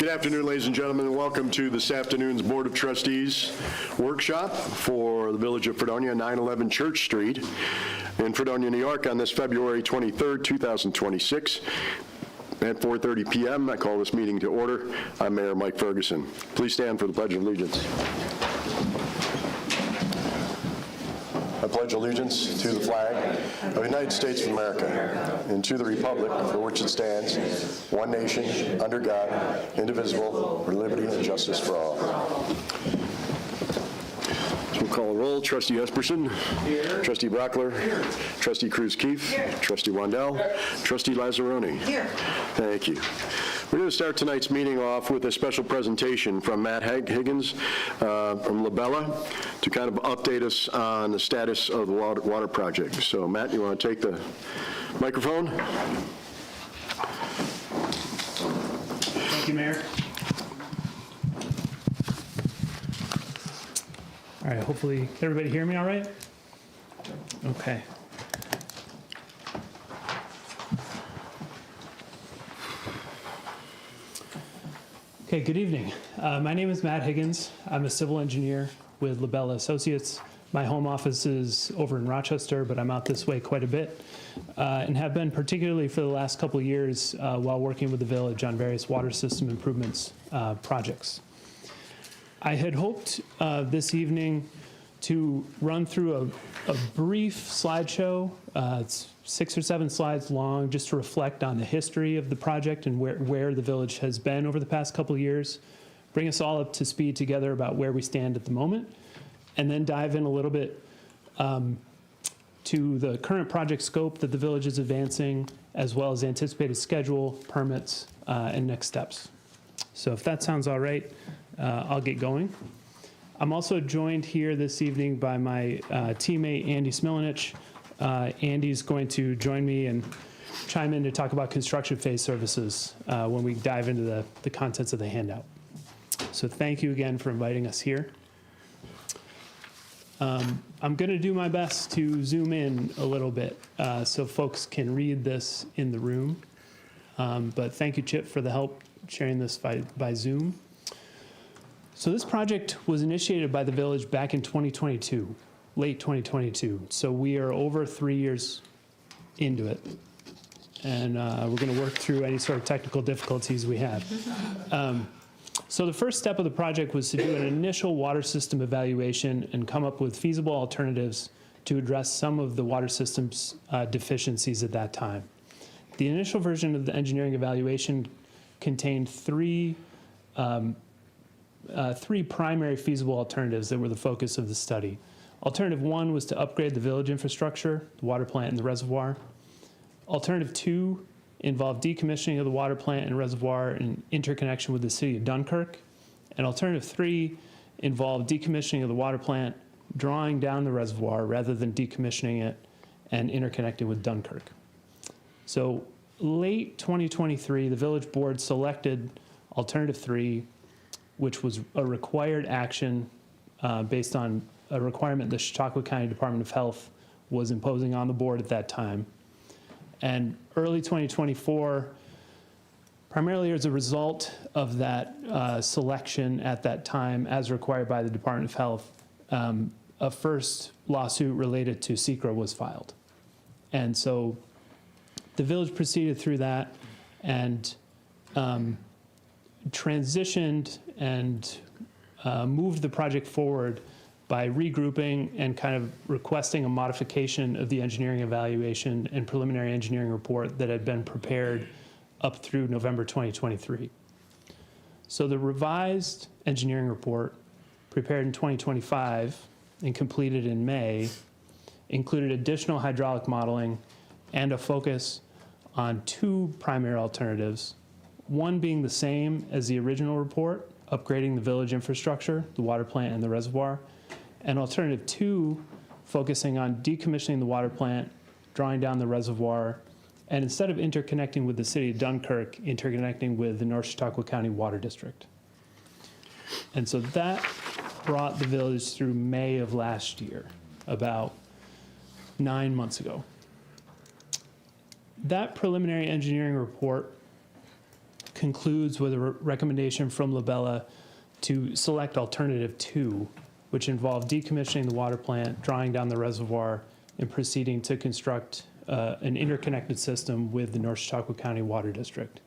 Good afternoon, ladies and gentlemen. Welcome to this afternoon's Board of Trustees workshop for the Village of Fredonia, 911 Church Street in Fredonia, New York on this February 23rd, 2026. At 4:30 p.m., I call this meeting to order. I'm Mayor Mike Ferguson. Please stand for the Pledge of Allegiance. I pledge allegiance to the flag of the United States of America and to the republic for which it stands, one nation, under God, indivisible, with liberty and justice for all. So we'll call a roll. Trustee Esperson. Here. Trustee Brockler. Here. Trustee Cruz-Keefe. Here. Trustee Wandel. Here. Trustee Lazzaroni. Here. Thank you. We're going to start tonight's meeting off with a special presentation from Matt Higgins from Labella to kind of update us on the status of the water project. So Matt, you want to take the microphone? Thank you, Mayor. All right, hopefully everybody hear me all right? Okay. Okay, good evening. My name is Matt Higgins. I'm a civil engineer with Labella Associates. My home office is over in Rochester, but I'm out this way quite a bit, and have been particularly for the last couple of years while working with the village on various water system improvements projects. I had hoped this evening to run through a brief slideshow. It's 6 or 7 slides long, just to reflect on the history of the project and where the village has been over the past couple of years, bring us all up to speed together about where we stand at the moment, and then dive in a little bit to the current project scope that the village is advancing, as well as anticipated schedule, permits, and next steps. So if that sounds all right, I'll get going. I'm also joined here this evening by my teammate, Andy Smilinich. Andy's going to join me and chime in to talk about construction phase services when we dive into the contents of the handout. So thank you again for inviting us here. I'm going to do my best to zoom in a little bit so folks can read this in the room. But thank you, Chip, for the help sharing this by Zoom. So this project was initiated by the village back in 2022, late 2022. So we are over 3 years into it. And we're going to work through any sort of technical difficulties we have. So the first step of the project was to do an initial water system evaluation and come up with feasible alternatives to address some of the water system's deficiencies at that time. The initial version of the engineering evaluation contained three primary feasible alternatives that were the focus of the study. Alternative 1 was to upgrade the village infrastructure, the water plant and the reservoir. Alternative 2 involved decommissioning of the water plant and reservoir in interconnection with the city of Dunkirk. And alternative 3 involved decommissioning of the water plant, drawing down the reservoir rather than decommissioning it and interconnecting with Dunkirk. So late 2023, the village board selected alternative 3, which was a required action based on a requirement the Chautauqua County Department of Health was imposing on the board at that time. And early 2024, primarily as a result of that selection at that time, as required by the Department of Health, a first lawsuit related to SECRA was filed. And so the village proceeded through that and transitioned and moved the project forward by regrouping and kind of requesting a modification of the engineering evaluation and preliminary engineering report that had been prepared up through November 2023. So the revised engineering report, prepared in 2025 and completed in May, included additional hydraulic modeling and a focus on 2 primary alternatives, one being the same as the original report, upgrading the village infrastructure, the water plant and the reservoir, and alternative 2, focusing on decommissioning the water plant, drawing down the reservoir, and instead of interconnecting with the city of Dunkirk, interconnecting with the North Chautauqua County Water District. And so that brought the village through May of last year, about 9 months ago. That preliminary engineering report concludes with a recommendation from Labella to select alternative 2, which involved decommissioning the water plant, drawing down the reservoir, and proceeding to construct an interconnected system with the North Chautauqua County Water District.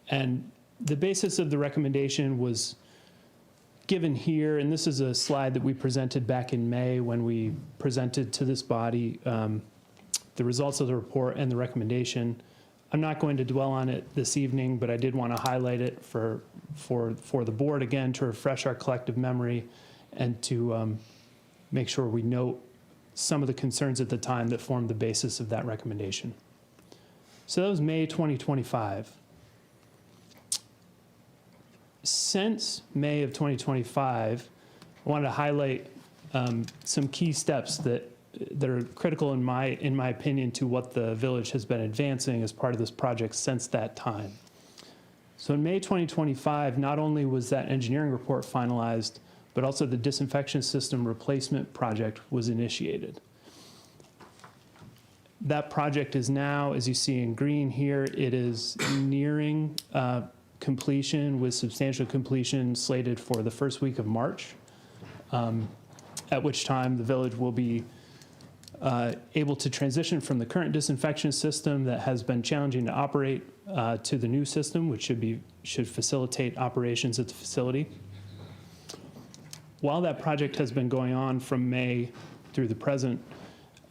And the basis of the recommendation was given here, and this is a slide that we presented back in May when we presented to this body the results of the report and the recommendation. I'm not going to dwell on it this evening, but I did want to highlight it for the board again to refresh our collective memory and to make sure we note some of the concerns at the time that formed the basis of that recommendation. So that was May 2025. Since May of 2025, I wanted to highlight some key steps that are critical in my opinion to what the village has been advancing as part of this project since that time. So in May 2025, not only was that engineering report finalized, but also the disinfection system replacement project was initiated. That project is now, as you see in green here, it is nearing completion, with substantial completion slated for the first week of March, at which time the village will be able to transition from the current disinfection system that has been challenging to operate to the new system, which should facilitate operations at the facility. While that project has been going on from May through the present,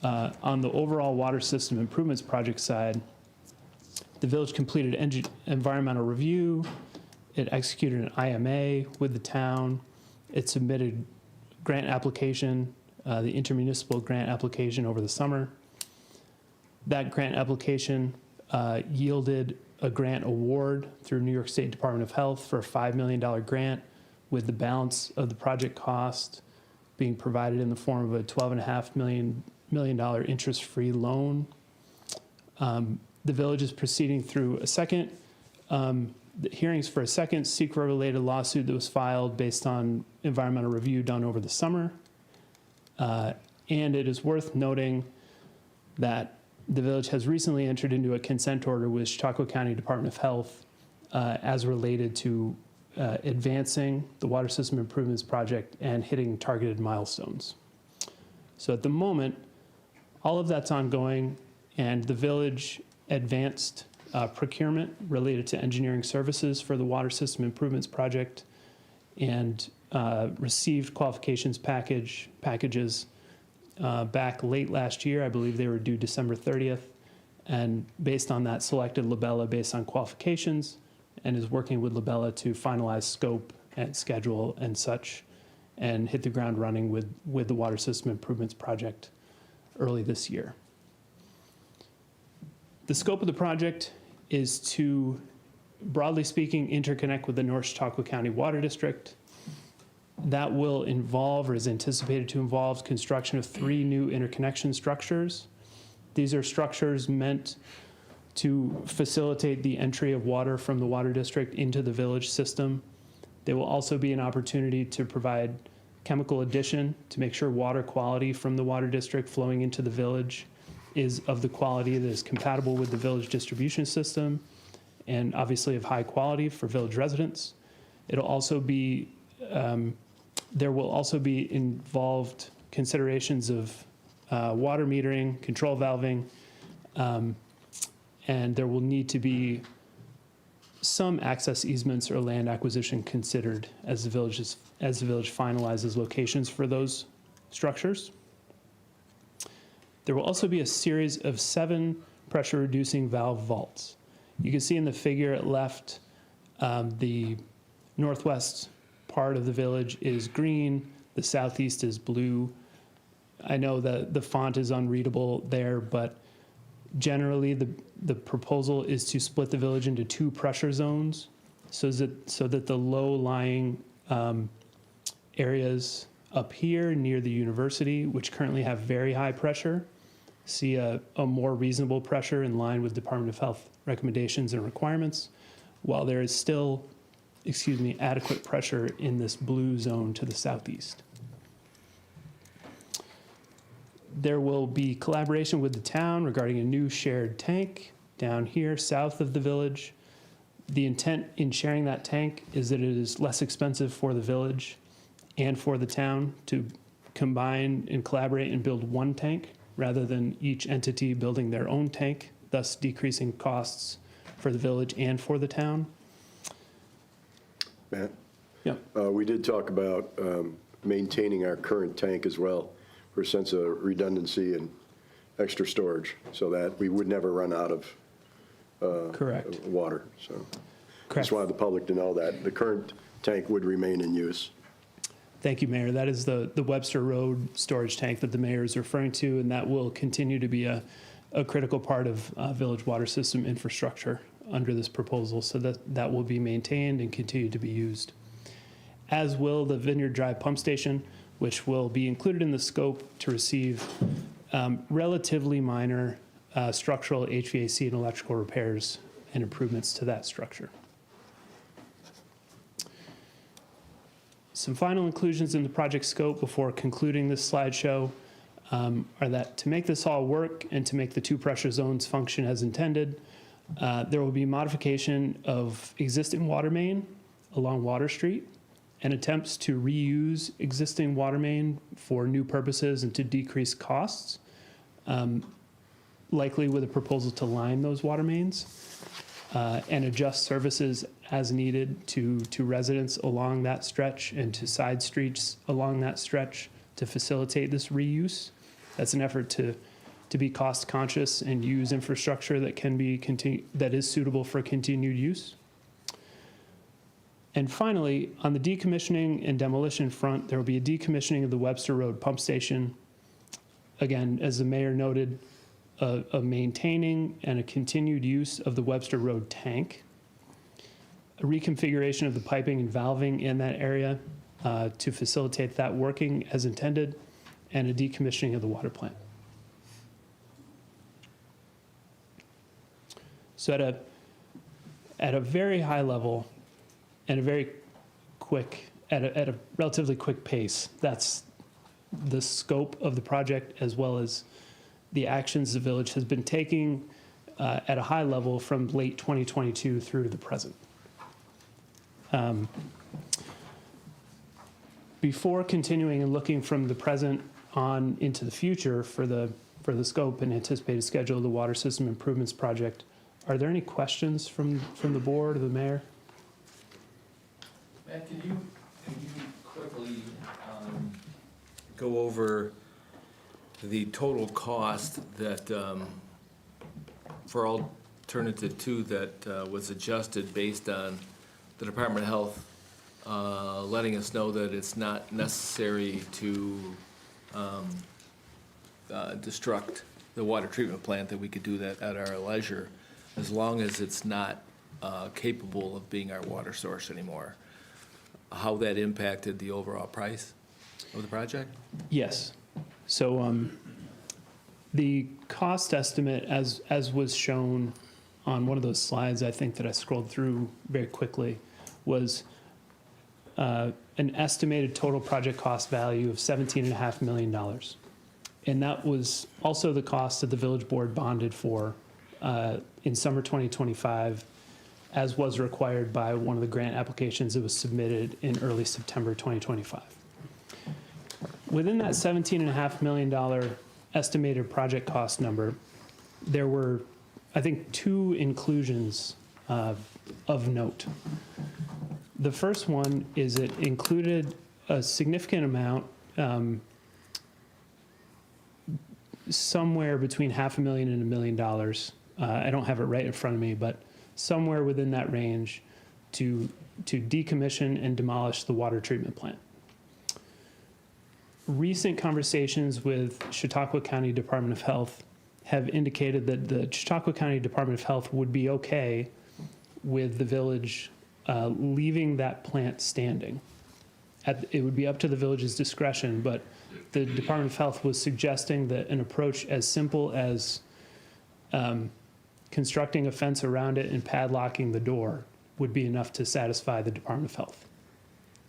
on the overall water system improvements project side, the village completed environmental review, it executed an IMA with the town, it submitted grant application, the intermunicipal grant application over the summer. That grant application yielded a grant award through New York State Department of Health for a $5 million grant, with the balance of the project cost being provided in the form of a $12.5 million interest-free loan. The village is proceeding through a second, the hearings for a second SECRA-related lawsuit that was filed based on environmental review done over the summer. And it is worth noting that the village has recently entered into a consent order with Chautauqua County Department of Health as related to advancing the water system improvements project and hitting targeted milestones. So at the moment, all of that's ongoing, and the village advanced procurement related to engineering services for the water system improvements project and received qualifications packages back late last year. I believe they were due December 30th, and based on that selected Labella based on qualifications and is working with Labella to finalize scope and schedule and such, and hit the ground running with the water system improvements project early this year. The scope of the project is to, broadly speaking, interconnect with the North Chautauqua County Water District. That will involve, or is anticipated to involve, construction of 3 new interconnection structures. These are structures meant to facilitate the entry of water from the water district into the village system. There will also be an opportunity to provide chemical addition to make sure water quality from the water district flowing into the village is of the quality that is compatible with the village distribution system and obviously of high quality for village residents. It'll also be, there will also be involved considerations of water metering, control valving, and there will need to be some access easements or land acquisition considered as the village finalizes locations for those structures. There will also be a series of 7 pressure reducing valve vaults. You can see in the figure at left, the northwest part of the village is green, the southeast is blue. I know that the font is unreadable there, but generally the proposal is to split the village into 2 pressure zones so that the low-lying areas up here near the university, which currently have very high pressure, see a more reasonable pressure in line with Department of Health recommendations and requirements, while there is still, adequate pressure in this blue zone to the southeast. There will be collaboration with the town regarding a new shared tank down here south of the village. The intent in sharing that tank is that it is less expensive for the village and for the town to combine and collaborate and build one tank rather than each entity building their own tank, thus decreasing costs for the village and for the town. Matt? Yeah. We did talk about maintaining our current tank as well for a sense of redundancy and extra storage so that we would never run out of Correct. water. So Correct. just wanted the public to know that the current tank would remain in use. Thank you, Mayor. That is the Webster Road storage tank that the mayor is referring to, and that will continue to be a critical part of village water system infrastructure under this proposal, so that will be maintained and continue to be used. As will the Vineyard Drive pump station, which will be included in the scope to receive relatively minor structural HVAC and electrical repairs and improvements to that structure. Some final inclusions in the project scope before concluding this slideshow are that to make this all work and to make the two pressure zones function as intended, there will be modification of existing water main along Water Street and attempts to reuse existing water main for new purposes and to decrease costs, likely with a proposal to line those water mains and adjust services as needed to residents along that stretch and to side streets along that stretch to facilitate this reuse. That's an effort to be cost conscious and use infrastructure that can be that is suitable for continued use. And finally, on the decommissioning and demolition front, there will be a decommissioning of the Webster Road pump station. Again, as the mayor noted, a maintaining and a continued use of the Webster Road tank, a reconfiguration of the piping and valving in that area to facilitate that working as intended, and a decommissioning of the water plant. So at a very high level and a very quick, at a relatively quick pace, that's the scope of the project as well as the actions the village has been taking at a high level from late 2022 through to the present. Before continuing and looking from the present on into the future for the scope and anticipated schedule of the water system improvements project, are there any questions from the board or the mayor? Matt, can you quickly go over the total cost that for alternative 2 that was adjusted based on the Department of Health letting us know that it's not necessary to destruct the water treatment plant, that we could do that at our leisure as long as it's not capable of being our water source anymore? How that impacted the overall price of the project? Yes. So the cost estimate, as was shown on one of those slides, I think that I scrolled through very quickly, was an estimated total project cost value of $17.5 million. And that was also the cost that the village board bonded for in summer 2025, as was required by one of the grant applications that was submitted in early September 2025. Within that $17.5 million estimated project cost number, there were, I think, 2 inclusions of note. The first one is it included a significant amount, somewhere between $500,000 and $1 million. I don't have it right in front of me, but somewhere within that range to decommission and demolish the water treatment plant. Recent conversations with Chautauqua County Department of Health have indicated that the Chautauqua County Department of Health would be okay with the village leaving that plant standing. It would be up to the village's discretion, but the Department of Health was suggesting that an approach as simple as constructing a fence around it and padlocking the door would be enough to satisfy the Department of Health.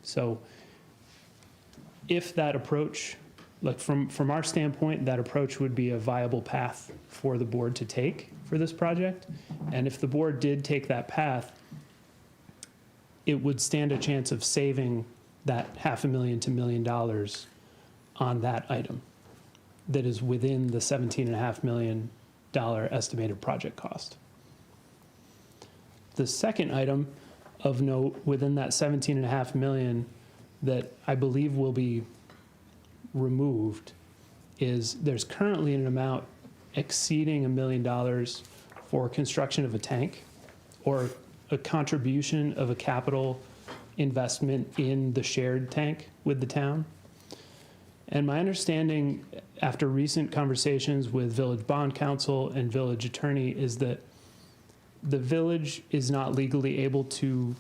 So if that approach, like from our standpoint, that approach would be a viable path for the board to take for this project. And if the board did take that path, it would stand a chance of saving that $500,000 to $1 million on that item that is within the $17.5 million estimated project cost. The second item of note within that $17.5 million that I believe will be removed is there's currently an amount exceeding $1 million for construction of a tank or a contribution of a capital investment in the shared tank with the town. And my understanding after recent conversations with Village Bond Counsel and Village Attorney is that the village is not legally able to,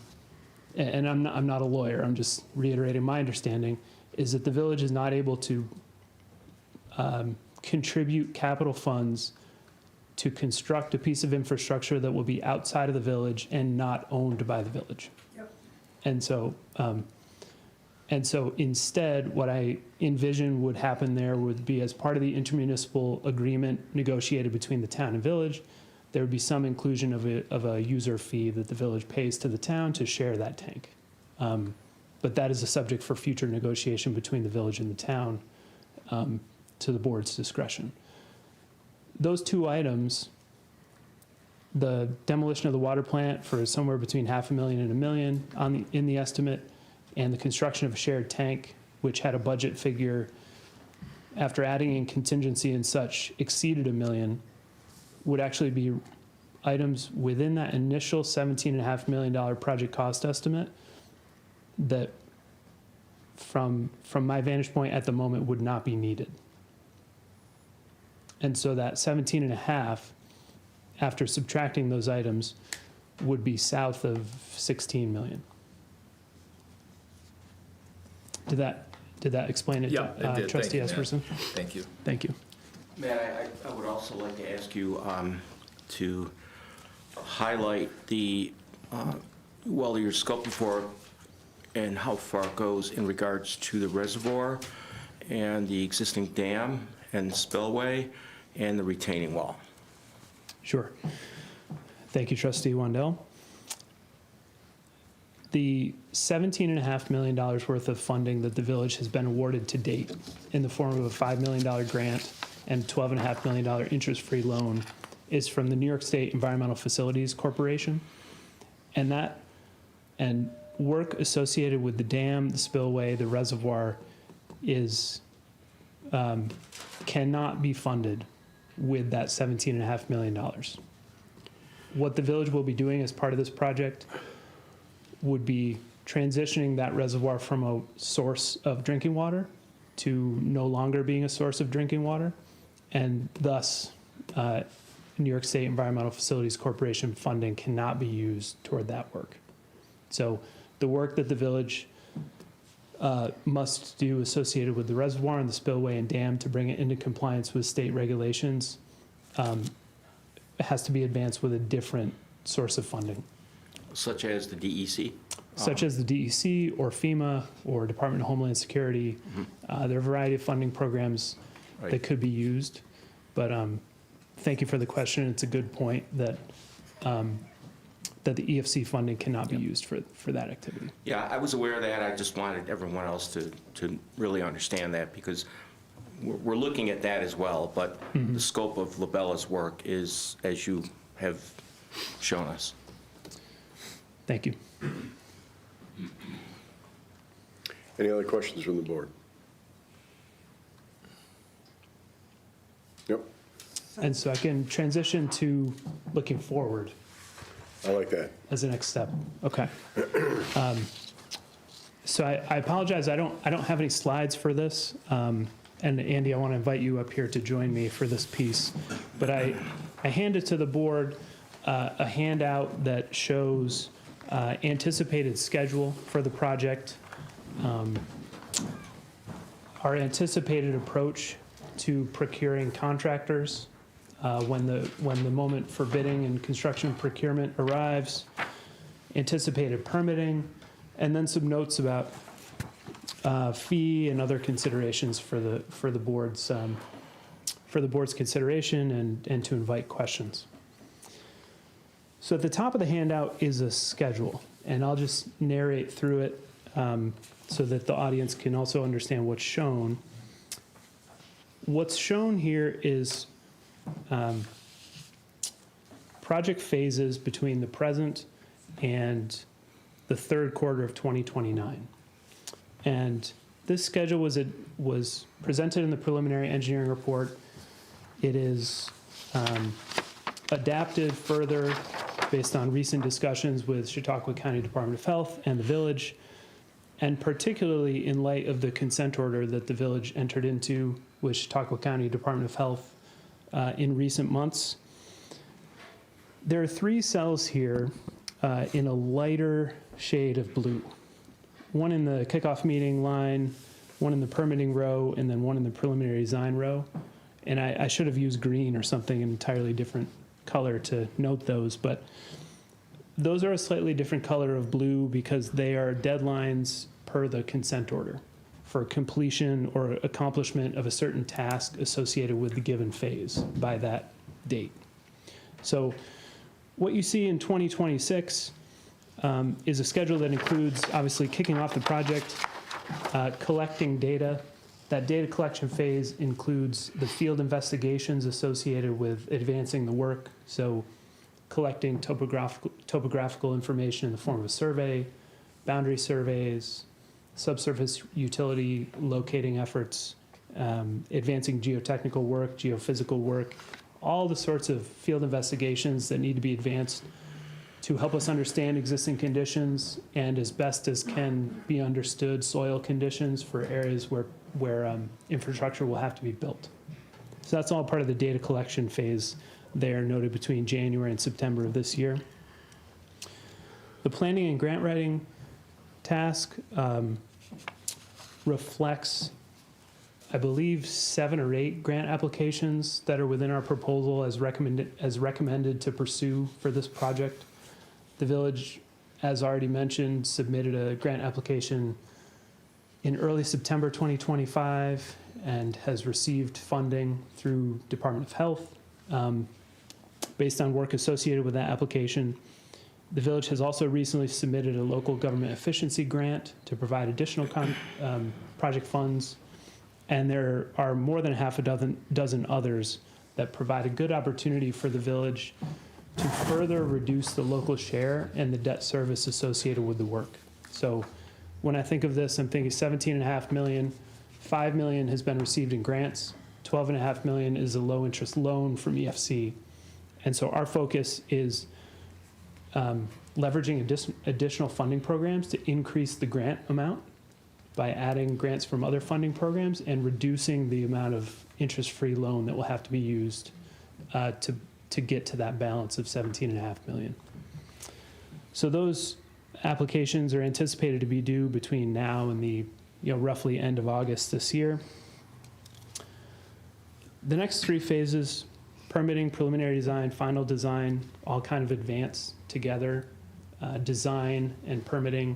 and I'm not a lawyer, I'm just reiterating my understanding, is that the village is not able to contribute capital funds to construct a piece of infrastructure that will be outside of the village and not owned by the village. Yep. And so instead, what I envision would happen there would be as part of the intermunicipal agreement negotiated between the town and village, there would be some inclusion of a user fee that the village pays to the town to share that tank. But that is a subject for future negotiation between the village and the town to the board's discretion. Those two items, the demolition of the water plant for somewhere between $500,000 and $1 million in the estimate, and the construction of a shared tank, which had a budget figure, after adding in contingency and such, exceeded $1 million, would actually be items within that initial $17.5 million project cost estimate that, from my vantage point at the moment, would not be needed. And so that 17.5, after subtracting those items, would be south of 16 million. Did that explain it? Yeah, it did. Trustee Thank you, Esperson? Matt. Thank you. Thank you. Matt, I would also like to ask you to highlight the, well, your scope before and how far it goes in regards to the reservoir and the existing dam and spillway and the retaining wall. Sure. Thank you, Trustee Wandel. The $17.5 million worth of funding that the village has been awarded to date in the form of a $5 million grant and $12.5 million interest-free loan is from the New York State Environmental Facilities Corporation. And work associated with the dam, the spillway, the reservoir is cannot be funded with that $17.5 million. What the village will be doing as part of this project would be transitioning that reservoir from a source of drinking water to no longer being a source of drinking water, and thus New York State Environmental Facilities Corporation funding cannot be used toward that work. So the work that the village must do associated with the reservoir and the spillway and dam to bring it into compliance with state regulations has to be advanced with a different source of funding. Such as the DEC? Such as the DEC or FEMA or Department of Homeland Security. There are a variety of funding programs that could be used. But thank you for the question. It's a good point that that the EFC funding cannot be used for that activity. Yeah, I was aware of that. I just wanted everyone else to really understand that, because we're looking at that as well. But the scope of Labella's work is, as you have shown us. Thank you. Any other questions from the board? Yep, And so I can transition to looking forward I like that. as the next step. Okay. So I apologize. I don't have any slides for this. And Andy, I want to invite you up here to join me for this piece. But I handed to the board a handout that shows anticipated schedule for the project, our anticipated approach to procuring contractors when the moment for bidding and construction procurement arrives, anticipated permitting, and then some notes about fee and other considerations for the board's consideration and to invite questions. So at the top of the handout is a schedule, and I'll just narrate through it so that the audience can also understand what's shown. What's shown here is project phases between the present and the third quarter of 2029. And this schedule was presented in the preliminary engineering report. It is adapted further based on recent discussions with Chautauqua County Department of Health and the village, and particularly in light of the consent order that the village entered into with Chautauqua County Department of Health in recent months. There are 3 cells here in a lighter shade of blue. One in the kickoff meeting line, one in the permitting row, and then one in the preliminary design row. And I should have used green or something, an entirely different color to note those, but those are a slightly different color of blue because they are deadlines per the consent order for completion or accomplishment of a certain task associated with the given phase by that date. So what you see in 2026 is a schedule that includes obviously kicking off the project, collecting data. That data collection phase includes the field investigations associated with advancing the work. So collecting topographical information in the form of a survey, boundary surveys, subsurface utility locating efforts, advancing geotechnical work, geophysical work, all the sorts of field investigations that need to be advanced to help us understand existing conditions and, as best as can be understood, soil conditions for areas where infrastructure will have to be built. So that's all part of the data collection phase there, noted between January and September of this year. The planning and grant writing task reflects, I believe, 7 or 8 grant applications that are within our proposal as recommended to pursue for this project. The village, as already mentioned, submitted a grant application in early September 2025 and has received funding through Department of Health. Based on work associated with that application, the village has also recently submitted a local government efficiency grant to provide additional project funds, and there are more than half a dozen others that provide a good opportunity for the village to further reduce the local share and the debt service associated with the work. So when I think of this, I'm thinking 17.5 million, 5 million has been received in grants, 12.5 million is a low interest loan from EFC. And so our focus is leveraging additional funding programs to increase the grant amount by adding grants from other funding programs and reducing the amount of interest-free loan that will have to be used to get to that balance of 17.5 million. So those applications are anticipated to be due between now and the roughly end of August this year. The next 3 phases, permitting, preliminary design, final design, all kind of advance together. Design and permitting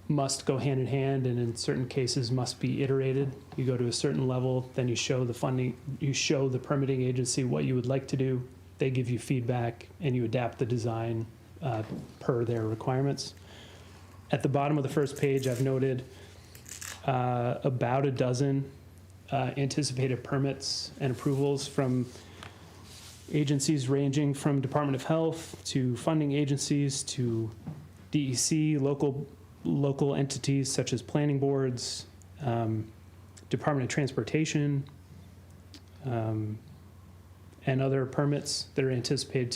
must go hand in hand, and in certain cases must be iterated. You go to a certain level, then you show the funding, you show the permitting agency what you would like to do. They give you feedback, and you adapt the design per their requirements. At the bottom of the first page, I've noted about a dozen anticipated permits and approvals from agencies ranging from Department of Health to funding agencies to DEC, local entities such as planning boards, Department of Transportation, and other permits that are anticipated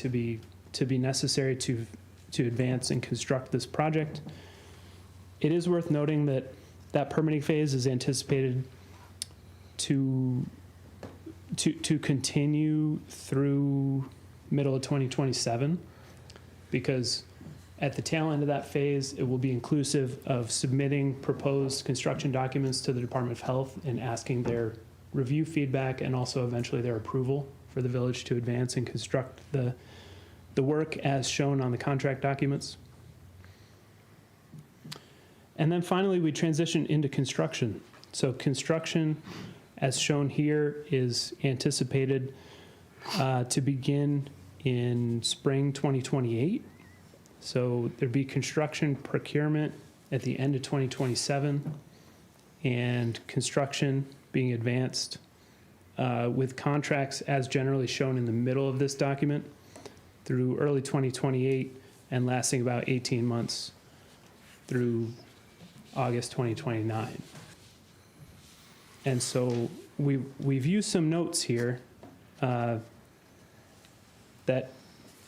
to be necessary to advance and construct this project. It is worth noting that permitting phase is anticipated to continue through middle of 2027, because at the tail end of that phase, it will be inclusive of submitting proposed construction documents to the Department of Health and asking their review feedback and also eventually their approval for the village to advance and construct the work as shown on the contract documents. And then finally, we transition into construction. So construction, as shown here, is anticipated to begin in spring 2028. So there'd be construction procurement at the end of 2027 and construction being advanced with contracts as generally shown in the middle of this document through early 2028 and lasting about 18 months through August 2029. And so we've used some notes here that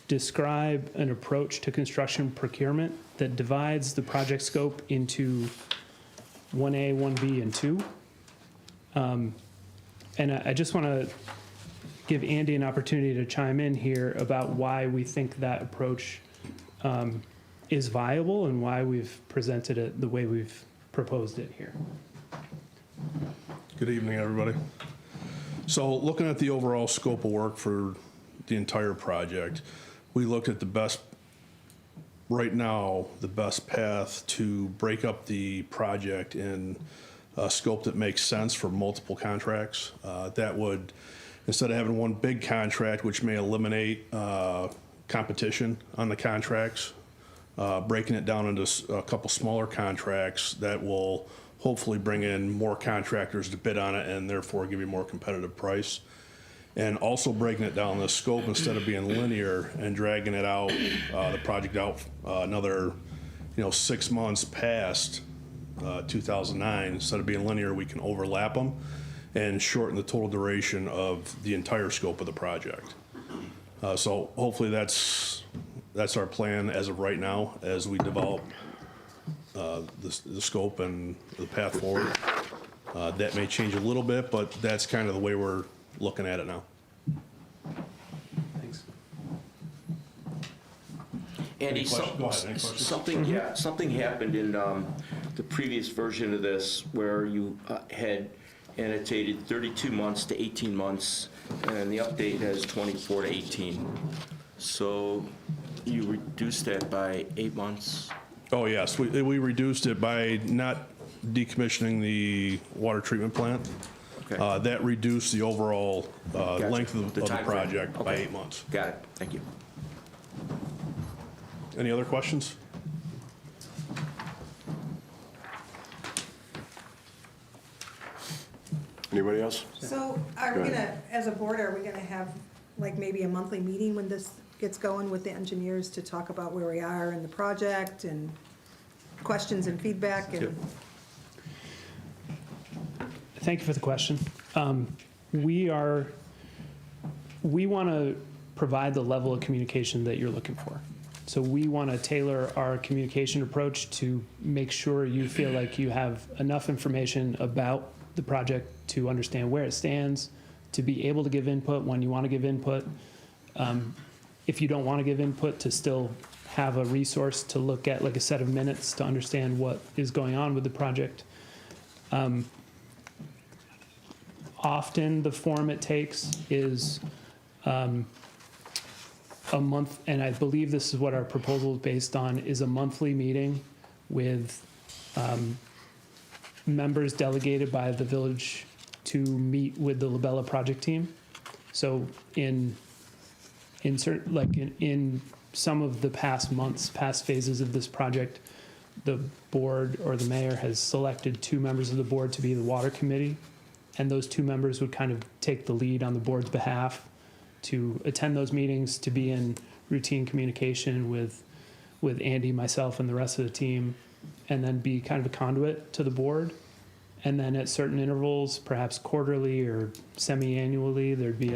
describe an approach to construction procurement that divides the project scope into 1A, 1B, and 2. And I just want to give Andy an opportunity to chime in here about why we think that approach is viable and why we've presented it the way we've proposed it here. Good evening, everybody. So looking at the overall scope of work for the entire project, we looked at the best, right now, the best path to break up the project in a scope that makes sense for multiple contracts. That would, instead of having one big contract, which may eliminate competition on the contracts, breaking it down into a couple smaller contracts that will hopefully bring in more contractors to bid on it and therefore give you a more competitive price. And also breaking it down the scope instead of being linear and dragging it out, the project out another, 6 months past 2009. Instead of being linear, we can overlap them and shorten the total duration of the entire scope of the project. So hopefully that's our plan as of right now as we develop the scope and the path forward. That may change a little bit, but that's kind of the way we're looking at it now. Thanks. Andy, Go ahead, any questions? something happened in the previous version of this where you had annotated 32 months to 18 months, and the update has 24 to 18. So you reduced that by 8 months? Oh, yes, we reduced it by not decommissioning the water treatment plant. Okay. That reduced the overall Gotcha. length of the timeframe. project by Okay. 8 months. Got it, thank you. Any other questions? Anybody else? So are we Go gonna, ahead. as a board, are we gonna have like maybe a monthly meeting when this gets going with the engineers to talk about where we are in the project and questions and feedback and? Yep. Thank you for the question. We want to provide the level of communication that you're looking for. So we want to tailor our communication approach to make sure you feel like you have enough information about the project to understand where it stands, to be able to give input when you want to give input. If you don't want to give input, to still have a resource to look at, like a set of minutes to understand what is going on with the project. Often the form it takes is a month, and I believe this is what our proposal is based on, is a monthly meeting with members delegated by the village to meet with the Labella project team. So in some of the past months, past phases of this project, the board or the mayor has selected 2 members of the board to be the water committee. And those 2 members would kind of take the lead on the board's behalf to attend those meetings, to be in routine communication with Andy, myself, and the rest of the team, and then be kind of a conduit to the board. And then at certain intervals, perhaps quarterly or semi-annually, there'd be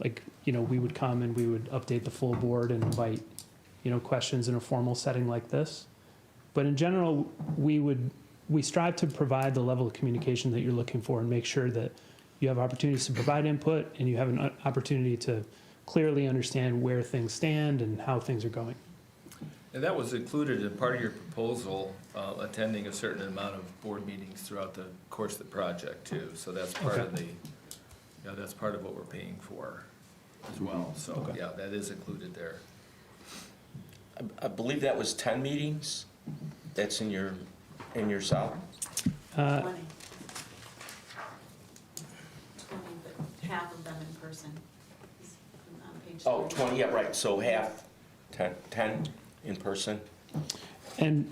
we would come and we would update the full board and invite, questions in a formal setting like this. But in general, we strive to provide the level of communication that you're looking for and make sure that you have opportunities to provide input and you have an opportunity to clearly understand where things stand and how things are going. And that was included in part of your proposal, attending a certain amount of board meetings throughout the course of the project too. So that's part of Okay. that's part of what we're paying for as well. So, Okay. yeah, that is included there. I believe that was 10 meetings? That's in your salary? 20. 20, but half of them in person. Is on page Oh, 3. 20, yeah, right, so half, 10? in person. And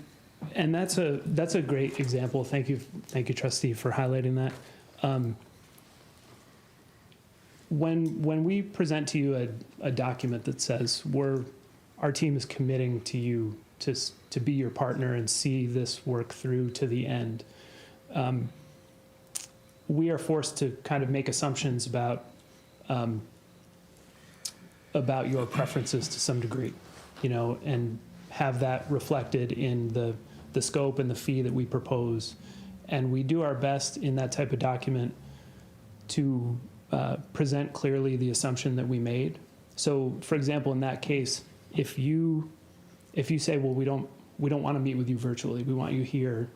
that's a great example. Thank you, trustee, for highlighting that. When we present to you a document that says our team is committing to you to be your partner and see this work through to the end, we are forced to kind of make assumptions about your preferences to some degree, and have that reflected in the scope and the fee that we propose. And we do our best in that type of document to present clearly the assumption that we made. So, for example, in that case, if you say, well, we don't want to meet with you virtually, we want you here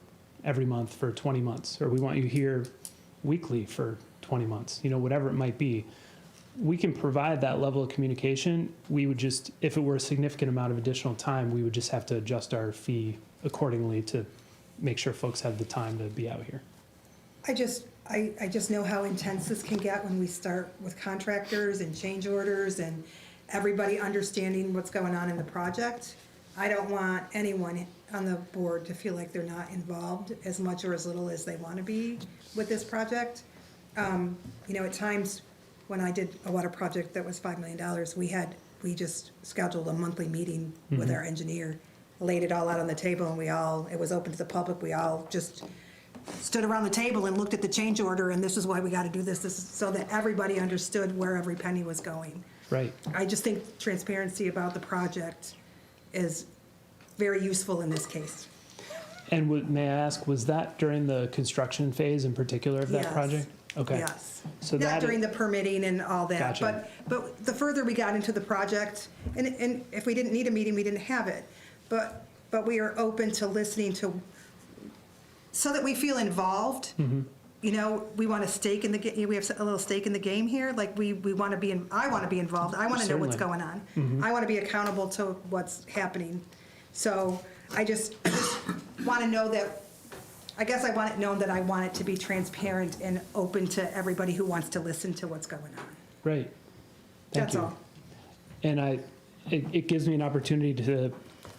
every month for 20 months, or we want you here weekly for 20 months, whatever it might be, we can provide that level of communication. We would just, if it were a significant amount of additional time, we would just have to adjust our fee accordingly to make sure folks have the time to be out here. I just know how intense this can get when we start with contractors and change orders and everybody understanding what's going on in the project. I don't want anyone on the board to feel like they're not involved as much or as little as they want to be with this project. At times when I did a water project that was $5 million, we just scheduled a monthly meeting with our engineer, laid it all out on the table, and it was open to the public. We all just stood around the table and looked at the change order, and this is why we got to do this is so that everybody understood where every penny was going. Right. I just think transparency about the project is very useful in this case. And may I ask, was that during the construction phase in particular of that Yes. project? Okay. Yes. So Not that during the permitting and all that. Gotcha. But the further we got into the project, and if we didn't need a meeting, we didn't have it. But we are open to listening to, so that we feel involved. We want a stake in the game. We have a little stake in the game here. Like we want to be I want to be involved. I want to know what's Certainly. going on. I want to be accountable to what's happening. So I just want to know that, I guess I want it known that I want it to be transparent and open to everybody who wants to listen to what's going on. Right. Thank That's you. all. And it gives me an opportunity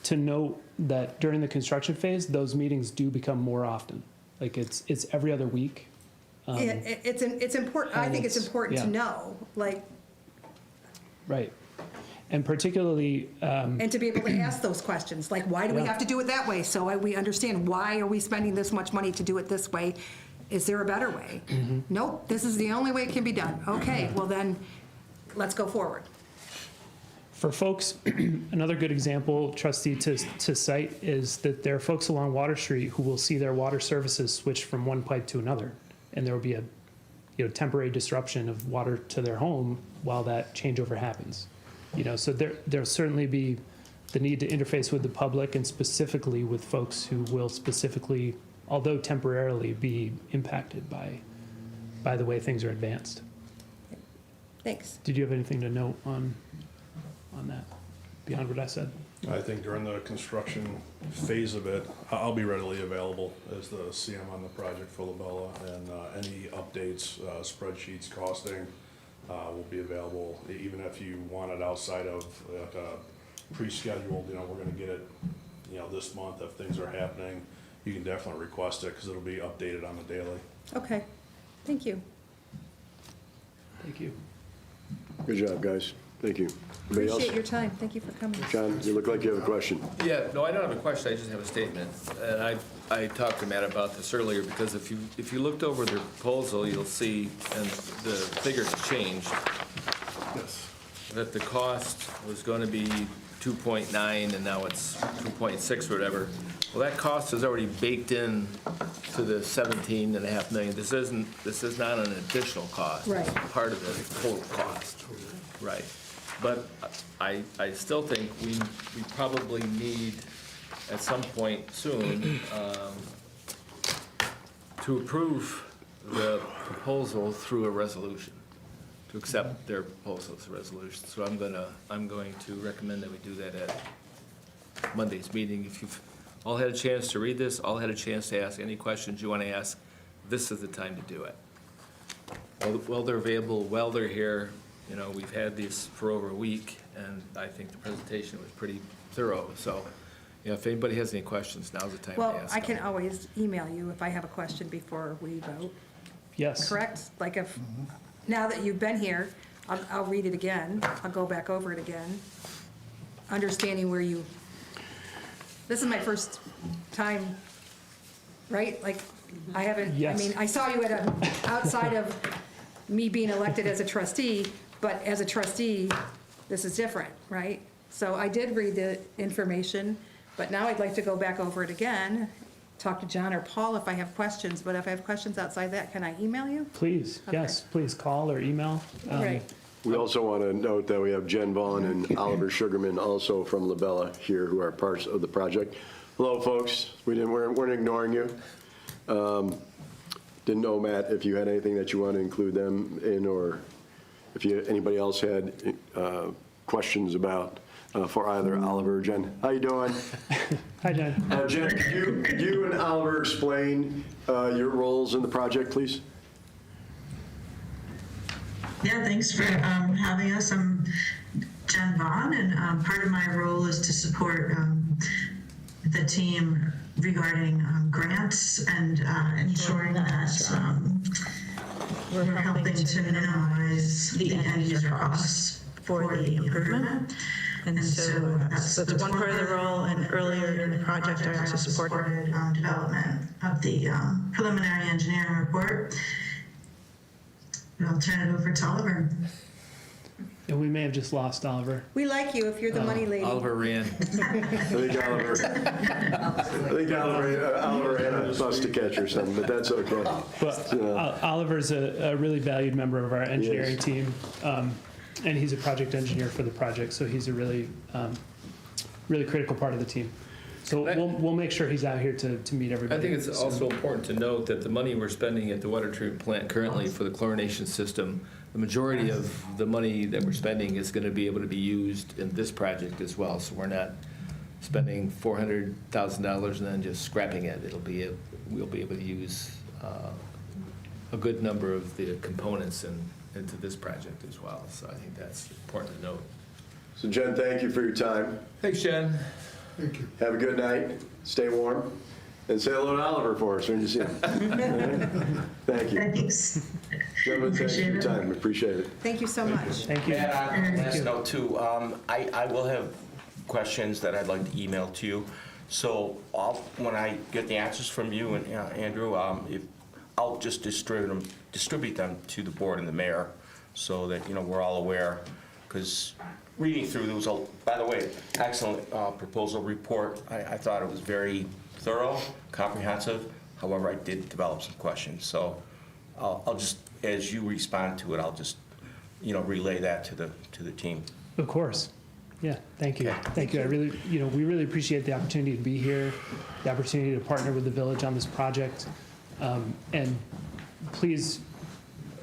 to note that during the construction phase, those meetings do become more often. Like it's every other week. It's important. I and think it's important to yeah. know, like, Right. And particularly, and to be able to ask those questions, like, why do we Yeah. have to do it that way? So we understand, why are we spending this much money to do it this way? Is there a better way? Nope, this is the only way it can be done. Okay, well then, let's go forward. for folks, another good example, trustee, to cite is that there are folks along Water Street who will see their water services switch from one pipe to another. And there will be a temporary disruption of water to their home while that changeover happens. So there'll certainly be the need to interface with the public and specifically with folks who will specifically, although temporarily, be impacted by the way things are advanced. Thanks. Did you have anything to note on that, beyond what I said? I think during the construction phase of it, I'll be readily available as the CM on the project for Labella, and any updates, spreadsheets, costing will be available. Even if you want it outside of like a pre-scheduled, we're gonna get it, this month if things are happening, you can definitely request it because it'll be updated on the daily. Okay, thank you. Thank you. Good job, guys. Thank you. Anybody else? Appreciate your time. Thank you for coming. John, you look like you have a question. Yeah, no, I don't have a question, I just have a statement. And I talked to Matt about this earlier, because if you looked over their proposal, you'll see, and the figures changed, Yes. that the cost was gonna be 2.9, and now it's 2.6 or whatever. Well, that cost is already baked in to the 17.5 million. This is not an additional cost. Right. It's part of the total cost. Right. But I still think we probably need, at some point soon, to approve the proposal through a resolution, to accept their proposal as a resolution. So I'm going to recommend that we do that at Monday's meeting. If you've all had a chance to read this, all had a chance to ask any questions you want to ask, this is the time to do it. While they're available, while they're here, You know, we've had this for over a week, and I think the presentation was pretty thorough. So, you know, if anybody has any questions, now's the time to Well, ask I can them. always email you if I have a question before we vote, Yes. correct? Like if, now that you've been here, I'll read it again, I'll go back over it again, understanding where you, this is my first time, right? Like, I haven't, I Yes. mean, I saw you at a, outside of me being elected as a trustee, but as a trustee, this is different, right? So I did read the information, but now I'd like to go back over it again, talk to John or Paul if I have questions, but if I have questions outside that, can I email you? Please, yes, please call or email. Great. We also want to note that we have Jen Vaughn and Oliver Sugarman also from Labella here who are parts of the project. Hello, folks. We weren't ignoring you. Didn't know, Matt, if you had anything that you want to include them in, or if anybody else had questions about for either Oliver or Jen. How you doing? Hi, Jen. Jen, could you and Oliver explain your roles in the project, please? Yeah, thanks for having us. I'm Jen Vaughn, and part of my role is to support the team regarding grants and ensuring that we're helping to minimize the end user costs for the improvement. And so that's one part of the role. And earlier in the project, I also supported development of the preliminary engineering report. I'll turn it over to Oliver. And we may have just lost Oliver. We like you if you're the money lady. Oliver ran. I think Oliver had a bus to catch or something, but that's okay. But Oliver's a really valued member of our engineering Yes. team, and he's a project engineer for the project, so he's a really, really critical part of the team. So we'll make sure he's out here to meet everybody. I think it's soon. also important to note that the money we're spending at the water treatment plant currently for the chlorination system, the majority of the money that we're spending is going to be able to be used in this project as well. So we're not spending $400,000 and then just scrapping it. We'll be able to use a good number of the components into this project as well. So I think that's important to note. So Jen, thank you for your time. Thanks, Jen. Have a good night. Stay warm. And say hello to Oliver for us when you see him. Thank you. Thanks. Gentlemen, thanks for your time. Appreciate it. Thank you so much. Thank you. And on last note too, I will have questions that I'd like to email to you. So when I get the answers from you and Andrew, I'll just distribute them to the board and the mayor so that, we're all aware. Because reading through, there was by the way, excellent proposal report. I thought it was very thorough, comprehensive. However, I did develop some questions. So I'll just, as you respond to it, I'll just, relay that to the team. Of course. Yeah, thank you. Thank you. I really, we really appreciate the opportunity to be here, the opportunity to partner with the village on this project. And please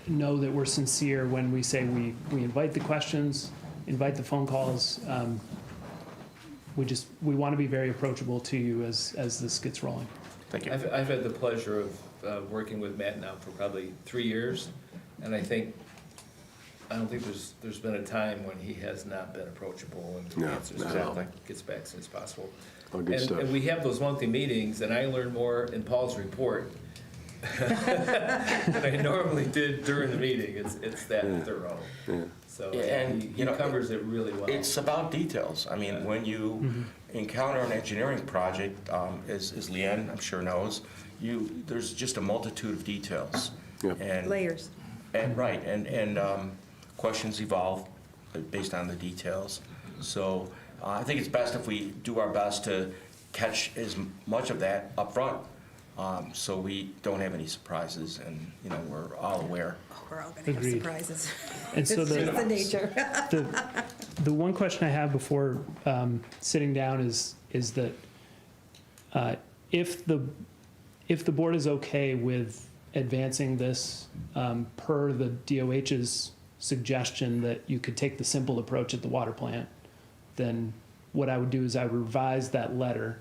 know that we're sincere when we say we invite the questions, invite the phone calls. We want to be very approachable to you as this gets rolling. Thank you. I've had the pleasure of working with Matt now for probably 3 years, and I don't think there's been a time when he has not been approachable and No, answers exactly. gets back as soon as possible. All good stuff. And we have those monthly meetings, and I learn more in Paul's report than I normally did during the meeting. It's that thorough. Yeah. So Yeah, and, he covers it really well. It's about details. I mean, when you encounter an engineering project, as Leanne, I'm sure knows, there's just a multitude of details. Yep. And Layers. And right, and questions evolve based on the details. So I think it's best if we do our best to catch as much of that up front, so we don't have any surprises, and we're all aware. Oh, we're all going to have Agreed. surprises. And so It's just the nature. the one question I have before sitting down is that if the board is okay with advancing this per the DOH's suggestion that you could take the simple approach at the water plant, then what I would do is I would revise that letter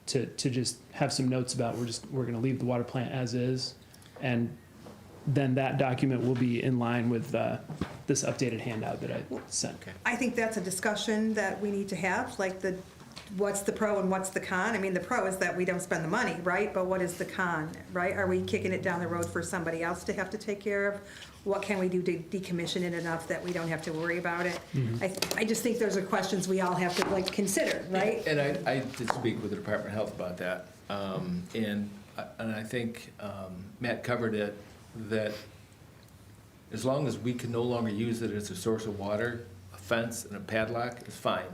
to just have some notes about we're going to leave the water plant as is, and then that document will be in line with the this updated handout that I sent. I think that's a discussion that we need to have, like what's the pro and what's the con? I mean, the pro is that we don't spend the money, right? But what is the con, right? Are we kicking it down the road for somebody else to have to take care of? What can we do to decommission it enough that we don't have to worry about it? I just think those are questions we all have to like consider, right? And I did speak with the Department of Health about that. And I think Matt covered it, that as long as we can no longer use it as a source of water, a fence and a padlock is fine.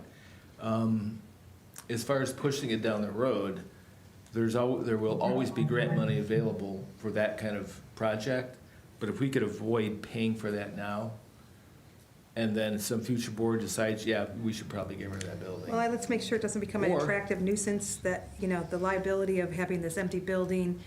As far as pushing it down the road, there will always be grant money available for that kind of project. But if we could avoid paying for that now, and then some future board decides, yeah, we should probably get rid of that building. Well, let's make sure it doesn't become an Or- attractive nuisance that, the liability of having this empty building,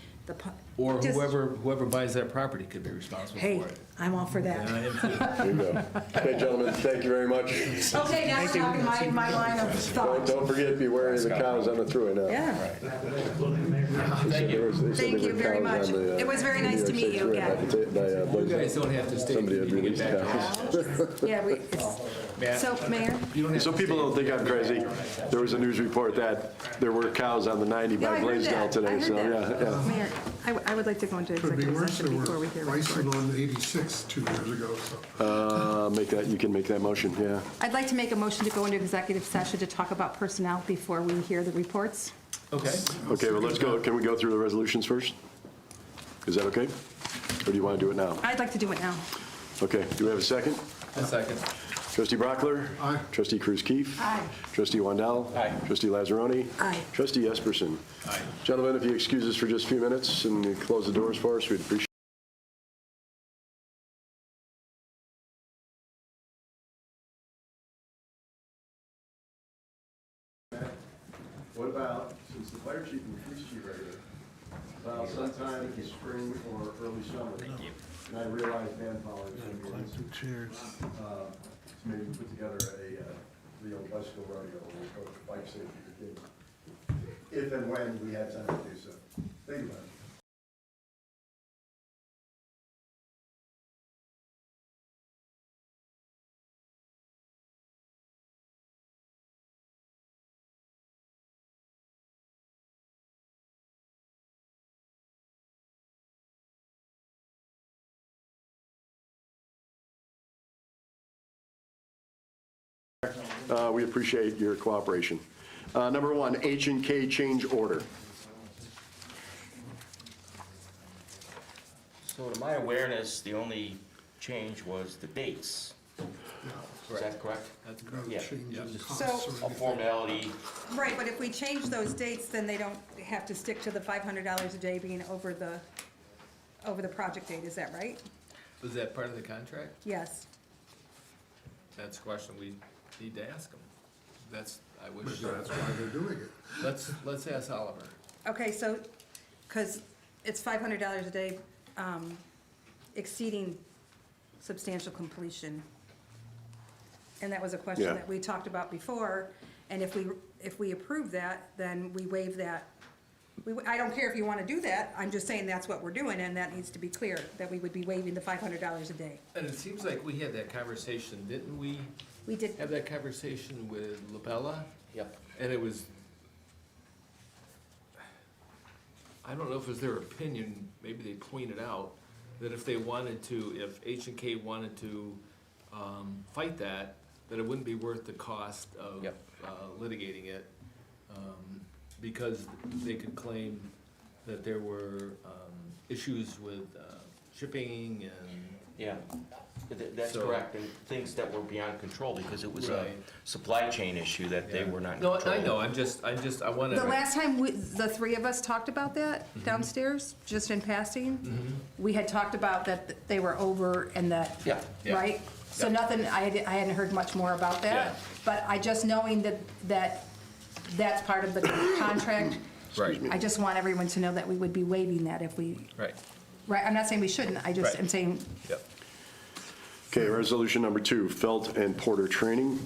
Or just- whoever buys that property could be responsible Hey, for it. I'm all for And that. I am too. There you go. Okay, gentlemen, thank you very much. Okay, now we're talking my line of thought. Don't forget, be wary of the cows on the thruway now. Yeah, Thank you. thank you very much. It was very nice to meet you again. You guys don't have to stay. Somebody had You can released get back to cows. Yeah, Matt, so, Mayor? you don't have So to people stay. don't think I'm crazy. There was a news report that there were cows on the 90 No, I by heard Blaisdell that. today, I so, heard that. yeah. Mayor, I would like to go into Could be executive worse, session there before we were hear bison report. on 86 2 years ago, so. You can make that motion, yeah. I'd like to make a motion to go into executive session to talk about personnel before we hear the reports. Okay. Okay, well, let's go, can we go through the resolutions first? Is that okay? Or do you want to do it now? I'd like to do it now. Okay, do we have a second? A second. Trustee Brockler? Aye. Trustee Cruz-Keefe? Aye. Trustee Wandel? Aye. Trustee Lazzaroni? Aye. Trustee Jesperson? Aye. Gentlemen, if you excuse us for just a few minutes and you close the doors for us, we'd appreciate it. What about, since the fire chief and police chief are here, about sometime in the spring or early summer? Thank you. And I realize manpower is going to be an issue. Cheers. To maybe put together a Rio bicycle rodeo or coach bike safety for kids. If and when we have time to do so. Think about it. We appreciate your cooperation. Number one, H&K change order. So to my awareness, the only change was the dates. Is that correct? That's No correct. Yeah. change in costs So- or A formality, Right, but if we change those dates, then they don't have to stick to the $500 a day being over the project date, is that right? Was that part of the contract? Yes. That's a question we need to ask them. I wish, that's why they're doing it. let's ask Oliver. Okay, so, because it's $500 a day exceeding substantial completion. And that was a question Yeah. that we talked about before, and if we approve that, then we waive that. I don't care if you want to do that, I'm just saying that's what we're doing, and that needs to be clear, that we would be waiving the $500 a day. And it seems like we had that conversation, didn't we We did, have that conversation with Labella? yep. And it was, I don't know if it was their opinion, maybe they pointed out, that if H&K wanted to fight that it wouldn't be worth the cost of Yep. litigating it, because they could claim that there were issues with shipping and Yeah, that's So- correct, and things that were beyond control, because it was a Right. supply chain issue that they were not in No, control. I know, I wanna. the last time the three of us talked about that downstairs, just in passing, we had talked about that they were over and that, Yeah. Yeah. right? So Yeah. nothing, I hadn't heard much more about that, Yeah. but I just knowing that's part of the contract. Right. I just want everyone to know that we would be waiving that if we, Right, right, I'm not saying we shouldn't, I just Right. am saying, yep. Okay, resolution number 2, Felt and Porter training.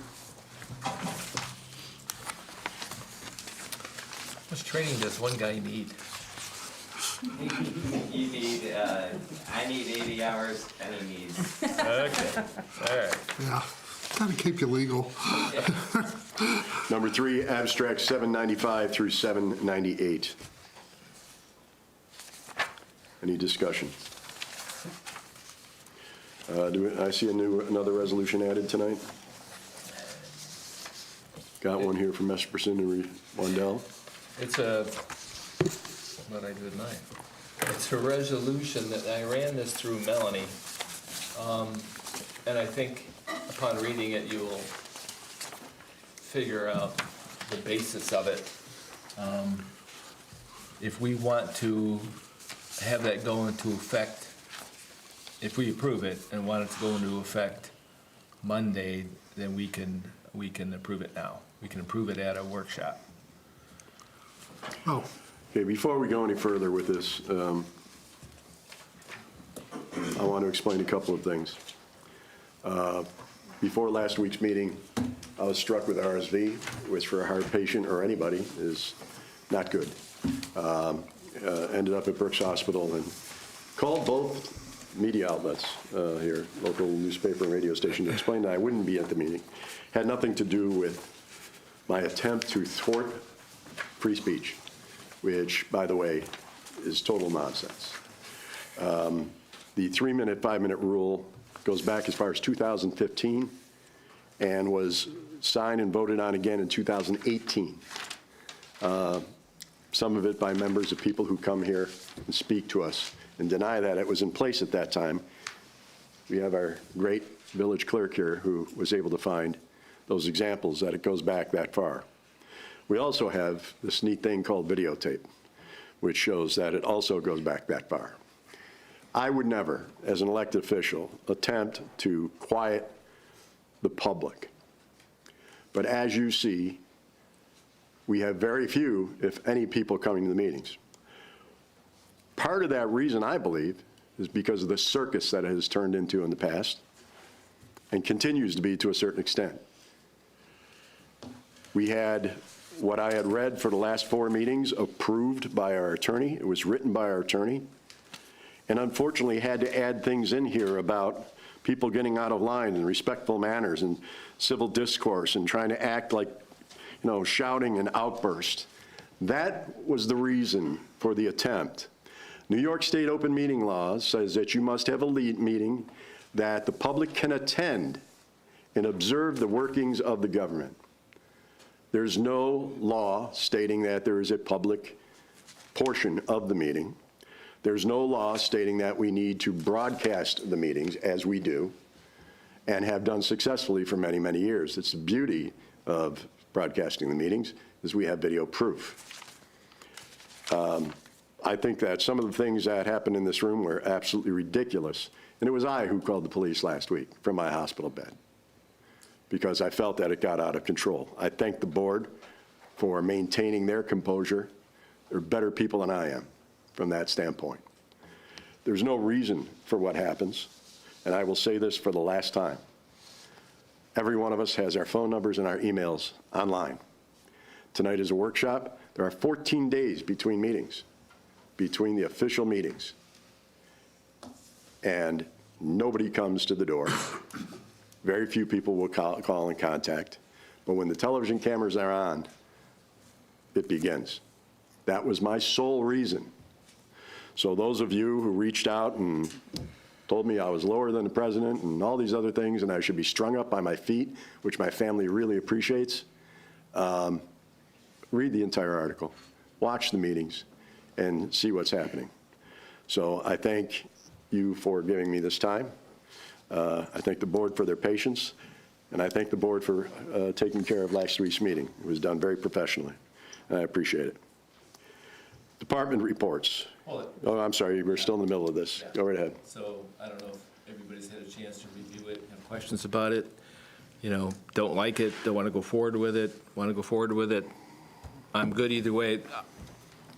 How much training does one guy need? You need, I need 80 hours, and he needs. Okay, all right. Yeah, gotta keep you legal. Number 3, abstract 795 through 798. Any discussion? I see another resolution added tonight? Got one here from Esperson and Wandell. It's what I do tonight. It's a resolution that I ran this through Melanie. And I think upon reading it, you will figure out the basis of it. If we want to have that go into effect, if we approve it and want it to go into effect Monday, then we can approve it now. We can approve it at a workshop. Oh, Okay, before we go any further with this, I want to explain a couple of things. Before last week's meeting, I was struck with RSV, which for a heart patient or anybody is not good. Ended up at Brooks Hospital and called both media outlets here, local newspaper and radio station, to explain that I wouldn't be at the meeting. Had nothing to do with my attempt to thwart free speech, which, by the way, is total nonsense. The 3-minute, 5-minute rule goes back as far as 2015 and was signed and voted on again in 2018. Some of it by members of people who come here and speak to us and deny that it was in place at that time. We have our great village clerk here who was able to find those examples that it goes back that far. We also have this neat thing called videotape, which shows that it also goes back that far. I would never, as an elected official, attempt to quiet the public. But as you see, we have very few, if any, people coming to the meetings. Part of that reason, I believe, is because of the circus that it has turned into in the past and continues to be to a certain extent. We had what I had read for the last 4 meetings approved by our attorney. It was written by our attorney. And unfortunately had to add things in here about people getting out of line and respectful manners and civil discourse and trying to act like, you know, shouting and outburst. That was the reason for the attempt. New York State open meeting law says that you must have a meeting that the public can attend and observe the workings of the government. There's no law stating that there is a public portion of the meeting. There's no law stating that we need to broadcast the meetings, as we do, and have done successfully for many, many years. It's the beauty of broadcasting the meetings, is we have video proof. I think that some of the things that happened in this room were absolutely ridiculous, and it was I who called the police last week from my hospital bed, because I felt that it got out of control. I thank the board for maintaining their composure. They're better people than I am from that standpoint. There's no reason for what happens, and I will say this for the last time. Every one of us has our phone numbers and our emails online. Tonight is a workshop. There are 14 days between meetings, between the official meetings, and nobody comes to the door. Very few people will call and contact. But when the television cameras are on, it begins. That was my sole reason. So those of you who reached out and told me I was lower than the president and all these other things and I should be strung up by my feet, which my family really appreciates, read the entire article, watch the meetings, and see what's happening. So I thank you for giving me this time. I thank the board for their patience, and I thank the board for taking care of last week's meeting. It was done very professionally, and I appreciate it. Department reports. Hold it. Oh, I'm sorry, we're still in the middle of this. Yeah. Go right ahead. So I don't know if everybody's had a chance to review it, have questions about it, you know, don't like it, don't want to go forward with it, want to go forward with it. I'm good either way.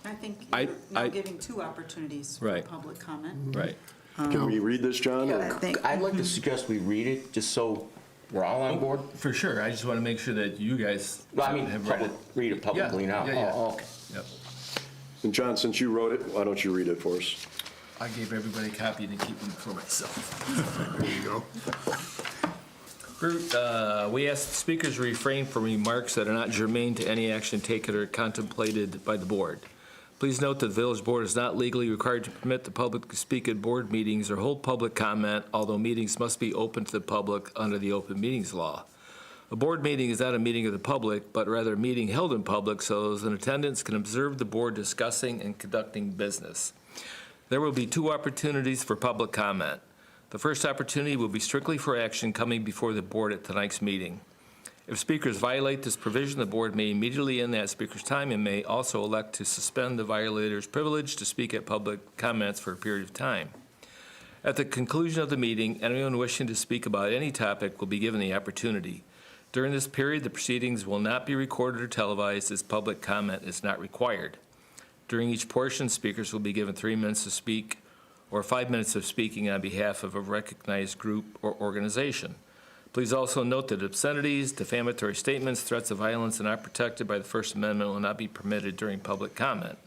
I think I- you're now I- giving 2 opportunities for Right. public comment. Right. Can we read this, John? or- I think- I'd like to suggest we read it, just so we're all on board. For sure. I just want to make sure that you guys Well, I mean, have read it. read it publicly now. Yeah, yeah. Oh, okay. Yep. And John, since you wrote it, why don't you read it for us? I gave everybody a copy to keep them for myself. There you go. We ask speakers refrain from remarks that are not germane to any action taken or contemplated by the board. Please note that the village board is not legally required to permit the public to speak at board meetings or hold public comment, although meetings must be open to the public under the open meetings law. A board meeting is not a meeting of the public, but rather a meeting held in public so those in attendance can observe the board discussing and conducting business. There will be 2 opportunities for public comment. The first opportunity will be strictly for action coming before the board at tonight's meeting. If speakers violate this provision, the board may immediately end that speaker's time and may also elect to suspend the violator's privilege to speak at public comments for a period of time. At the conclusion of the meeting, anyone wishing to speak about any topic will be given the opportunity. During this period, the proceedings will not be recorded or televised as public comment is not required. During each portion, speakers will be given 3 minutes to speak or 5 minutes of speaking on behalf of a recognized group or organization. Please also note that obscenities, defamatory statements, threats of violence, and not protected by the First Amendment will not be permitted during public comment.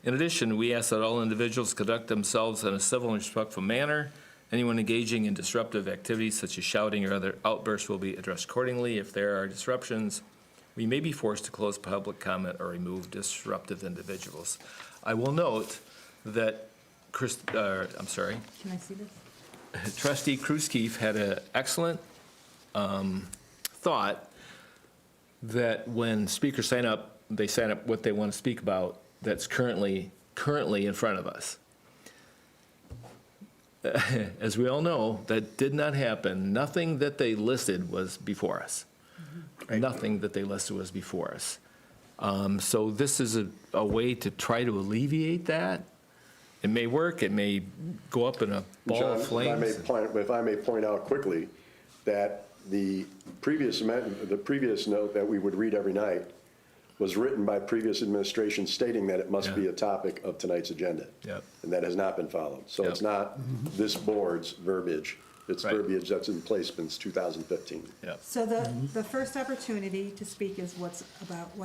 In addition, we ask that all individuals conduct themselves in a civil and respectful manner. Anyone engaging in disruptive activities such as shouting or other outbursts will be addressed accordingly. If there are disruptions, we may be forced to close public comment or remove disruptive individuals. I will note that Can I see this? Trustee Cruz-Keefe had an excellent thought that when speakers sign up, they sign up what they want to speak about that's currently in front of us. As we all know, that did not happen. Nothing that they listed was before us. Nothing that they listed was before us. So this is a way to try to alleviate that. It may work. It may go up in a ball John, of flames. if I may point out quickly that the previous note that we would read every night was written by previous administration stating that it must be a topic of tonight's agenda. Yep. And that has not been followed. So Yep. it's not this board's verbiage. It's Right. verbiage that's in place since 2015. Yep. So the first opportunity to speak is what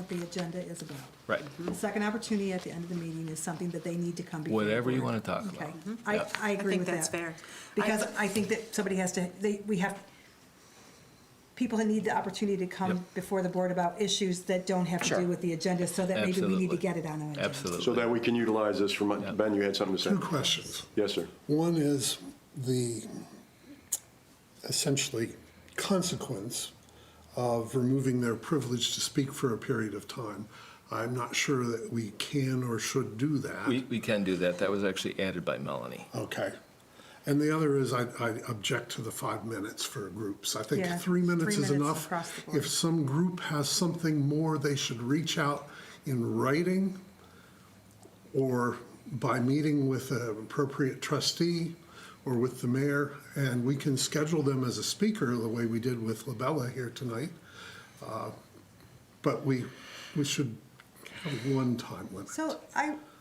the agenda is about. Right. The second opportunity at the end of the meeting is something that they need to come before. the Whatever you board. want to talk Okay. about. I Yep. agree I think with that. that's fair. Because I think that somebody has to, people that need the opportunity to come Yep. before the board about issues that don't have to do with the agenda, so that maybe we need to Absolutely. get it on our agenda. Absolutely. So that we can utilize this from, Yep. Ben, you had something to say? 2 questions. Yes, sir. One is the essentially consequence of removing their privilege to speak for a period of time. I'm not sure that we can or should do that. We can do that. That was actually added by Melanie. Okay. And the other is I object to the 5 minutes for groups. I think Yeah, 3 minutes 3 is minutes enough. across the board. If some group has something more, they should reach out in writing or by meeting with an appropriate trustee or with the mayor, and we can schedule them as a speaker the way we did with Labella here tonight. But we should have one time limit. So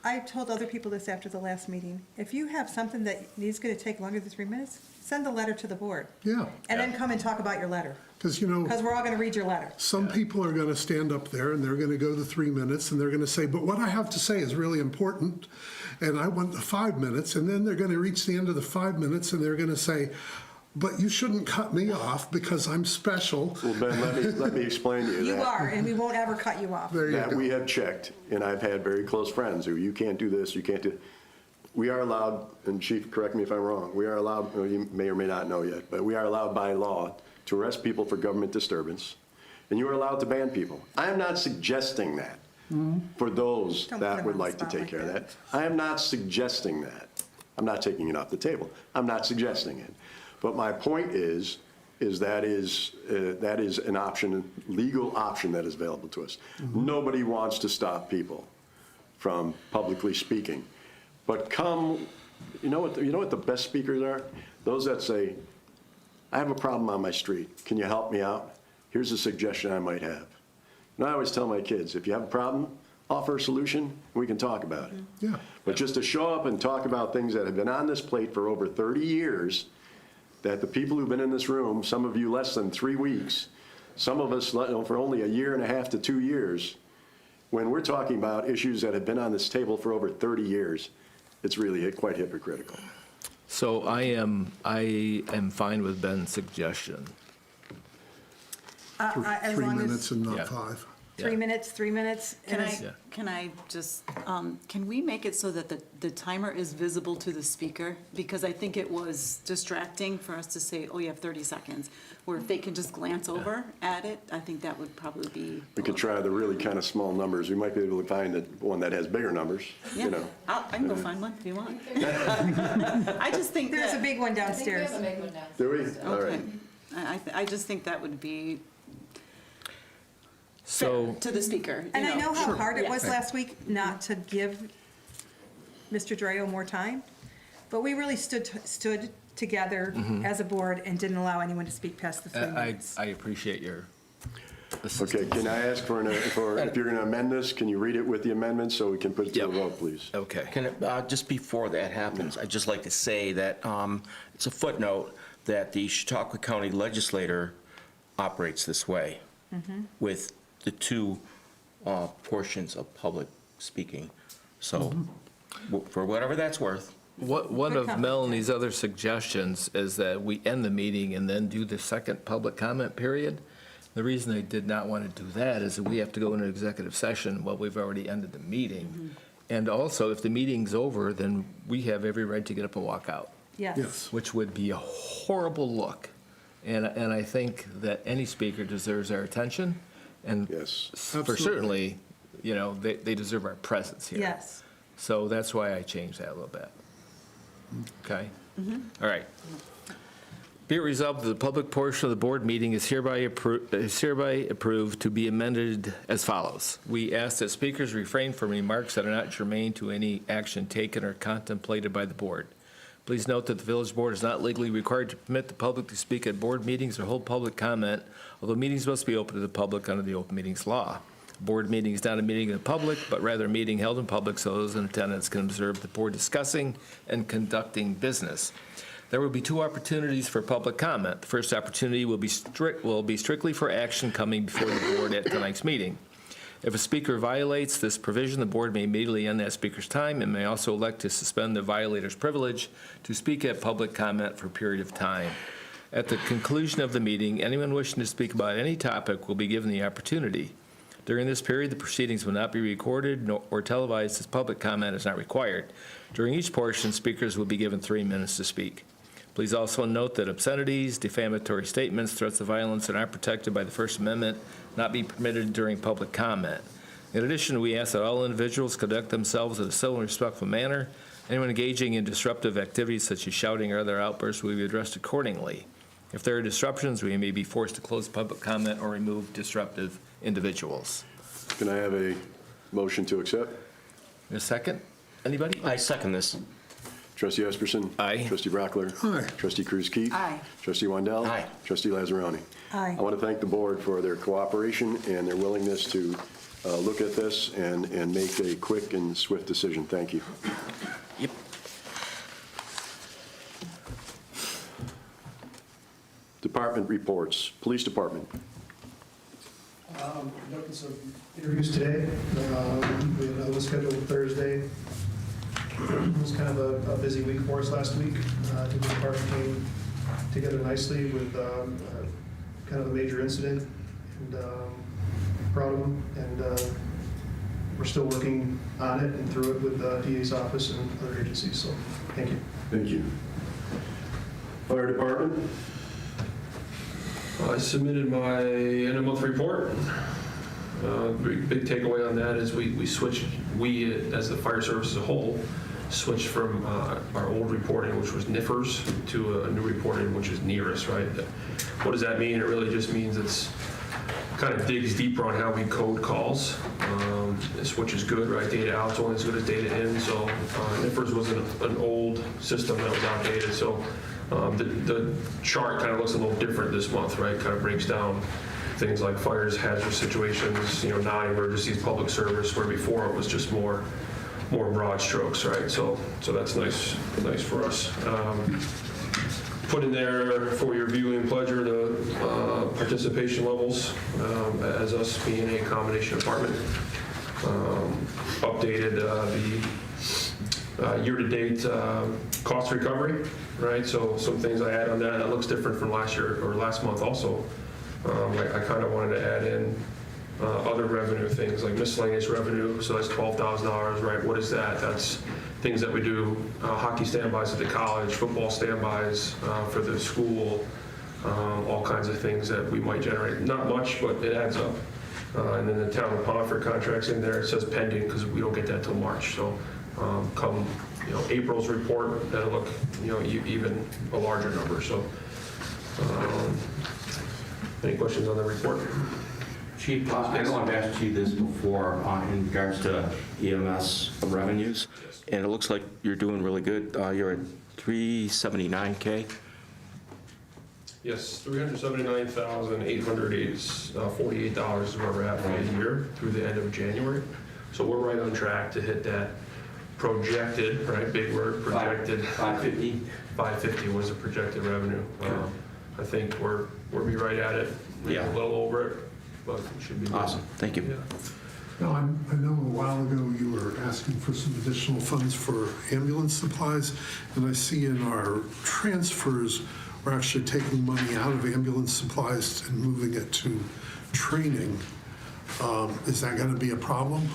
I told other people this after the last meeting. If you have something that is going to take longer than 3 minutes, send a letter to the board. Yeah, And then come and talk about your letter, because because we're all going to read your letter. some people are going to stand up there and they're going to go the 3 minutes and they're going to say, but what I have to say is really important and I want the 5 minutes. And then they're going to reach the end of the 5 minutes and they're going to say, but you shouldn't cut me off because I'm special. Well, Ben, let me explain to you that. You are, and we won't ever cut you off. There you That go. we have checked, and I've had very close friends who, you can't do this, you can't do. We are allowed, and Chief, correct me if I'm wrong, we are allowed, or you may or may not know yet, but we are allowed by law to arrest people for government disturbance, and you are allowed to ban people. I am not suggesting that for those Don't put that them would on the like to spot take like care of that. that. I am not suggesting that. I'm not taking it off the table. I'm not suggesting it. But my point is that is an option, legal option that is available to us. Nobody wants to stop people from publicly speaking. But you know what the best speakers are? Those that say, I have a problem on my street. Can you help me out? Here's a suggestion I might have. And I always tell my kids, if you have a problem, offer a solution, and we can talk about it. Yeah. But just to show up and talk about things that have been on this plate for over 30 years, that the people who've been in this room, some of you less than 3 weeks, some of us for only a year and a half to 2 years, when we're talking about issues that have been on this table for over 30 years, it's really quite hypocritical. So I am fine with Ben's suggestion. As 3 long as minutes and Yeah. not 5. 3 minutes, 3 minutes. Can I just, can we make it so that the timer is visible to the speaker? Because I think it was distracting for us to say, oh, you have 30 seconds. Or if they can just glance over at it, I think that would probably be. We could try the really kind of small numbers. We might be able to find one that has bigger numbers, Yeah, you know. I can go find one if you want. I just think There's a that, big one downstairs. Do we? All okay. right. I just think that would be So, fair to the speaker. And I know how hard it was Yeah. last week not to give Mr. Drayo more time, but we really stood together as a board and didn't allow anyone to speak past the 3 minutes. I appreciate your Okay, assistance. can I ask if you're going to amend this, can you read it with the amendments so we can put it to a Yep. vote, please? Okay. Can it, just before that happens, I'd just like to say that it's a footnote that the Chautauqua County legislator operates this way with the two portions of public speaking. So for whatever that's worth. One Good of comment. Melanie's other suggestions is that we end the meeting and then do the second public comment period. The reason I did not want to do that is that we have to go into executive session while we've already ended the meeting. And also, if the meeting's over, then we have every right to get up and walk out, Yes. which would be a horrible look. And I think that any speaker deserves our attention. And Yes. for Absolutely. certainly, you know, they deserve our presence here. Yes. So that's why I changed that a little bit. Okay? All right. Be it resolved that the public portion of the board meeting is hereby approved to be amended as follows. We ask that speakers refrain from remarks that are not germane to any action taken or contemplated by the board. Please note that the village board is not legally required to permit the public to speak at board meetings or hold public comment, although meetings must be open to the public under the open meetings law. A board meeting is not a meeting of the public, but rather a meeting held in public so those in attendance can observe the board discussing and conducting business. There will be 2 opportunities for public comment. The first opportunity will be strictly for action coming before the board at tonight's meeting. If a speaker violates this provision, the board may immediately end that speaker's time and may also elect to suspend the violator's privilege to speak at public comment for a period of time. At the conclusion of the meeting, anyone wishing to speak about any topic will be given the opportunity. During this period, the proceedings will not be recorded or televised as public comment is not required. During each portion, speakers will be given 3 minutes to speak. Please also note that obscenities, defamatory statements, threats of violence are not protected by the First Amendment, not be permitted during public comment. In addition, we ask that all individuals conduct themselves in a civil and respectful manner. Anyone engaging in disruptive activities such as shouting or other outbursts will be addressed accordingly. If there are disruptions, we may be forced to close public comment or remove disruptive individuals. Can I have a motion to accept? A second? Anybody? I second this. Trustee Esperson? Aye. Trustee Brockler? Aye. Trustee Cruz-Keefe? Aye. Trustee Wandell? Aye. Trustee Lazzaroni? Aye. I want to thank the board for their cooperation and their willingness to look at this and make a quick and swift decision. Thank you. Yep. Department reports. Police Department. Conducted some interviews today. We had another one scheduled Thursday. It was kind of a busy week for us last week. I think the department came together nicely with kind of a major incident, and proud of them. And we're still working on it and through it with the DA's office and other agencies, so thank you. Thank you. Fire Department. I submitted my end of month report. Big takeaway on that is we switched, as the fire service as a whole, switched from our old reporting, which was NIFRS, to a new reporting, which is NERIS, right? What does that mean? It really just means it's kind of digs deeper on how we code calls, which is good, right? Data out's only as good as data in, so NIFRS was an old system that was outdated, so the chart kind of looks a little different this month, right? Kind of breaks down things like fires, hazardous situations, non-emergencies, public service, where before it was just more broad strokes, right? So that's nice for us. Put in there for your viewing pleasure the participation levels as us being a combination department. updated the year-to-date cost recovery, right? So some things I add on that looks different from last year or last month also. I kind of wanted to add in other revenue things like miscellaneous revenue, so that's $12,000, right? What is that? That's things that we do, hockey standbys at the college, football standbys for the school, all kinds of things that we might generate. Not much, but it adds up. And then the town of Pomfret contracts in there, it says pending because we don't get that till March. So come April's report, that'll look even a larger number. So any questions on the report? Chief, I know I've asked you this before in regards to EMS revenues, and it looks like you're doing really good. You're at $379K. Yes, $379,848 is where we're at for the year through the end of January. So we're right on track to hit that projected, right, big word, projected. 550? 550 was the projected revenue. I think we'll be right at it, maybe a little over it, but it should be good. Awesome, thank you. Yeah. Now, I know a while ago you were asking for some additional funds for ambulance supplies, and I see in our transfers, we're actually taking money out of ambulance supplies and moving it to training. Is that going to be a problem?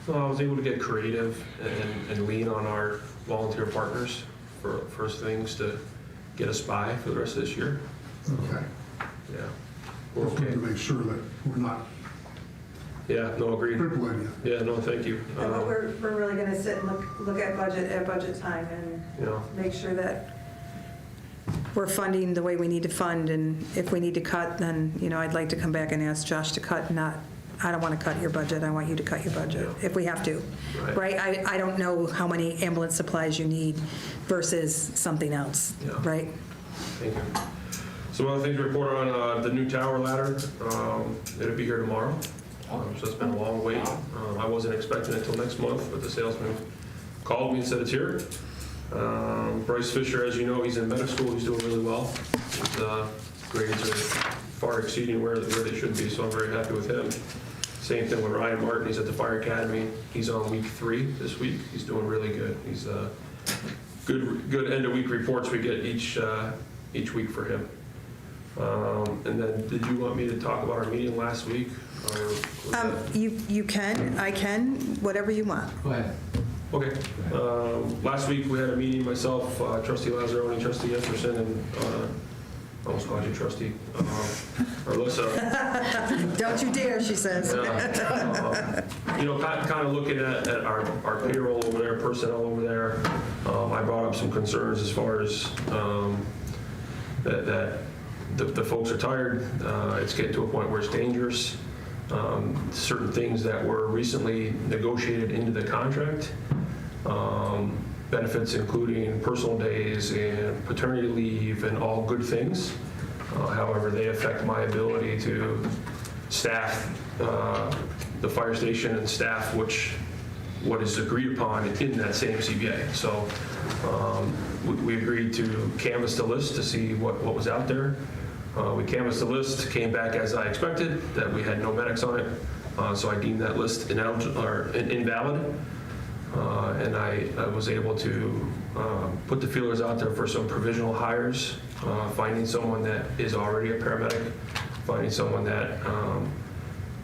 Well, I was able to get creative and lean on our volunteer partners for things to get us by for the rest of this year. Okay. Yeah, we're Just wanted okay. to make sure that we're not Yeah, no, agreed. crippling you. Yeah, no, thank you. And we're really gonna sit and look at budget time and make sure that we're funding the way we need to fund, and if we need to cut, then, I'd like to come back and ask Josh to cut, I don't want to cut your budget, I want you to cut your budget, if we have to, right? I don't know how many ambulance supplies you need versus something else, right? Thank you. Some other things to report on, the new tower ladder, it'll be here tomorrow. So it's been a long wait. I wasn't expecting it till next month, but the salesman called me and said it's here. Bryce Fisher, as you know, he's in medical school, he's doing really well. His grades are far exceeding where they should be, so I'm very happy with him. Same thing with Ryan Martin, he's at the Fire Academy. He's on week 3 this week. He's doing really good. He's good end of week reports we get each week for him. And then, did you want me to talk about our meeting last week? You can, I can, whatever you want. Go ahead. Okay. Last week we had a meeting, myself, Trustee Lazzaroni, Trustee Jesperson, and I almost called you Trustee, Alyssa. Don't you dare, she says. Kind of looking at our payroll over there, personnel over there. I brought up some concerns as far as that the folks are tired. It's getting to a point where it's dangerous. Certain things that were recently negotiated into the contract, benefits including personal days and paternity leave and all good things. However, they affect my ability to staff the fire station and staff what is agreed upon in that same CBA. So we agreed to canvass the list to see what was out there. We canvassed the list, came back as I expected, that we had no medics on it. So I deemed that list invalid. And I was able to put the feelers out there for some provisional hires, finding someone that is already a paramedic, finding someone that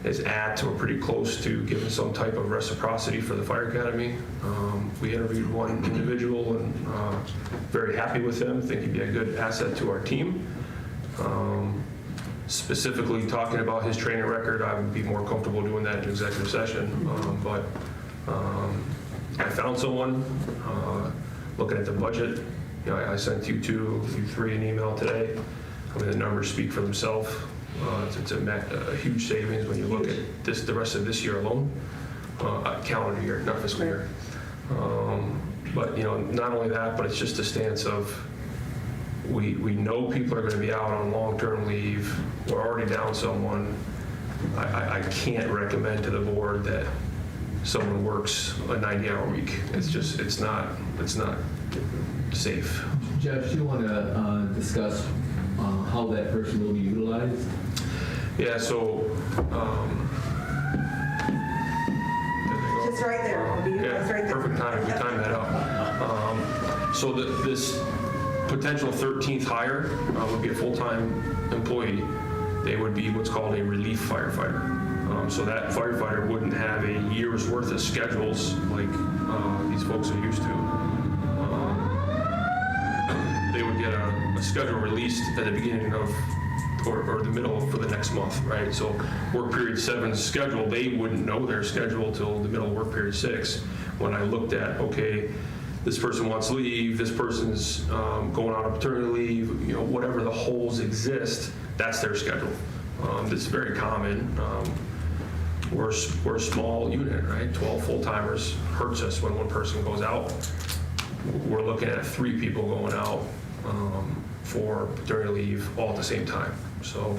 is at or pretty close to giving some type of reciprocity for the Fire Academy. We interviewed one individual and very happy with him, think he'd be a good asset to our team. Specifically talking about his training record, I would be more comfortable doing that in executive session. But I found someone, looking at the budget. I sent you 3 an email today. I mean, the numbers speak for themselves. It's a huge savings when you look at the rest of this year alone, calendar year, not fiscal year. But not only that, but it's just a stance of we know people are going to be out on long-term leave. We're already down someone. I can't recommend to the board that someone works a 90-hour week. It's not safe. Jeff, do you want to discuss how that person will be utilized? Yeah, so It's right there. It'll be- Yeah, it's right there. perfect time, we time that out. So this potential 13th hire would be a full-time employee. They would be what's called a relief firefighter. So that firefighter wouldn't have a year's worth of schedules like these folks are used to. They would get a schedule released at the beginning of, or the middle for the next month, right? So work period 7's schedule, they wouldn't know their schedule till the middle of work period 6. When I looked at, okay, this person wants leave, this person's going on a paternity leave, whatever the holes exist, that's their schedule. This is very common. We're a small unit, right? 12 full-timers hurts us when one person goes out. We're looking at 3 people going out for paternity leave all at the same time. So,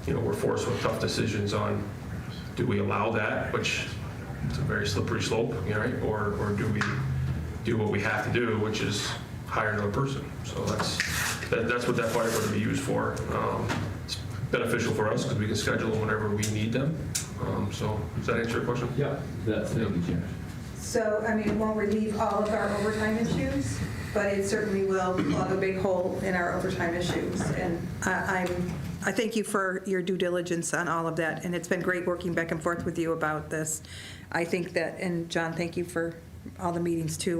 we're forced with tough decisions on, do we allow that, which it's a very slippery slope, right? Or do we do what we have to do, which is hire another person? So that's what that firefighter would be used for. It's beneficial for us because we can schedule them whenever we need them. So does that answer your question? Yeah, that's, thank you, Chair. So, it won't relieve all of our overtime issues, but it certainly will plug a big hole in our overtime issues. And I thank you for your due diligence on all of that, and it's been great working back and forth with you about this. I think that, and John, thank you for all the meetings too.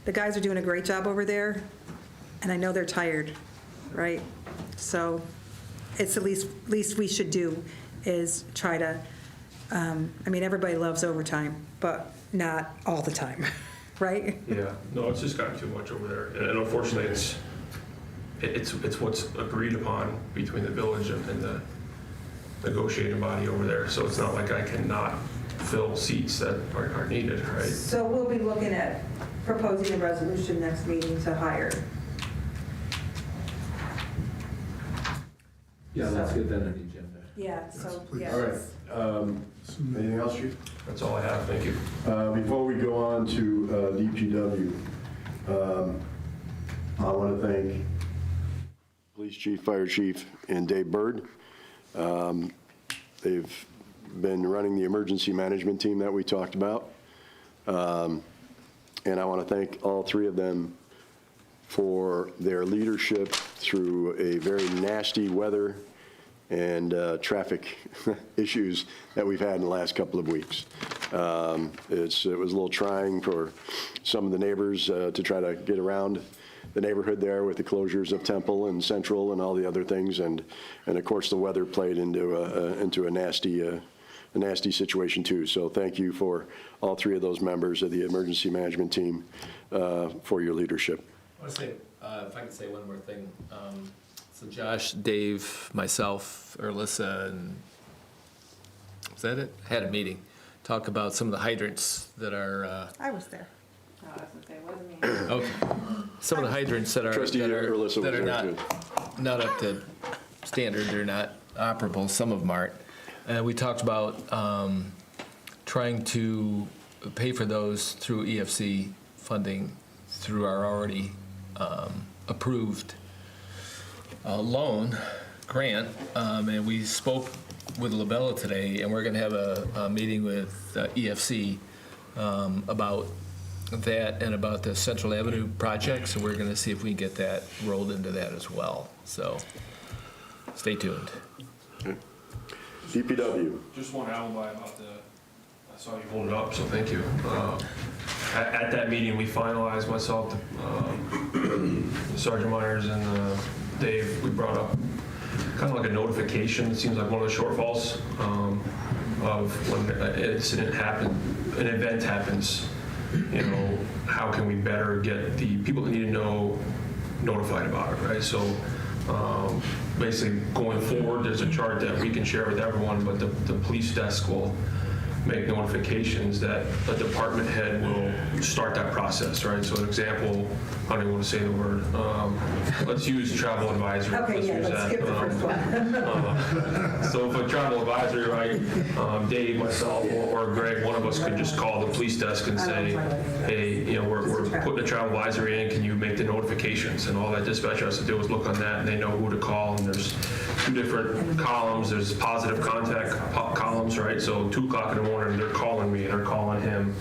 The guys are doing a great job over there, and I know they're tired, right? So it's the least we should do is try to, everybody loves overtime, but not all the time, right? Yeah, no, it's just gotten too much over there. And unfortunately, it's what's agreed upon between the village and the negotiating body over there. So it's not like I cannot fill seats that are needed, right? So we'll be looking at proposing a resolution next meeting to hire. Yeah, let's get that on the agenda. Yeah, so, yeah. All right. Anything else, Chief? That's all I have, thank you. Before we go on to DPW, I want to thank Police Chief, Fire Chief, and Dave Bird. They've been running the emergency management team that we talked about. And I want to thank all 3 of them for their leadership through a very nasty weather and traffic issues that we've had in the last couple of weeks. It was a little trying for some of the neighbors to try to get around the neighborhood there with the closures of Temple and Central and all the other things, and of course the weather played into a nasty situation too. So thank you for all 3 of those members of the emergency management team for your leadership. I want to say, if I could say one more thing. So Josh, Dave, myself, Alyssa, and was that it? Had a meeting. Talk about some of the hydrants that are. I was there. Okay. Some of the hydrants that are Trustee Alyssa was there, not up to standard. They're not operable. Some of them aren't. And we talked about trying to pay for those through EFC funding through our already approved loan grant, and we spoke with Labella today, and we're going to have a meeting with EFC about that and about the Central Avenue project, so we're going to see if we can get that rolled into that as well. So stay tuned. Okay. DPW. Just one alibi about I saw you hold it up, so thank you. At that meeting, we finalized, myself, Sergeant Myers and Dave, we brought up kind of like a notification. It seems like one of the shortfalls of when an event happens, how can we better get the people that need to know notified about it, right? So basically going forward, there's a chart that we can share with everyone, but the police desk will make notifications that a department head will start that process, right? So an example, I don't even want to say the word, let's use travel advisory. Okay, yeah, let's skip the first one. So if a travel advisory, right, Dave, myself, or Greg, one of us could just call the police desk and say, hey, we're putting a travel advisory in, can you make the notifications? And all that dispatcher has to do is look on that, and they know who to call, and there's two different columns. There's positive contact columns, right? So 2 o'clock in the morning, they're calling me or calling him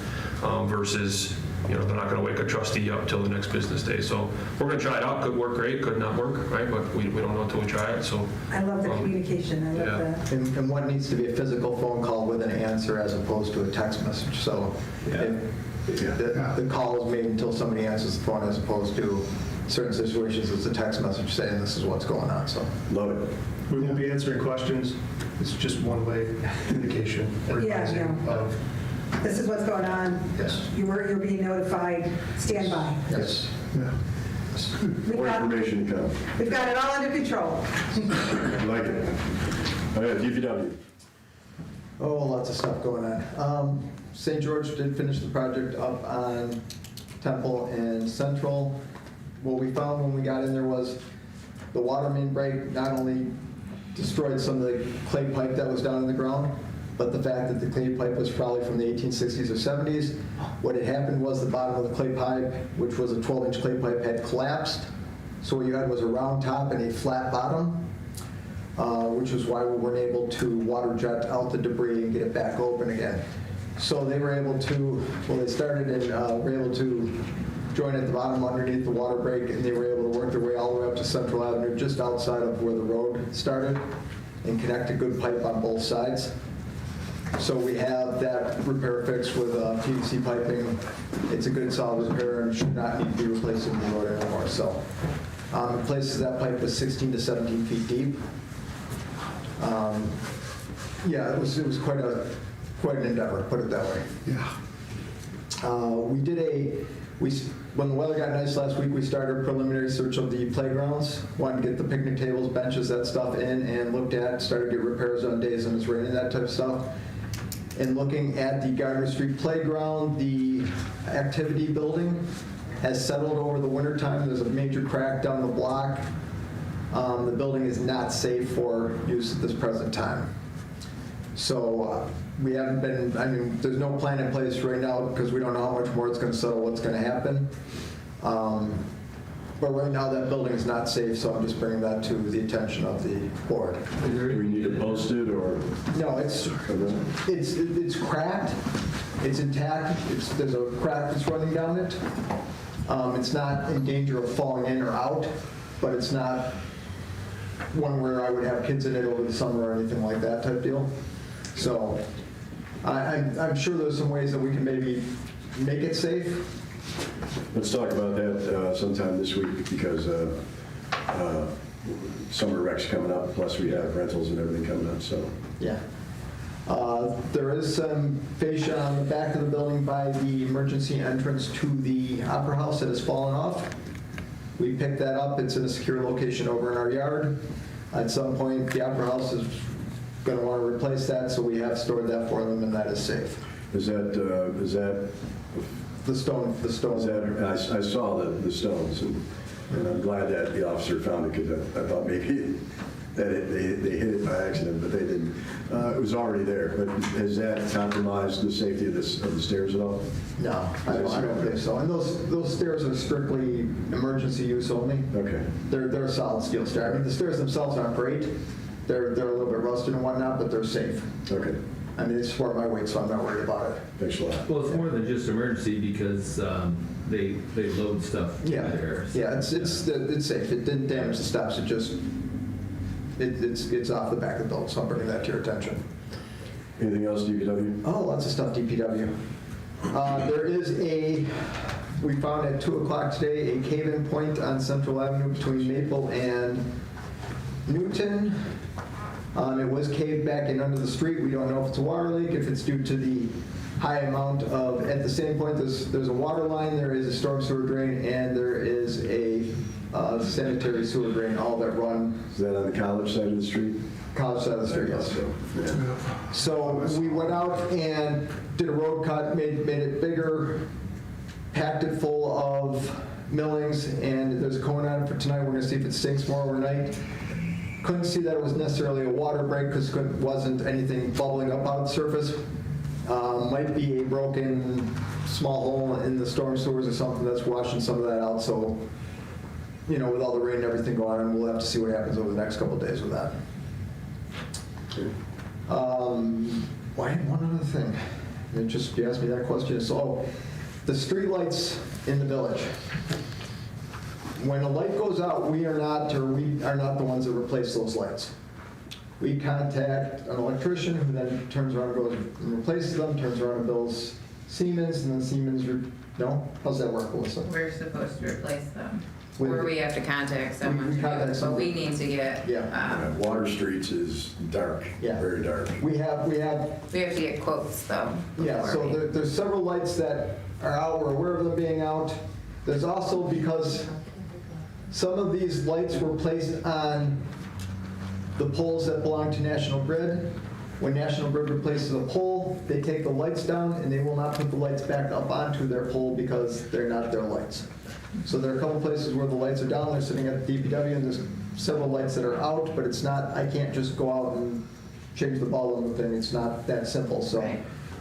versus, they're not going to wake a trustee up till the next business day. So we're going to try it out. Could work great, could not work, right? But we don't know until we try it. So I love the communication, I love that. And what needs to be a physical phone call with an answer as opposed to a text message. So the call is made until somebody answers the phone as opposed to certain situations it's a text message saying this is what's going on. So Love it. We won't be answering questions. It's just one-way communication. Advising of, This is what's going on. Yes. You're being notified, stand by. yes. Yeah. More information to come. We've got it all under control. I like it. Oh, yeah, DPW. Oh, lots of stuff going on. St. George did finish the project up on Temple and Central. What we found when we got in there was the water main break not only destroyed some of the clay pipe that was down in the ground, but the fact that the clay pipe was probably from the 1860s or 70s. What had happened was the bottom of the clay pipe, which was a 12-inch clay pipe, had collapsed. So what you had was a round top and a flat bottom, which was why we weren't able to water jet out the debris and get it back open again. So they were able to, they started and were able to join at the bottom underneath the water break, and they were able to work their way all the way up to Central Avenue, just outside of where the road started, and connect a good pipe on both sides. So we have that repair fixed with PVC piping. It's a good solid repair and should not need to be replaced in the road anymore. So in places that pipe was 16 to 17 feet deep. Yeah, it was quite an endeavor, put it that way. Yeah. When the weather got nice last week, we started a preliminary search of the playgrounds. Wanted to get the picnic tables, benches, that stuff in and looked at, started to get repairs on days when it's raining, that type of stuff. And looking at the Gardner Street playground, the activity building has settled over the winter time. There's a major crack down the block. The building is not safe for use at this present time. So we haven't been, there's no plan in place right now because we don't know how much more it's going to settle, what's going to happen. But right now that building is not safe, so I'm just bringing that to the attention of the board. Do we need to post it or? No, it's cracked, it's intact, there's a crack that's running down it. It's not in danger of falling in or out, but it's not one where I would have kids in it over the summer or anything like that type deal. So I'm sure there's some ways that we can maybe make it safe. Let's talk about that sometime this week because summer rec's coming up, plus we have rentals and everything coming up, so. Yeah. There is some fascia on the back of the building by the emergency entrance to the Opera House that has fallen off. We picked that up. It's in a secure location over in our yard. At some point, the Opera House is going to want to replace that, so we have stored that for them, and that is safe. Is that the stone? The stone. I saw the stones, and I'm glad that the officer found it because I thought maybe that they hit it by accident, but they didn't. It was already there. But has that compromised the safety of the stairs at all? No, I don't think so. And those stairs are strictly emergency use only. Okay. They're a solid steel stair. I mean, the stairs themselves aren't great. They're a little bit rusted and whatnot, but they're safe. Okay. I mean, they support my weight, so I'm not worried about it. Thanks a lot. Well, it's more than just emergency because they load stuff there. So. Yeah, it's safe. It didn't damage the steps. It just it's off the back of the building, so I'm bringing that to your attention. Anything else, DPW? Oh, lots of stuff, DPW. We found at 2 o'clock today a cave-in point on Central Avenue between Maple and Newton. It was caved back in under the street. We don't know if it's a water leak, if it's due to the high amount of, at the same point, there's a water line, there is a storm sewer drain, and there is a sanitary sewer drain, all that run. Is that on the college side of the street? College side of the street, yes. Yeah. So we went out and did a road cut, made it bigger, packed it full of millings, and there's a cone on it for tonight. We're going to see if it sinks more overnight. Couldn't see that it was necessarily a water break because it wasn't anything bubbling up out of the surface. Might be a broken small hole in the storm sewers or something that's washing some of that out. So, with all the rain and everything going on, we'll have to see what happens over the next couple of days with that. Why, one other thing. You asked me that question. So, the streetlights in the village. When a light goes out, we are not the ones that replace those lights. We contact an electrician who then turns around and goes and replaces them, turns around and bills Siemens, and then Siemens, no? How's that work, Melissa? We're supposed to replace them. With- Or we have to contact someone to do contact it, but someone. we need to get, Water Streets is dark, Yeah. very dark. We have we have to get quotes though. Yeah, before so we- there's several lights that are out, we're aware of them being out. There's also, because some of these lights were placed on the poles that belong to National Grid. When National Grid replaces a pole, they take the lights down and they will not put the lights back up onto their pole because they're not their lights. So there are a couple places where the lights are down, they're sitting at the DPW, and there's several lights that are out, but it's not, I can't just go out and change the bulb on the thing, it's not that simple. So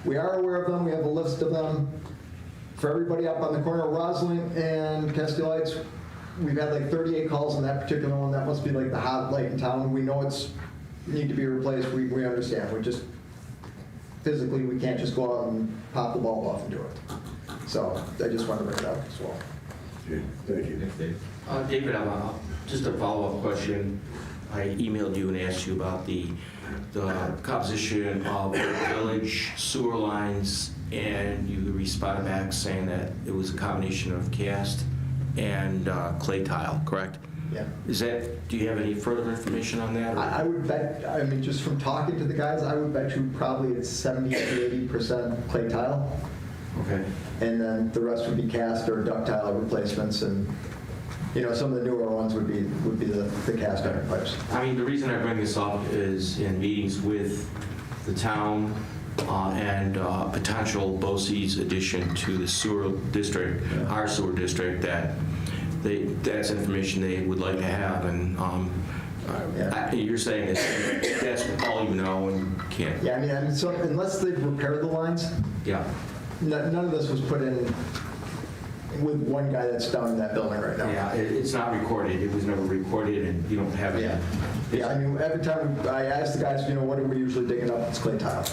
we are aware of them, we have a list of them. For everybody up on the corner of Roslyn and Castile Lights, we've had like 38 calls on that particular one. That must be like the hot light in town. We know it's need to be replaced. We understand. We just, physically, we can't just go out and pop the bulb off and do it. So I just wanted to bring it up as well. Okay, thank you. David, just a follow-up question. I emailed you and asked you about the composition of the village sewer lines, and you responded back saying that it was a combination of cast and clay tile, correct? Yeah. Do you have any further information on that? or- I would bet, I mean, just from talking to the guys, I would bet you probably it's 70 to 80% clay tile. Okay. And then the rest would be cast or ductile replacements, and some of the newer ones would be the cast iron pipes. I mean, the reason I bring this up is in meetings with the town and potential BOCES addition to the sewer district, our sewer district, that's information they would like to have, and you're saying that's all you know and can't. Yeah, I mean, so unless they've repaired the lines, Yeah. none of this was put in with one guy that's down in that building right now. Yeah, it's not recorded. It was never recorded, and you don't have it. Yeah. Yeah, I mean, every time I ask the guys, what are we usually digging up? It's clay tile.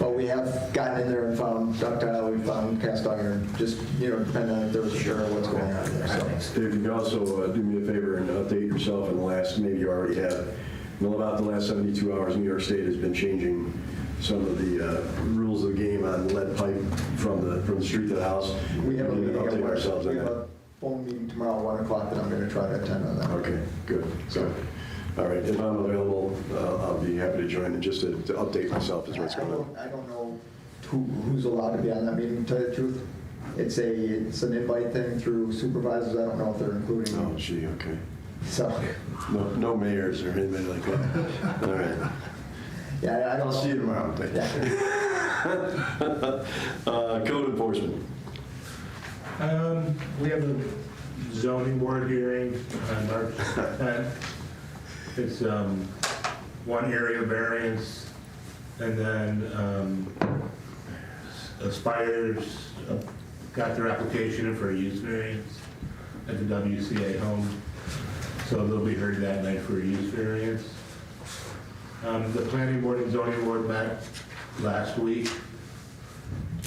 But we have gotten in there and found ductile, we found cast iron, just, depending on if there was a sure what's going on in there. So. Dave, you can also do me a favor and update yourself in the last, maybe you already have, about the last 72 hours, New York State has been changing some of the rules of the game on lead pipe from the street to the house. We have a meeting at update work. ourselves We on have that. a phone meeting tomorrow at 1 o'clock that I'm going to try to attend on that. Okay, good. So, all right, if I'm available, I'll be happy to join and just to update myself as what's going on. I don't know who's allowed to be on that meeting, to tell you the truth. It's an invite thing through supervisors. I don't know if they're including me. Oh, gee, okay. So. No mayors or anybody like that. All right. Yeah, I'll see you tomorrow. Thank you. Code enforcement. We have a zoning board hearing on March 10th. It's one area variance, and then Aspires got their application in for a use variance at the WCA home, so they'll be heard that night for a use variance. The planning board and zoning board met last week,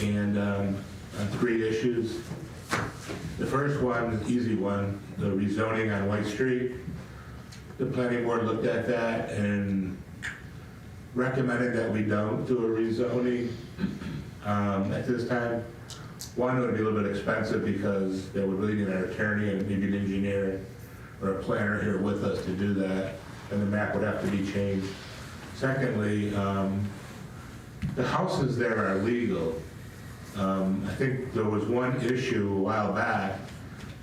and on 3 issues. The first one, the easy one, the rezoning on White Street. The planning board looked at that and recommended that we don't do a rezoning at this time. One, it would be a little bit expensive because they would really need an attorney and maybe an engineer or a planner here with us to do that, and the map would have to be changed. Secondly, the houses there are legal. I think there was one issue a while back,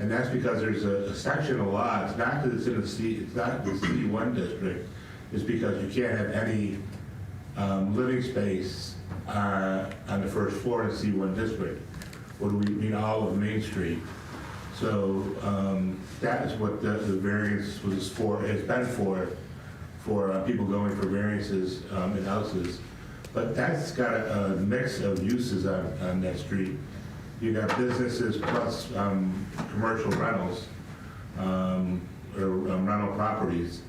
and that's because there's a section of law. It's not that it's in it's not the C1 district. It's because you can't have any living space on the first floor in the C1 district. What do we mean? All of Main Street. So that is what the variance was for. Has been for people going for variances in houses. But that's got a mix of uses on that street. You got businesses plus commercial rentals or rental properties.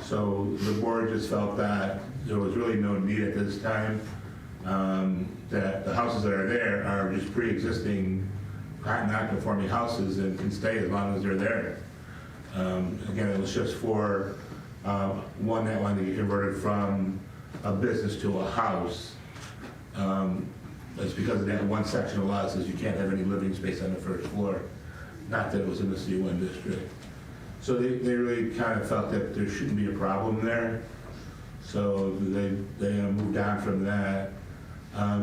So the board just felt that there was really no need at this time, that the houses that are there are just pre-existing non-conforming houses and can stay as long as they're there. Again, it was just for one that wanted to get converted from a business to a house. It's because of that one section of law that says you can't have any living space on the first floor. Not that it was in the C1 district. So they really kind of felt that there shouldn't be a problem there. So they moved on from that. I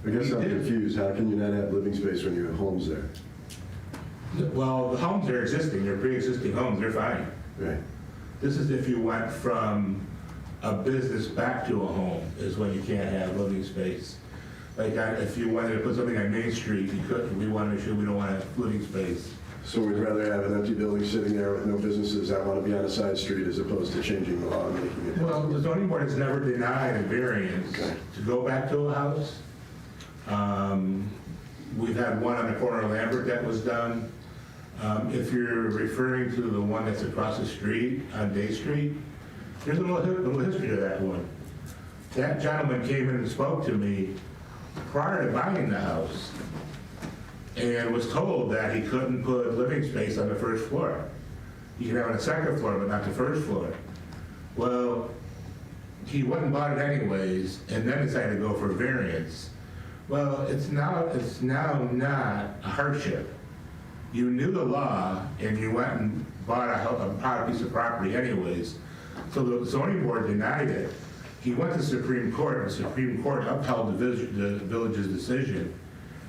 guess I'm confused. How can you not have living space when you have homes there? Well, the homes are existing. They're pre-existing homes. They're fine. Right. This is if you went from a business back to a home is when you can't have living space. Like if you wanted to put something on Main Street, you couldn't. We want to make sure we don't want to have living space. So we'd rather have an empty building sitting there with no businesses that want to be on a side street as opposed to changing the law and making it. Well, the zoning board has never denied a variance to go back to a house. We've had one on the corner of Lambert that was done. If you're referring to the one that's across the street on Day Street, there's a little history to that one. That gentleman came in and spoke to me prior to buying the house and was told that he couldn't put living space on the first floor. He could have it on the second floor, but not the first floor. Well, he went and bought it anyways, and then decided to go for a variance. Well, it's now not a hardship. You knew the law, and you went and bought a piece of property anyways. So the zoning board denied it. He went to Supreme Court, and the Supreme Court upheld the village's decision,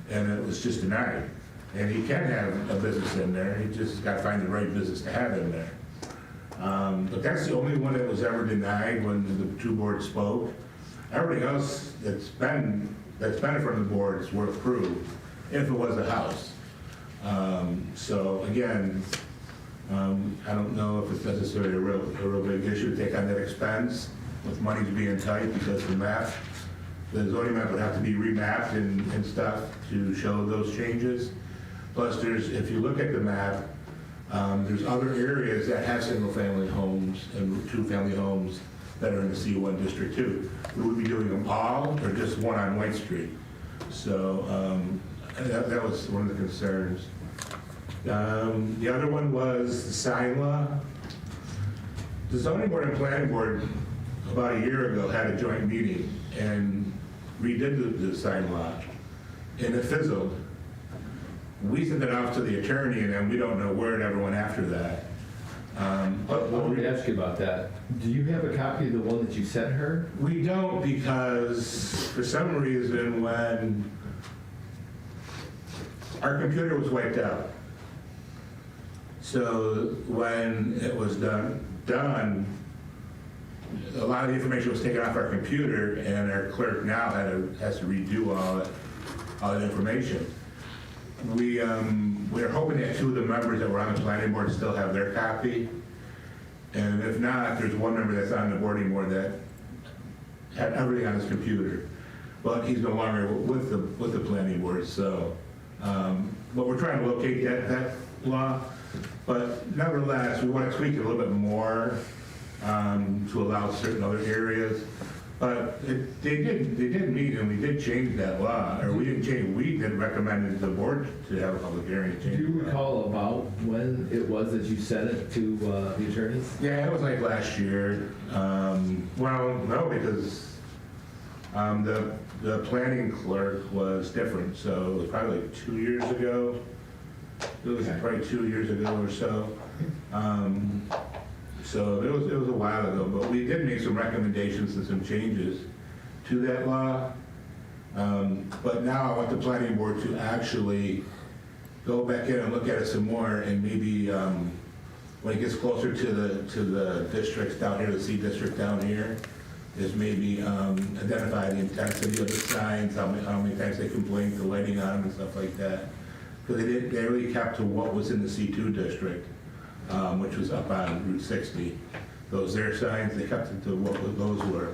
and it was just denied. And he can have a business in there. He just got to find the right business to have in there. But that's the only one that was ever denied when the two boards spoke. Everything else that's been in front of the boards were approved if it was a house. So again, I don't know if it's necessarily a real big issue to take on that expense with money being tight because the zoning map would have to be remapped and stuff to show those changes. Plus, if you look at the map, there's other areas that have single-family homes and two-family homes that are in the C1 district too. We would be doing them all or just one on White Street. So that was one of the concerns. The other one was the sign law. The zoning board and planning board about a year ago had a joint meeting and redid the sign law, and it fizzled. We sent it off to the attorney, and then we don't know where it ever went after that. But I wanted to ask you about that. Do you have a copy of the one that you sent her? We don't, because for some reason when our computer was wiped out. So when it was done, a lot of the information was taken off our computer, and our clerk now has to redo all that information. We're hoping that two of the members that were on the planning board still have their copy. And if not, there's one member that's on the boarding board that had everything on his computer. But he's no longer with the planning board, so. But we're trying to locate that law. But nevertheless, we want to tweak it a little bit more to allow certain other areas. But they did meet, and we did change that law, or we didn't change, we did recommend the board to have a public hearing to change. Do you recall about when it was that you sent it to the attorneys? Yeah, it was like last year. Well, no, because the planning clerk was different, so it was probably like 2 years ago. It was probably 2 years ago or so. So it was a while ago, but we did make some recommendations and some changes to that law. But now I want the planning board to actually go back in and look at it some more, and maybe when it gets closer to the districts down here, the C district down here, is maybe identify the intensity of the signs, how many times they complained to lighting on them and stuff like that. Because they really kept to what was in the C2 district. Which was up on Route 60. Those their signs, they kept it to what those were.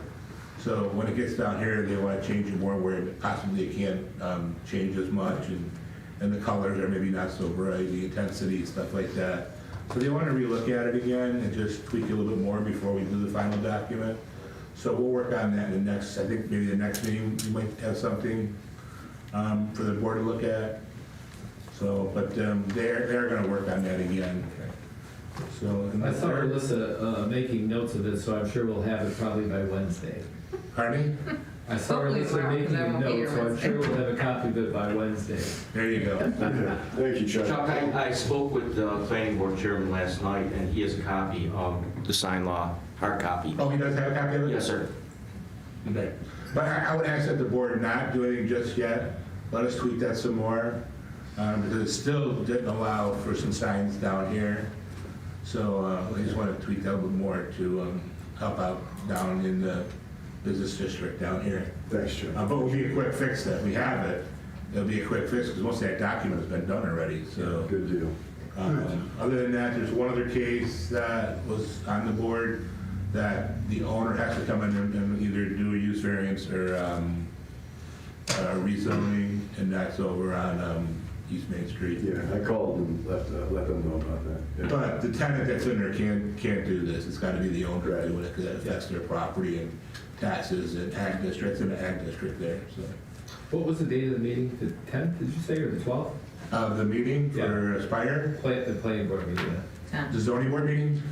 So when it gets down here, they want to change it more where possibly they can't change as much, and the colors are maybe not so bright, the intensity, stuff like that. So they want to relook at it again and just tweak it a little bit more before we do the final document. So we'll work on that in the next, I think maybe the next meeting, we might have something for the board to look at. So, but they're going to work on that again. So, and I saw Alyssa making notes of it, so I'm sure we'll have it probably by Wednesday. Pardon me? I saw Hopefully Alyssa tomorrow, making because I a won't be note, here so I'm Wednesday. sure we'll have a copy of it by Wednesday. There you go. Okay. Thank you, Chuck. Chuck, I spoke with the planning board chairman last night, and he has a copy of the sign law, hard copy. Oh, he does have a copy of it? Yes, sir. Okay. But I would ask that the board not do anything just yet. Let us tweak that some more, because it still didn't allow for some signs down here. So I just want to tweak that a little bit more to help out down in the business district down here. Thanks, Chuck. But it will be a quick fix that we have it. It'll be a quick fix because most of that document has been done already, so. Good deal. Other than that, there's one other case that was on the board that the owner has to come in and either do a use variance or rezoning, and that's over on East Main Street. Yeah, I called and let them know about that. Yeah. But the tenant that's in there can't do this. It's got to be the owner doing it because that affects their property and taxes and ag districts in the ag district there, so. What was the date of the meeting? The 10th, did you say, or the 12th? The meeting for Aspire, The planning board meeting, yeah. the zoning board meeting,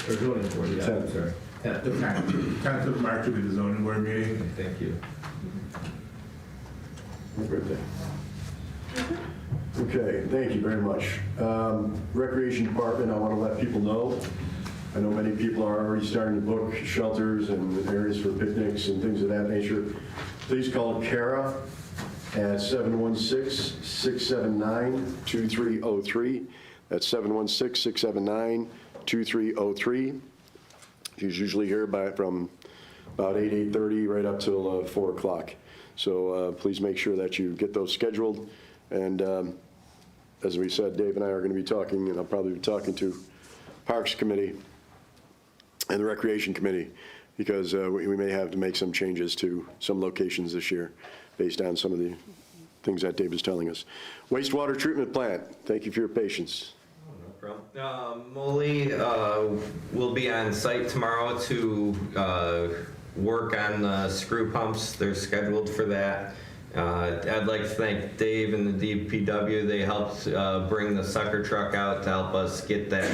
Or zoning board, yeah, I'm sorry. 10th. the 10th of March will be the zoning board meeting. Okay, thank you. Great thing. Okay, thank you very much. Recreation Department, I want to let people know. I know many people are already starting to book shelters and areas for picnics and things of that nature. Please call Kara at 716-679-2303. That's 716-679-2303. She's usually here from about 8:30 right up till 4 o'clock. So please make sure that you get those scheduled. And as we said, Dave and I are going to be talking, and I'll probably be talking to Parks Committee and the Recreation Committee, because we may have to make some changes to some locations this year based on some of the things that Dave is telling us. Wastewater treatment plant, thank you for your patience. Molly will be on site tomorrow to work on the screw pumps. They're scheduled for that. I'd like to thank Dave and the DPW. They helped bring the sucker truck out to help us get that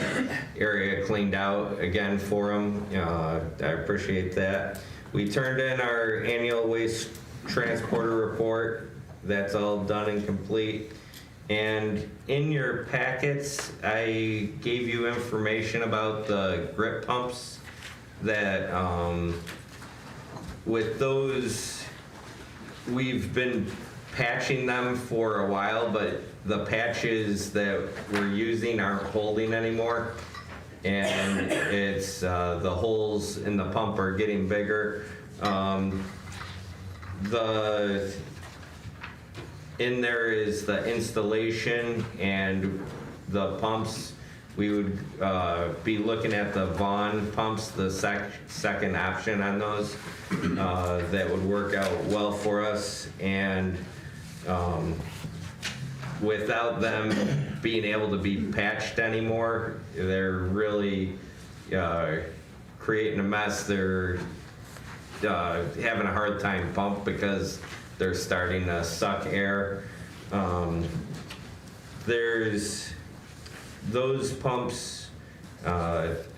area cleaned out again for them. I appreciate that. We turned in our annual waste transporter report. That's all done and complete. And in your packets, I gave you information about the grip pumps that with those, we've been patching them for a while, but the patches that we're using aren't holding anymore. And it's the holes in the pump are getting bigger. In there is the installation and the pumps. We would be looking at the Vaughn pumps, the second option on those. That would work out well for us. And without them being able to be patched anymore, they're really creating a mess. They're having a hard time pump because they're starting to suck air. There's those pumps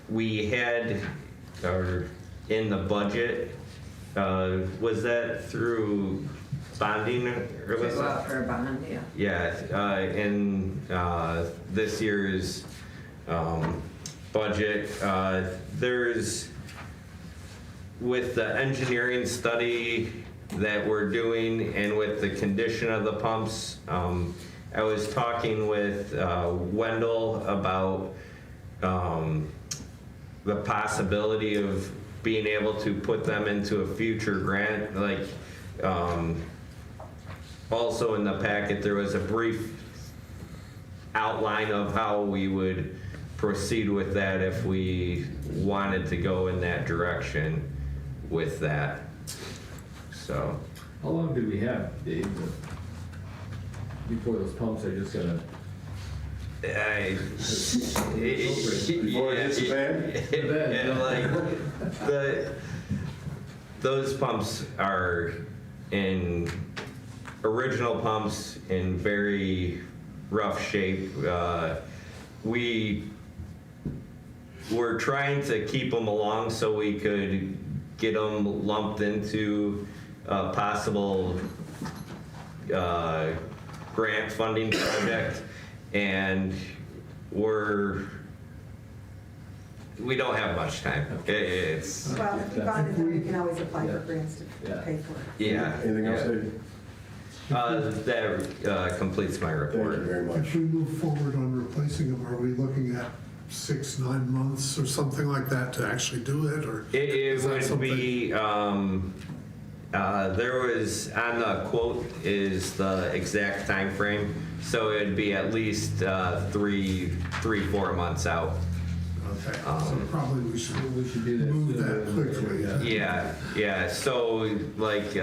we had in the budget. Was that through bonding? To go out for a bond, yeah. Yeah, in this year's budget, there's, with the engineering study that we're doing and with the condition of the pumps, I was talking with Wendell about the possibility of being able to put them into a future grant. Like, also in the packet, there was a brief outline of how we would proceed with that if we wanted to go in that direction with that. So. How long do we have, Dave, before those pumps are just gonna Those pumps are original pumps in very rough shape. We were trying to keep them along so we could get them lumped into a possible grant funding project, and we don't have much time. It's Well, if you bond it, then you can always apply for grants to pay for it. yeah. Anything else, Dave? That completes my report. Thank you very much. If we move forward on replacing them, are we looking at 6-9 months or something like that to actually do it, or? It is that would something- be, there was, on the quote is the exact time frame, so it'd be at least 3-4 months out. Okay, so probably we should do that move that sooner. quickly. Yeah, so like,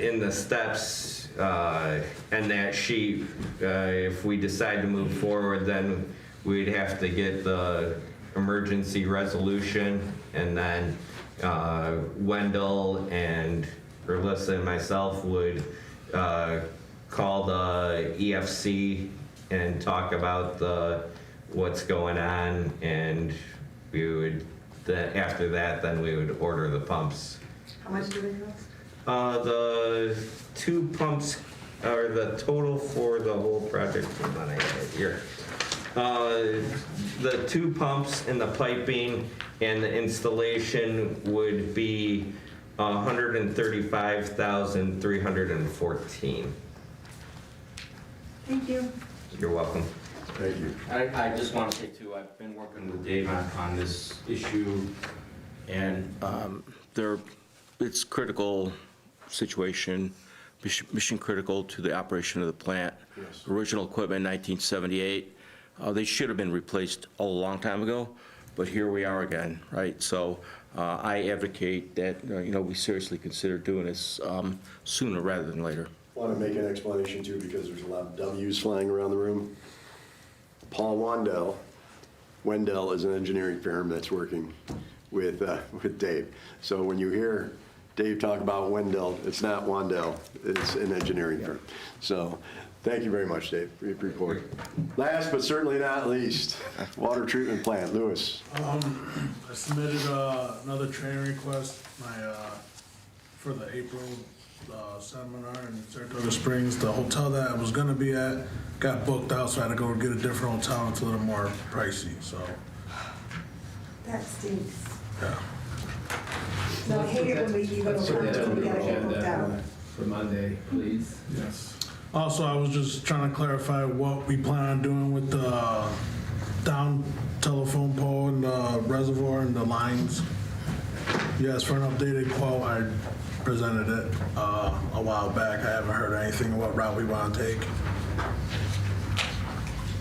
in the steps, and that sheet, if we decide to move forward, then we'd have to get the emergency resolution, and then Wendell and Erlissa and myself would call the EFC and talk about what's going on, and we would, after that, then we would order the pumps. How much do they cost? The 2 pumps, or the total for the whole project, hold on, I got it here. The 2 pumps and the piping and the installation would be $135,314. Thank you. You're welcome. Thank you. I just want to say too, I've been working with Dave on this issue, and it's critical situation, mission critical to the operation of the plant. Yes. Original equipment, 1978. They should have been replaced a long time ago, but here we are again, right? So I advocate that we seriously consider doing this sooner rather than later. I want to make an explanation too, because there's a lot of W's flying around the room. Paul Wendell is an engineering firm that's working with Dave. So when you hear Dave talk about Wendell, it's not Wandell, it's an engineering firm. So thank you very much, Dave, for your report. Last but certainly not least, water treatment plant. Lewis. I submitted another training request for the April seminar in Saratoga Springs. The hotel that I was gonna be at got booked out, so I had to go get a different hotel. It's a little more pricey, so, That stinks. yeah. No, I hate it when you go to work and we gotta get booked out. For Monday, please. Yes. Also, I was just trying to clarify what we plan on doing with the down telephone pole and the reservoir and the lines. You asked for an updated quote. I presented it a while back. I haven't heard anything what route we want to take.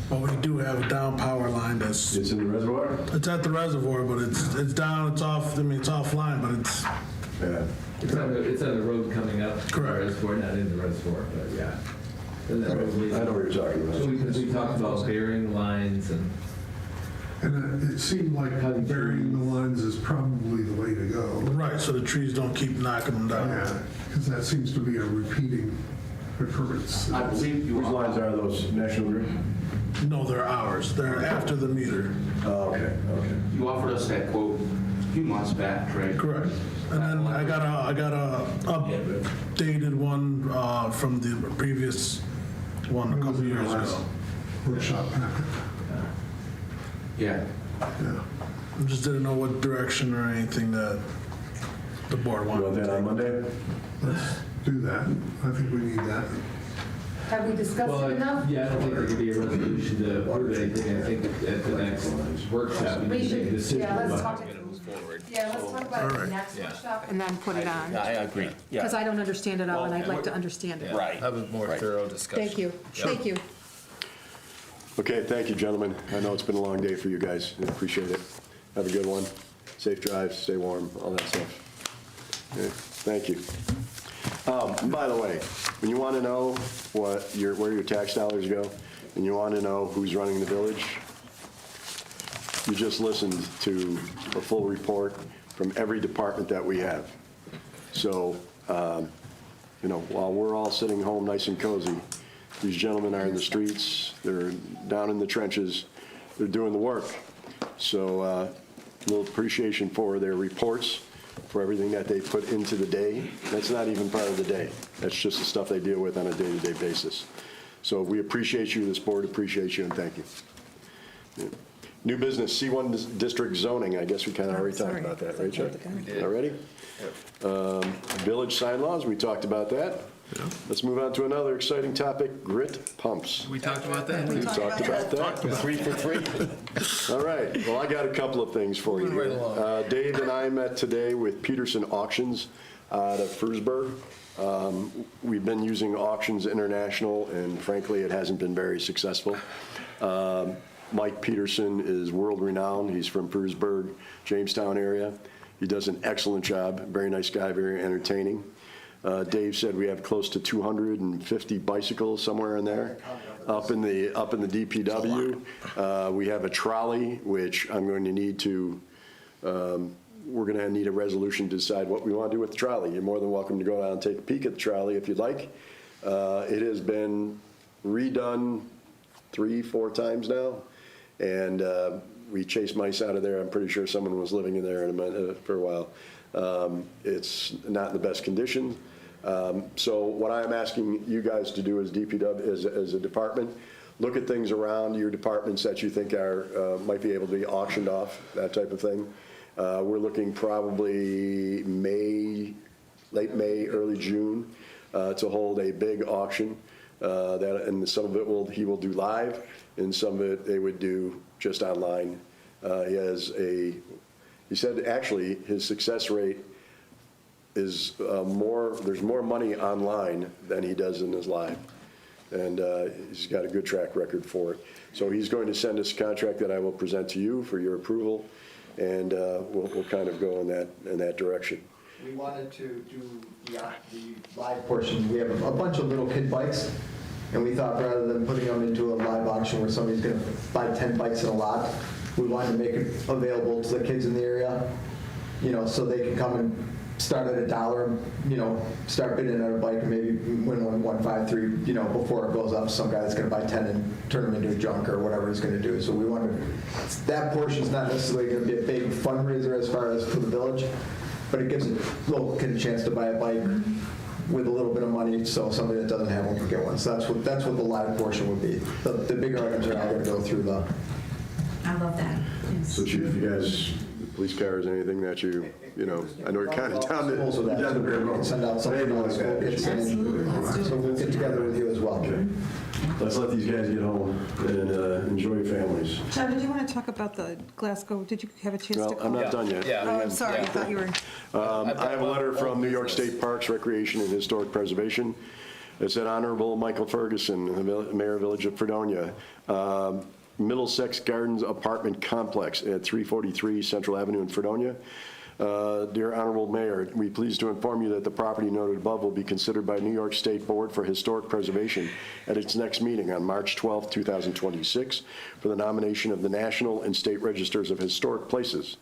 But we do have a down power line that's... It's in the reservoir? It's at the reservoir, but it's down, it's off, I mean, it's offline, but it's... Yeah. It's on the road coming up. Correct. Reservoir, not in the reservoir, but yeah. And that road leads- I know what you're talking about. So we talked about burying lines and. And it seemed like burying the lines is probably the way to go. Right, so the trees don't keep knocking them down. Yeah, because that seems to be a repeating occurrence. I believe you. Which lines are those, National Grid? No, they're ours. They're after the meter. Oh, okay. You offered us that quote a few months back, right? Correct. And then I got a updated one from the previous one a couple years ago. Workshop packet. Yeah. Yeah. I just didn't know what direction or anything that the board You wanted want to that on take. Monday? Let's do that. I think we need that. Have we discussed it enough? Yeah, I don't think there could be a resolution to approve anything. I think at the next workshop, we We need to make a should, decision. yeah, let's about- talk it. Yeah, let's talk about it at the next workshop and then put it on. I agree. Because I don't understand it all and I'd like to understand it. Right. Have a more thorough discussion. Thank you. Thank you. Okay, thank you, gentlemen. I know it's been a long day for you guys. I appreciate it. Have a good one. Safe drives, stay warm, all that stuff. Okay, thank you. By the way, when you want to know where your tax dollars go, and you want to know who's running the village, you just listened to a full report from every department that we have. So, while we're all sitting home nice and cozy, these gentlemen are in the streets, they're down in the trenches, they're doing the work. So, a little appreciation for their reports, for everything that they put into the day. That's not even part of the day. That's just the stuff they deal with on a day-to-day basis. So we appreciate you, this board appreciates you, and thank you. Yeah. New business, C1 district zoning. I guess we kind of already talked about that, right, Chuck? Already? Village sign laws, we talked about that. Let's move on to another exciting topic, grit pumps. We talked about that. We talked about that. 3 for 3. All right. Well, I got a couple of things for you. Right along. Dave and I met today with Peterson Auctions out of Frewsburg. We've been using Auctions International, and frankly, it hasn't been very successful. Mike Peterson is world-renowned. He's from Frewsburg, Jamestown area. He does an excellent job. Very nice guy, very entertaining. Dave said we have close to 250 bicycles somewhere in there, up in the DPW. We have a trolley, which I'm going to need to. We're going to need a resolution to decide what we want to do with the trolley. You're more than welcome to go down and take a peek at the trolley if you'd like. It has been redone 3-4 times now, and we chased mice out of there. I'm pretty sure someone was living in there for a while. It's not in the best condition. So what I'm asking you guys to do as DPW, as a department, look at things around your departments that you think are might be able to be auctioned off, that type of thing. We're looking probably late May, early June, to hold a big auction. And some of it he will do live, and some of it they would do just online. He said actually his success rate is there's more money online than he does in his live. And he's got a good track record for it. So he's going to send us a contract that I will present to you for your approval, and we'll kind of go in that direction. We wanted to do the live portion. We have a bunch of little kid bikes, and we thought rather than putting them into a live auction where somebody's going to buy 10 bikes in a lot, we wanted to make it available to the kids in the area, so they can come and start at $1, start bidding on a bike and maybe win one 153, before it goes up to some guy that's going to buy 10 and turn them into a junk or whatever he's going to do. So we wanted, that portion's not necessarily going to be a big fundraiser as far as for the village, but it gives a little kid a chance to buy a bike with a little bit of money, so somebody that doesn't have one can get one. So that's what the live portion would be. The bigger items are all going to go through the. I love that. Yes. So Chief, you guys, police cars, anything that I know you're kind of down to. So that we can send out something on school kids. So we'll get together with you as well. Okay. Let's let these guys get home and enjoy your families. John, did you want to talk about the Glasgow? Did you have a chance to Well, call? I'm not done yet. Yeah. Oh, I'm sorry. I thought you were. I have a letter from New York State Parks, Recreation, and Historic Preservation. It said, Honorable Michael Ferguson, the Mayor of Village of Fredonia, Middlesex Gardens Apartment Complex at 343 Central Avenue in Fredonia. Dear Honorable Mayor, we pleased to inform you that the property noted above will be considered by New York State Board for Historic Preservation at its next meeting on March 12, 2026 for the nomination of the National and State Registers of Historic Places.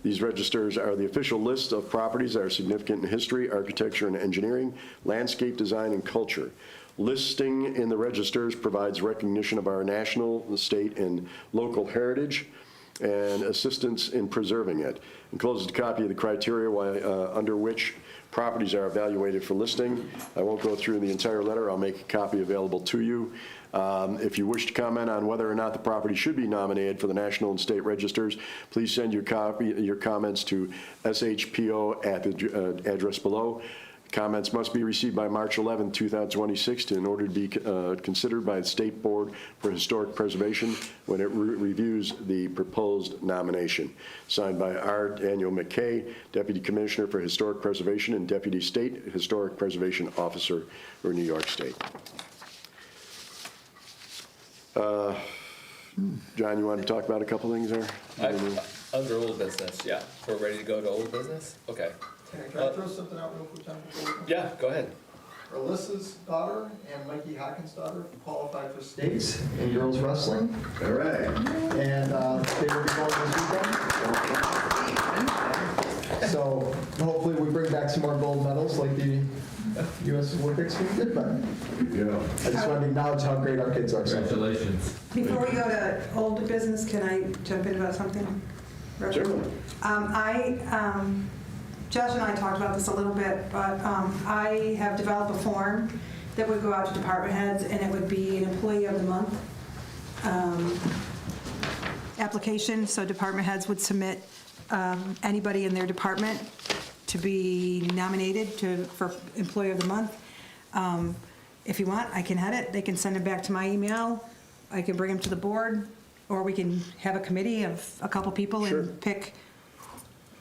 These registers are the official list of properties that are significant in history, architecture, and engineering, landscape design, and culture. Listing in the registers provides recognition of our national, state, and local heritage and assistance in preserving it. Enclosed a copy of the criteria under which properties are evaluated for listing. I won't go through the entire letter. I'll make a copy available to you. If you wish to comment on whether or not the property should be nominated for the national and state registers, please send your comments to SHPO at the address below. Comments must be received by March 11, 2026 in order to be considered by the State Board for Historic Preservation when it reviews the proposed nomination. Signed by R. Daniel McKay, Deputy Commissioner for Historic Preservation and Deputy State Historic Preservation Officer for New York State. John, you want to talk about a couple things there? Under old business, yeah. We're ready to go to old business? Okay. Can I throw something out real quick, John? Yeah, go ahead. Alyssa's daughter and Mikey Hawkins' daughter qualified for states in girls wrestling. All right. And they will be going this weekend. So hopefully we bring back some more gold medals like the U.S. Olympics we did, but I just wanted to acknowledge how great our kids are. Congratulations. Before we go to old business, can I jump in about something? Sure. Josh and I talked about this a little bit, but I have developed a form that would go out to department heads, and it would be an employee of the month application. So department heads would submit anybody in their department to be nominated for employee of the month. If you want, I can head it. They can send it back to my email. I can bring them to the board, or we can have a committee of a couple people and pick.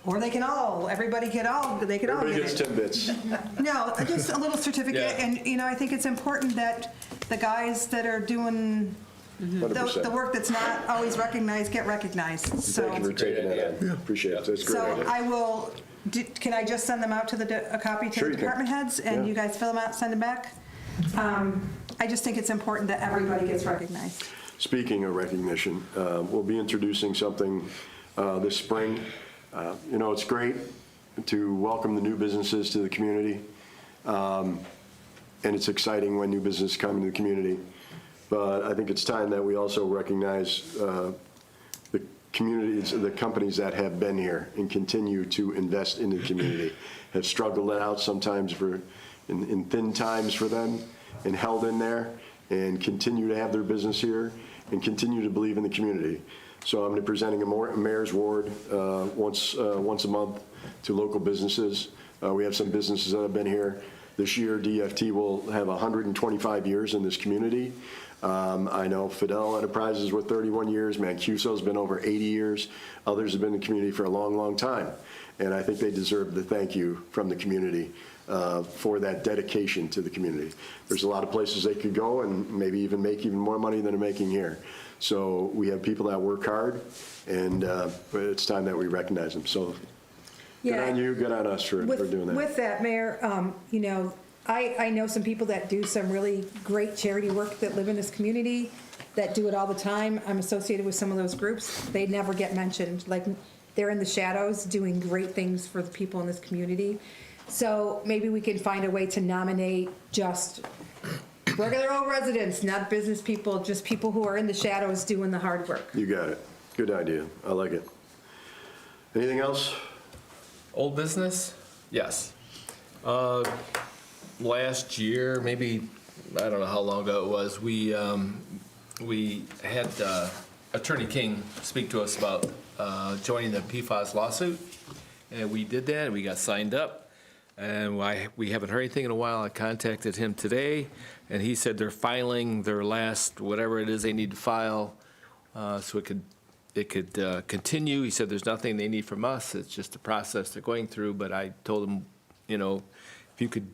Or they can all, everybody could all, they could all get it. Everybody gets 10 bits. No, just a little certificate, Yeah. and, you know, I think it's important that the guys that are doing the 100%. work that's not always recognized, get recognized, so. Thank you for taking that on. Appreciate it. That's a great So idea. I will, can I just send them out to a copy to Sure the you can. department heads, and Yeah. you guys fill them out, send them back? I just think it's important that everybody gets recognized. Speaking of recognition, we'll be introducing something this spring. You know, it's great to welcome the new businesses to the community, and it's exciting when new businesses come into the community. But I think it's time that we also recognize the communities, the companies that have been here and continue to invest in the community, have struggled out sometimes in thin times for them and held in there and continue to have their business here and continue to believe in the community. So I'm going to be presenting a mayor's award once a month to local businesses. We have some businesses that have been here. This year, DFT will have 125 years in this community. I know Fidel Enterprises with 31 years. Mancuso's been over 80 years. Others have been in the community for a long, long time. And I think they deserve the thank you from the community for that dedication to the community. There's a lot of places they could go and maybe even make even more money than they're making here. So we have people that work hard, and it's time that we recognize them. So good on you, good on us for doing that. With that, Mayor, you know, I know some people that do some really great charity work that live in this community, that do it all the time. I'm associated with some of those groups. They never get mentioned. Like, they're in the shadows doing great things for the people in this community. So maybe we can find a way to nominate just regular old residents, not business people, just people who are in the shadows doing the hard work. You got it. Good idea. I like it. Anything else? Old business? Yes. Last year, maybe, I don't know how long ago it was, we had Attorney King speak to us about joining the PFAS lawsuit, and we did that, and we got signed up. And we haven't heard anything in a while. I contacted him today, and he said they're filing their last, whatever it is they need to file, so it could continue. He said there's nothing they need from us. It's just a process they're going through. But I told him, you know, if you could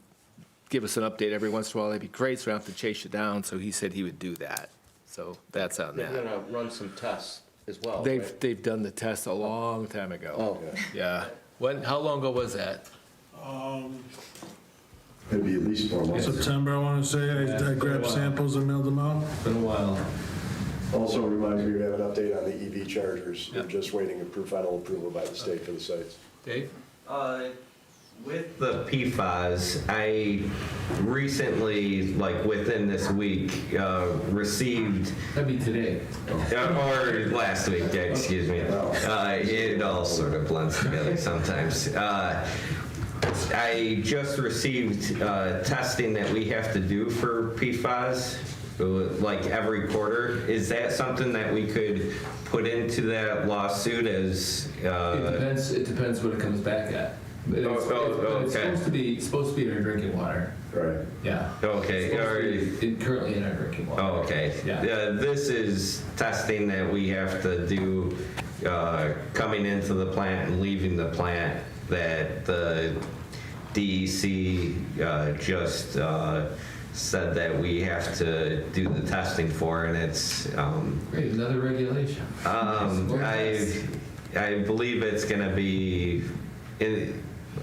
give us an update every once in a while, that'd be great, so we don't have to chase you down. So he said he would do that. So that's on that. They're gonna run some tests as well, They've right? they've done the test a long time ago. Oh. Yeah. How long ago was that? Maybe at least 4 months. September, I want to say. I grabbed samples and mailed them out. Been a while. Also reminds me we have an update on the EV chargers. We're just waiting for final approval by the state for the sites. Dave? With the PFAS, I recently, like within this week, received. That'd be today. Or last week, yeah, excuse me. It all sort of blends together sometimes. I just received testing that we have to do for PFAS, like every quarter. Is that something that we could put into that lawsuit as? It depends what it comes back at. But it's supposed to be in our drinking water. Right. Yeah. Okay. Currently in our drinking water. Oh, okay. Yeah. This is testing that we have to do coming into the plant and leaving the plant, that the DEC just said that we have to do the testing for, and it's Great, another regulation. I believe it's going to be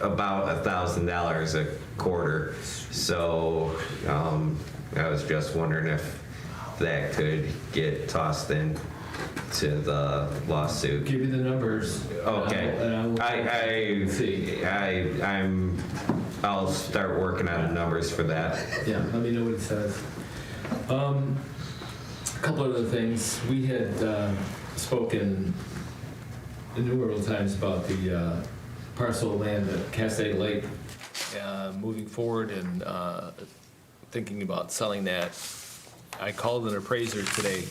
about $1,000 a quarter. So I was just wondering if that could get tossed in to the lawsuit. Give you the numbers. Okay. I'll start working on the numbers for that. Yeah, let me know what it says. A couple other things. We had spoken innumerable times about the parcel of land at Cascade Lake. Moving forward and thinking about selling that. I called an appraiser today.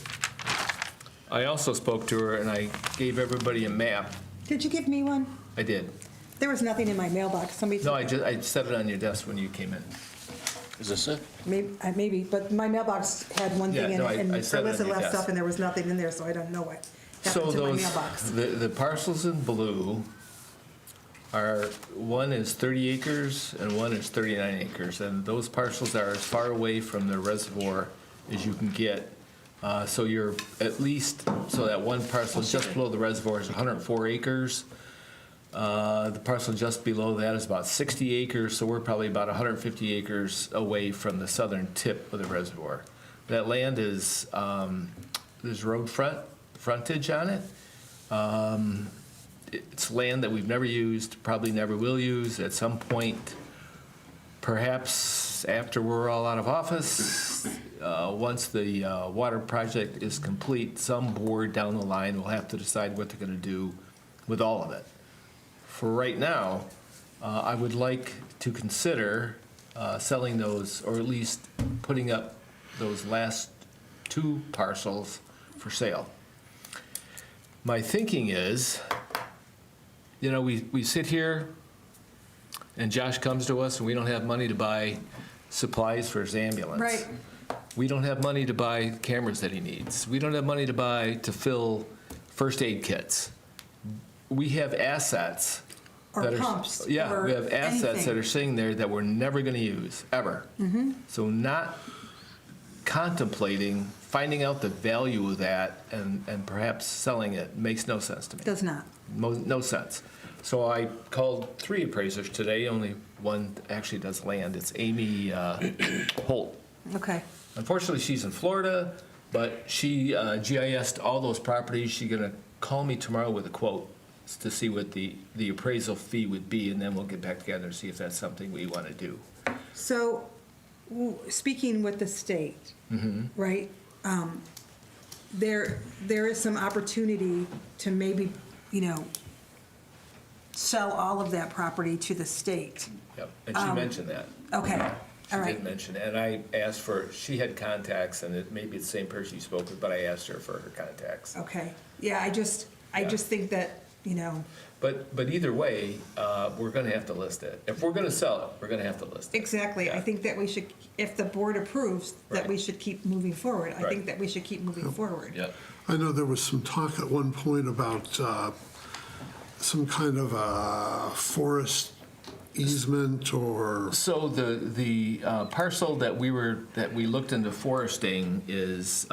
I also spoke to her and I gave everybody a map. Did you give me one? I did. There was nothing in my mailbox. Somebody. No, I set it on your desk when you came in. Is this it? Maybe, but my mailbox had one thing Yeah, in no, it, and I set it on Alyssa your left desk. stuff, and there was nothing in there, so I don't know what happened to my mailbox. The parcels in blue are, one is 30 acres and one is 39 acres. And those parcels are as far away from the reservoir as you can get. So you're at least, so that one parcel just below the reservoir is 104 acres. The parcel just below that is about 60 acres, so we're probably about 150 acres away from the southern tip of the reservoir. That land is, there's road frontage on it. It's land that we've never used, probably never will use. At some point, perhaps after we're all out of office, once the water project is complete, some board down the line will have to decide what they're going to do with all of it. For right now, I would like to consider selling those, or at least putting up those last two parcels for sale. My thinking is, you know, we sit here and Josh comes to us and we don't have money to buy supplies for his ambulance. Right. We don't have money to buy cameras that he needs. We don't have money to fill first aid kits. We have assets. Or that pumps, Yeah, or we have assets anything. that are sitting there that we're never going to use, ever. Mm-hmm. So not contemplating finding out the value of that and perhaps selling it makes no sense to me. Does not. No sense. So I called 3 appraisers today, only one actually does land. It's Amy Holt. Okay. Unfortunately, she's in Florida, but she GIS'd all those properties. She's going to call me tomorrow with a quote to see what the appraisal fee would be, and then we'll get back together and see if that's something we want to do. So, speaking with the state, right, there is some opportunity to maybe, you know, sell all of that property to the state. Yep, and she mentioned that. Okay, She all right. did mention it, and I asked for, she had contacts, and it may be the same person you spoke with, but I asked her for her contacts. Okay, yeah, I just think that, you know. But either way, we're going to have to list it. If we're going to sell it, we're going to have to list it. Exactly. I think that we should, if the board approves, that Right. we should keep moving forward. I Right. think that we should keep moving forward. Yeah. I know there was some talk at one point about some kind of a forest easement or... So the parcel that we looked into foresting is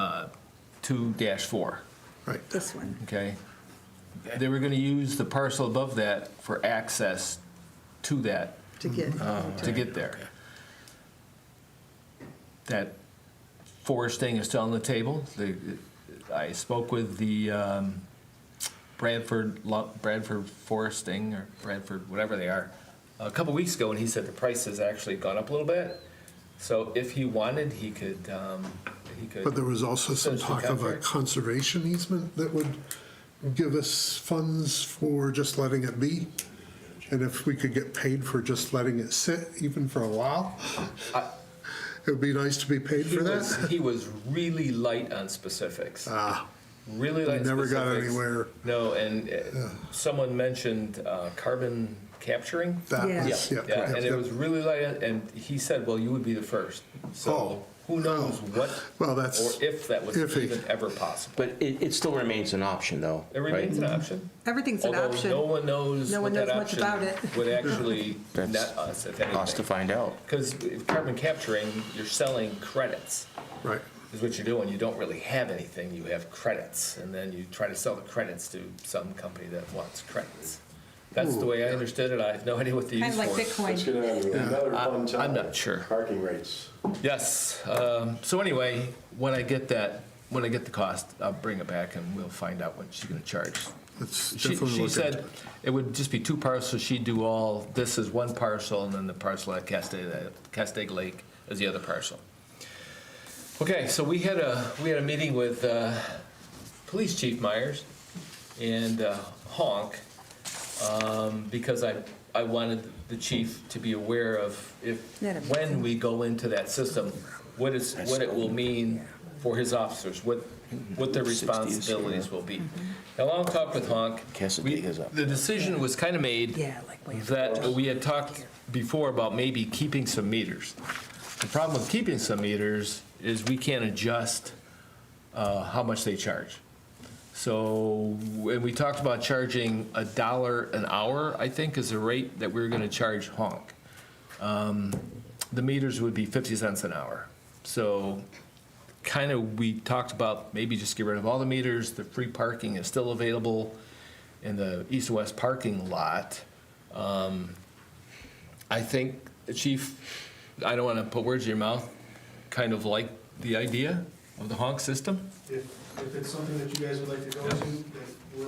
2-4. Right. This one. Okay. They were going to use the parcel above that for access to that, To get. to get there. That foresting is still on the table. I spoke with the Bradford Foresting, or Bradford, whatever they are, a couple weeks ago, and he said the price has actually gone up a little bit. So if he wanted, he could. But there was also some finish the talk of a contract. conservation easement that would give us funds for just letting it be. And if we could get paid for just letting it sit, even for a while, it would be nice to be paid for that. He was really light on specifics. Really light on never specifics. got anywhere. No, and someone mentioned carbon capturing. That was- yeah, and it yeah. was really light, and he said, well, you would be the first. So who knows what, Well, that's or if that was iffy. even ever possible. But it still remains an option, though, It remains an option. Everything's an Although option. no one knows No what one that knows much option about it. would actually That's net us, if anything. us to find out. Because carbon capturing, you're selling credits. Right. Is what you're doing. You don't really have anything. You have credits, and then you try to sell the credits to some company that wants credits. That's the way I understood it. I have no idea what they use Kind for. of like Let's Bitcoin. get on to another fun topic. I'm not sure. Parking rates. Yes. So anyway, when I get the cost, I'll bring it back and we'll find out what she's going to charge. Let's She definitely look said into it. it would just be 2 parcels. She'd do all, this is one parcel, and then the parcel at Castaic Lake is the other parcel. Okay, so we had a meeting with Police Chief Myers and Honk, because I wanted the chief to be aware of when we go into that system, what it will mean for his officers, what their responsibilities will be. Now, long talk with Honk, the decision was kind of made that we had talked before about maybe keeping some meters. The problem with keeping some meters is we can't adjust how much they charge. So, and we talked about charging $1 an hour, I think, is the rate that we were going to charge Honk. The meters would be 50 cents an hour. So, kind of, we talked about maybe just get rid of all the meters. The free parking is still available in the east and west parking lot. I think the chief, I don't want to put words in your mouth, kind of like the idea of the Honk system. If it's something that you guys would like to go to, then we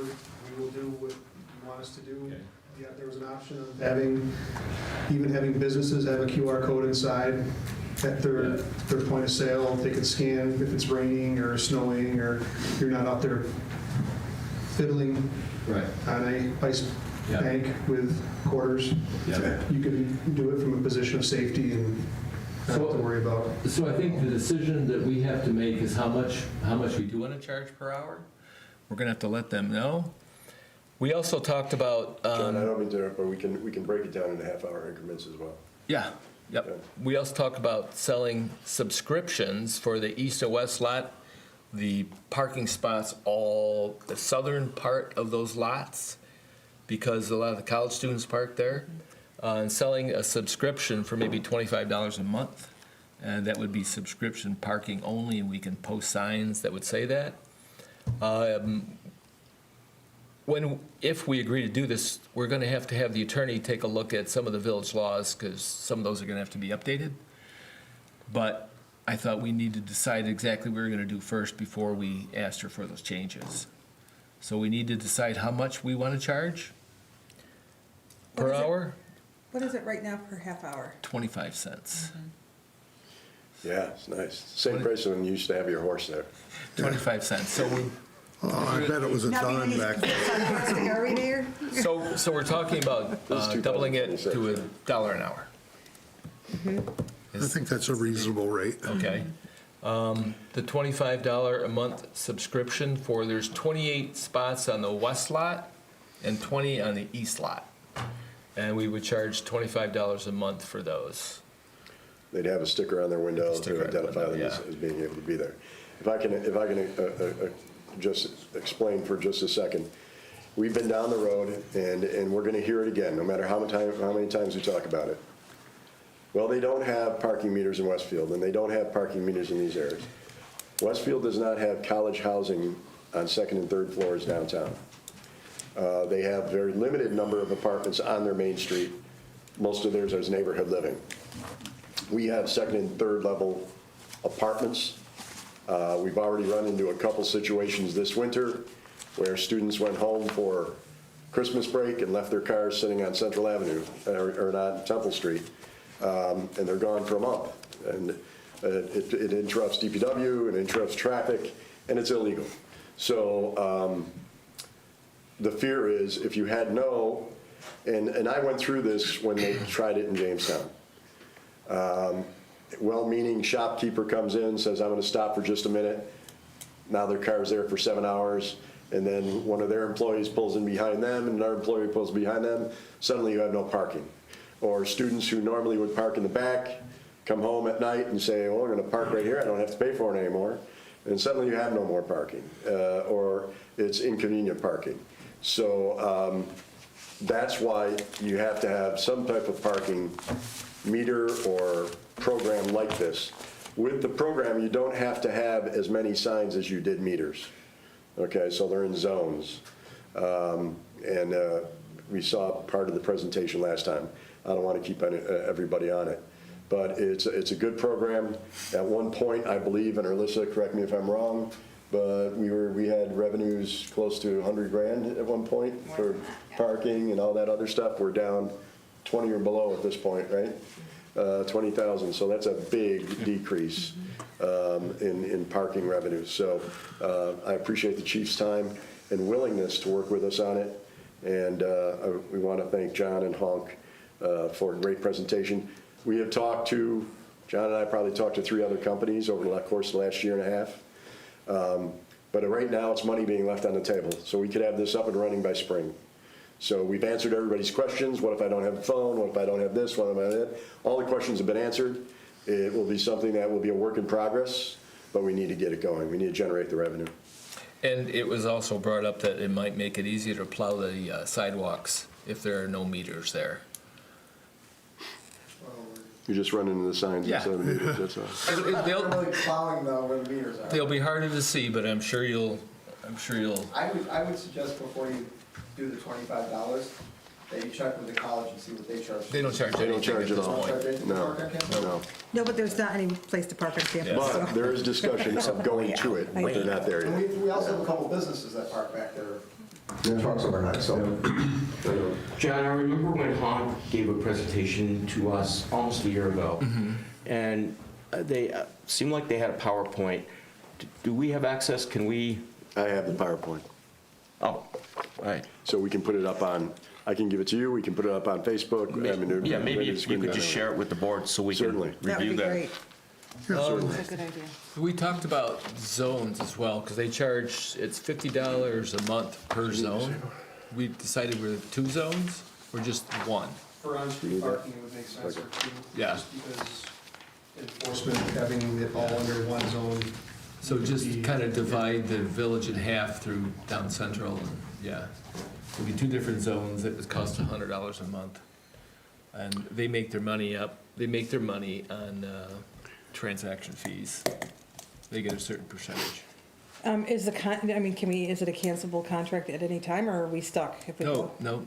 will do what you want us to do. Yeah, there was an option of having businesses have a QR code inside at their point of sale. They can scan if it's raining or snowing, or you're not out there fiddling on a ice bank with quarters. You can do it from a position of safety and not have to worry about. So I think the decision that we have to make is how much we do want to charge per hour. We're going to have to let them know. We also talked about. John, I don't mean to interrupt, but we can break it down into half-hour increments as well. Yeah, yep. We also talked about selling subscriptions for the east and west lot, the parking spots, all the southern part of those lots, because a lot of the college students park there, and selling a subscription for maybe $25 a month. And that would be subscription parking only, and we can post signs that would say that. If we agree to do this, we're going to have the attorney take a look at some of the village laws, because some of those are going to have to be updated. But I thought we need to decide exactly what we're going to do first before we asked her for those changes. So we need to decide how much we want to charge per hour. What is it right now per half hour? 25 cents. Yeah, it's nice. Same price when you used to have your horse there. 25 cents. So we. I bet it was a dime back then. Are we there? So we're talking about doubling it to $1 an hour. I think that's a reasonable rate. Okay. The $25 a month subscription for, there's 28 spots on the west lot and 20 on the east lot. And we would charge $25 a month for those. They'd have a sticker on their window to identify them as being able to be there. If I can just explain for just a second, we've been down the road, and we're going to hear it again, no matter how many times we talk about it. Well, they don't have parking meters in Westfield, and they don't have parking meters in these areas. Westfield does not have college housing on second and third floors downtown. They have very limited number of apartments on their main street. Most of theirs is neighborhood living. We have second and third level apartments. We've already run into a couple situations this winter where students went home for Christmas break and left their cars sitting on Central Avenue, or not Temple Street, and they're gone for a month. And it interrupts DPW, it interrupts traffic, and it's illegal. So the fear is if you had and I went through this when they tried it in Jamestown. Well-meaning shopkeeper comes in, says, I'm going to stop for just a minute. Now their car's there for 7 hours, and then one of their employees pulls in behind them, and another employee pulls behind them. Suddenly you have no parking. Or students who normally would park in the back come home at night and say, oh, we're going to park right here. I don't have to pay for it anymore. And suddenly you have no more parking, or it's inconvenient parking. So that's why you have to have some type of parking meter or program like this. With the program, you don't have to have as many signs as you did meters. Okay, so they're in zones. And we saw part of the presentation last time. I don't want to keep everybody on it. But it's a good program. At one point, I believe, and Alyssa, correct me if I'm wrong, but we had revenues close to 100 grand at one point for parking and all that other stuff. We're down 20 or below at this point, right? 20,000, so that's a big decrease in parking revenues. So I appreciate the chief's time and willingness to work with us on it. And we want to thank John and Honk for a great presentation. We have talked to, John and I probably talked to 3 other companies over the course of the last year and a half. But right now, it's money being left on the table. So we could have this up and running by spring. So we've answered everybody's questions. What if I don't have a phone? What if I don't have this? What if I don't have that? All the questions have been answered. It will be something that will be a work in progress, but we need to get it going. We need to generate the revenue. And it was also brought up that it might make it easier to plow the sidewalks if there are no meters there. You just run into the signs Yeah. instead of meters, that's all. They'll, Really plowing though where the meters are. they'll be harder to see, but I'm sure you'll. I would suggest before you do the $25, that you check with the college and see what they charge. They don't charge They don't anything charge at at this all. point. No. No, but there's not any place to park on campus. But so. there is discussion of going to it, but they're not there And yet. we also have a couple businesses that park back there, trucks overnight, so. John, I remember when Hahn gave a presentation to us almost a year ago, and they seemed like they had a PowerPoint. Do we have access? Can we? I have the PowerPoint. Oh, all right. So we can put it up on, I can give it to you, we can put it up on Facebook. Yeah, maybe if you could just share it with the board so we can Certainly. That would review be that. great. Um, That's a good idea. We talked about zones as well, because they charge, it's $50 a month per zone. We decided we're 2 zones or just 1? For on-street parking, it would make sense for 2. Yeah. Just because enforcement, having it all under one zone. So just kind of divide the village in half through down central, and yeah. It'll be 2 different zones, it would cost $100 a month. And they make their money on transaction fees. They get a certain percentage. Is is it a cancelable contract at any time, or are we stuck? If we go? No,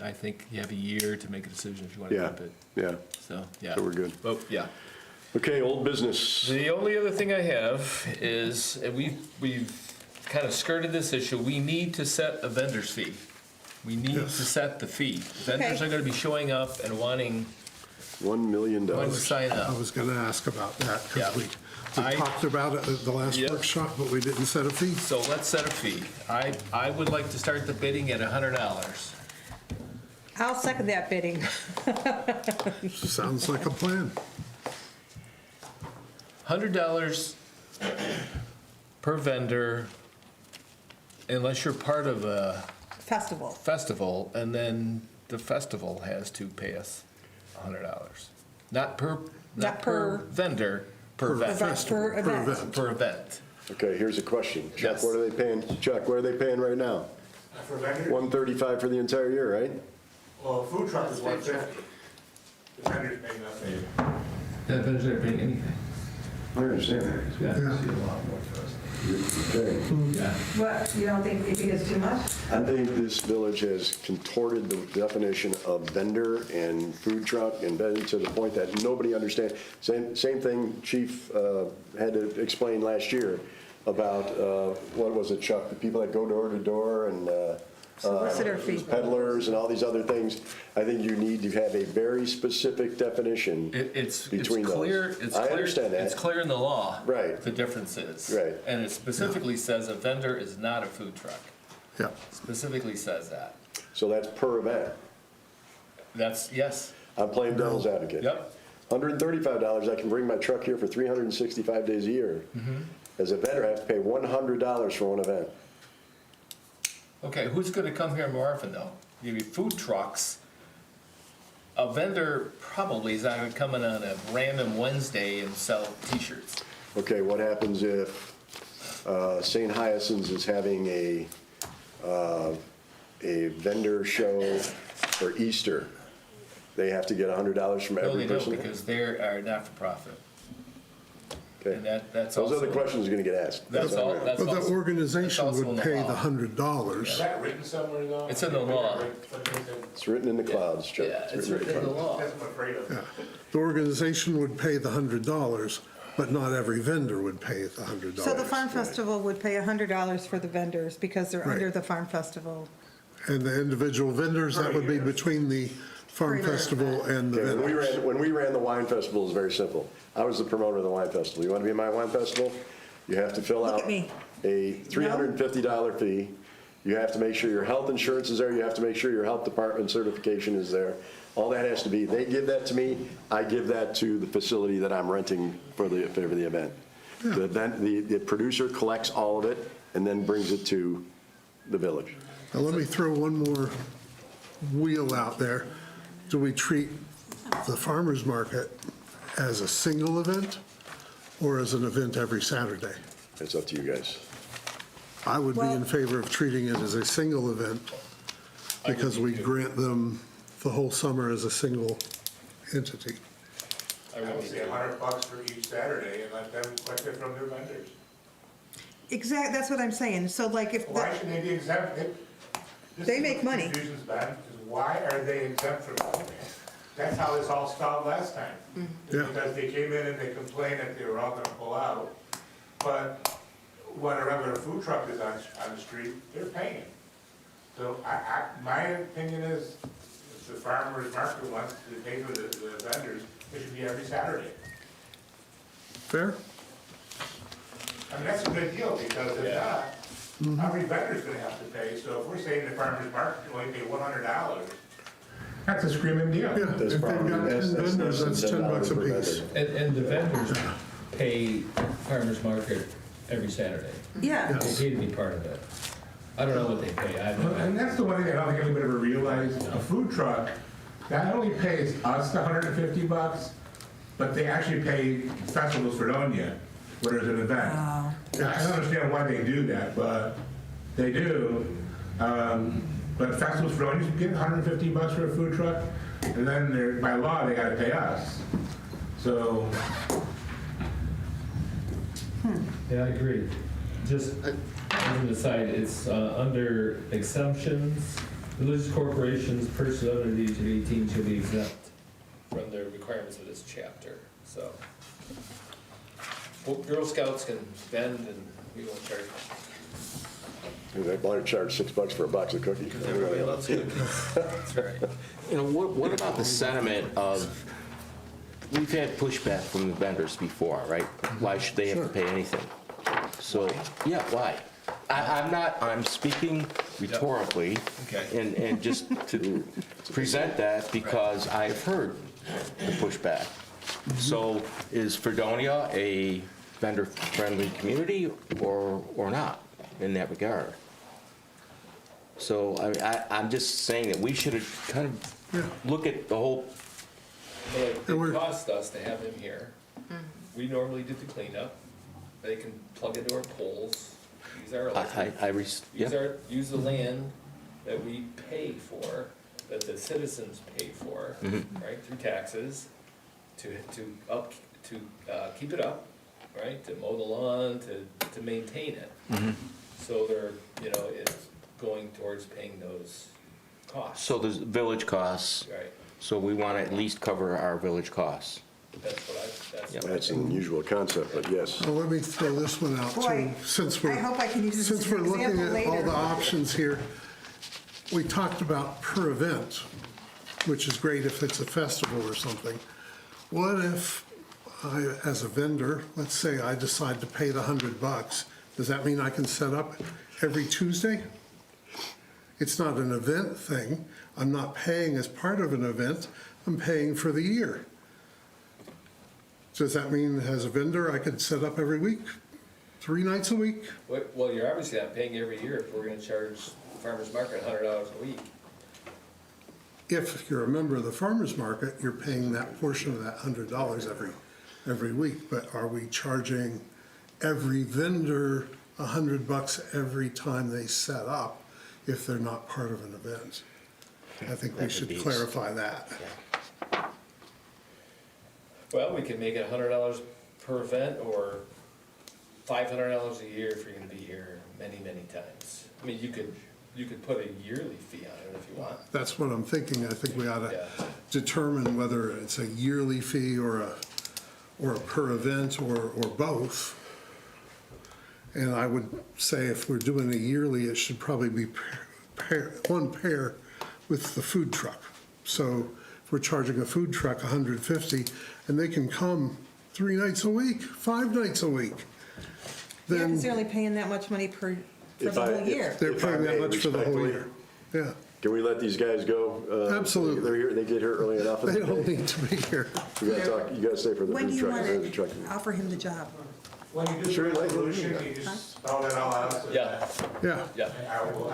I think you have a year to make a decision if you want to Yeah, keep it. yeah. So, yeah. So we're good. Oh, yeah. Okay, old business. The only other thing I have is, and we've kind of skirted this issue, we need to set a vendor's fee. We need to set the fee. Vendors are going to be showing up and wanting $1 million. to sign I up. was going to ask about that, Yeah. because we talked about it at the last Yep. workshop, but we didn't set a fee. So let's set a fee. I would like to start the bidding at $100. I'll second that bidding. Sounds like a plan. $100 per vendor, unless you're part of a festival, and then the festival has to pay us $100. Not per vendor, per event. Per event. Okay, here's a question. Chuck, Yes. what are they paying? Chuck, what are they paying right now? For vendors? $135 for the entire year, right? Well, a food truck is $150. The vendors pay nothing. The vendors aren't paying anything. I understand that. Yeah. Yeah. See a lot more for us. Okay. Yeah. What, you don't think it's too much? I think this village has contorted the definition of vendor and food truck and been to the point that nobody understands. Same thing Chief had to explain last year about, what was it, Chuck? The people that go door to door and Solicitor fee. peddlers and all these other things. I think you need to have a very specific definition It's between clear. those. I understand that. It's clear in the law. Right. The difference is. Right. And it specifically says a vendor is not a food truck. Yeah. Specifically says that. So that's per event. Yes. I'm playing devil's advocate. Yep. $135, I can bring my truck here for 365 days a year. As a vendor, I have to pay $100 for one event. Okay, who's going to come here more often, though? Maybe food trucks. A vendor probably is not going to come in on a random Wednesday and sell T-shirts. Okay, what happens if St. Hyacinth's is having a vendor show for Easter? They have to get $100 from No, every they don't, person? because they are not-for-profit. Okay. And that's Those are the also- questions going to get asked. That's all, that's But the also. organization that's also in would the pay law. the $100. Is that written somewhere though? It's in the law. It's written in the clouds, Chuck. Yeah, it's written in the clouds. law. That's what I'm afraid of. Yeah. The organization would pay the $100, but not every vendor would pay the $100. So the Farm Festival would pay $100 for the vendors because they're Right. under the Farm Festival. And the individual vendors, that would be between the Farm Per year. Festival and the Okay, vendors. when we ran the wine festival, it was very simple. I was the promoter of the wine festival. You want to be in my wine festival? You have to fill Look out at me. a $350 fee. You have to make sure your health insurance is there. You have to make sure your health department certification is there. All that has to be, they give that to me, I give that to the facility that I'm renting for the event. The producer collects all of it and then brings it to the village. Now, let me throw one more wheel out there. Do we treat the farmer's market as a single event or as an event every Saturday? It's up to you guys. I would be in Well- favor of treating it as a single event because we grant them the whole summer as a single entity. I would say $100 for each Saturday and let them collect it from their vendors. Exactly, that's what I'm saying. So like if, Why should they be exempt? They make money. Confusion's bad, because why are they exempt from that? That's how this all stalled last time. Yeah. Because they came in and they complained that they were all gonna pull out, but when a regular food truck is on the street, they're paying. So my opinion is, if the farmer's market wants to pay for the vendors, it should be every Saturday. Fair? I mean, that's a good deal, because if not, every vendor's gonna have to pay, so if we're saying the farmer's market can only pay $100, that's a screaming deal. Yeah, if they've got 10 vendors, that's $10 a piece. And the vendors pay farmer's market every Saturday. yeah, They pay to be part of it. I don't know what they pay. I don't know. And that's the one thing I don't think anybody ever realized, a food truck, not only pays us the $150, but they actually pay Festivals Fredonia, where there's an event. I don't understand why they do that, but they do. But Festivals Fredonia get $150 for a food truck, and then by law, they gotta pay us. So, Yeah, I agree. Just as an aside, it's under exemptions, religious corporations, persons under the age of 18 shall be exempt from the requirements of this chapter, so. Well, Girl Scouts can vend and we won't charge them. They want to charge $6 for a box of cookies. Everybody loves cookies. That's right. You know, what about the sentiment of, we've had pushback from the vendors before, right? Why should they have to pay anything? So, yeah, why? I'm speaking rhetorically, Okay. and just to present that because I've heard the pushback. So is Fredonia a vendor-friendly community or not in that regard? So I'm just saying that we should kind of look at the whole. Well, it cost us to have them here. We normally do the cleanup. They can plug into our poles, use our electric, use the land that we pay for, that the citizens pay for, right, through taxes, to keep it up, right, to mow the lawn, to maintain it. So they're, it's going towards paying those costs. So there's village costs. Right. So we want to at least cover our village costs. That's what That's an unusual concept, but yes. Well, let me throw this one out too. Boy, Since I hope I can use this as Since an we're looking example at all later. the options here, we talked about per event, which is great if it's a festival or something. What if I, as a vendor, let's say I decide to pay the $100, does that mean I can set up every Tuesday? It's not an event thing. I'm not paying as part of an event. I'm paying for the year. Does that mean as a vendor, I could set up every week, 3 nights a week? Well, you're obviously not paying every year if we're gonna charge farmer's market $100 a week. If you're a member of the farmer's market, you're paying that portion of that $100 every week. But are we charging every vendor $100 every time they set up if they're not part of an event? I think we should clarify that. Well, we can make it $100 per event or $500 a year if you're gonna be here many, many times? I mean, you could put a yearly fee on it if you want. That's what I'm thinking. I think we ought to Yeah. determine whether it's a yearly fee or a per event or both. And I would say if we're doing a yearly, it should probably be one pair with the food truck. So if we're charging a food truck $150 and they can come 3 nights a week, 5 nights a week, Yeah, then because they're only paying that much money for the If I- whole year. they're If I paying that may much for the whole respectfully- year. Yeah, Can we let these guys go? Absolutely. They're here, they get here early enough. they don't need to be here. You gotta stay for the When do food you truck. want the truck. to offer him the job? When you do Sure, the like- resolution, you just spell that all out. Yeah, Yeah, yeah.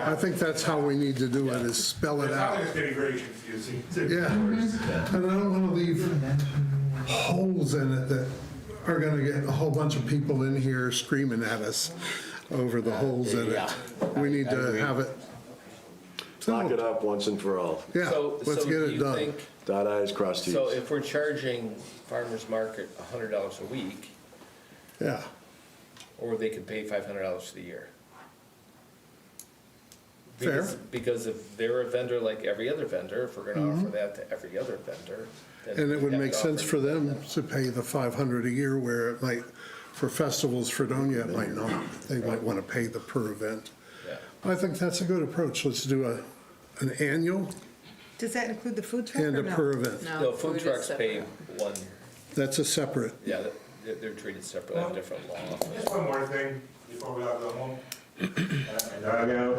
I think that's how we need to do it, is spell it It's out. always getting very confusing. Yeah, and I don't want to leave holes in it that are going to get a whole bunch of people in here screaming at us over the holes in it. We need to have it. Lock it up once and for all. Yeah, So let's get do it you done. think- Dot i's, cross t's. So if we're charging farmer's market $100 a week, Yeah, or they could pay $500 for the year. Fair. Because if they're a vendor like every other vendor, if we're gonna offer that to every other vendor, then. and it we would have make to sense offer for it to them to pay the 500 a year, where it might, for festivals, Fredonia, it might not. They might want to pay the per event. Yeah. I think that's a good approach. Let's do an annual Does that include the food truck and or a no? per event. No, food trucks pay one, That's a separate. yeah, they're treated separately, have different law. Just one more thing before we all go home. Dog out.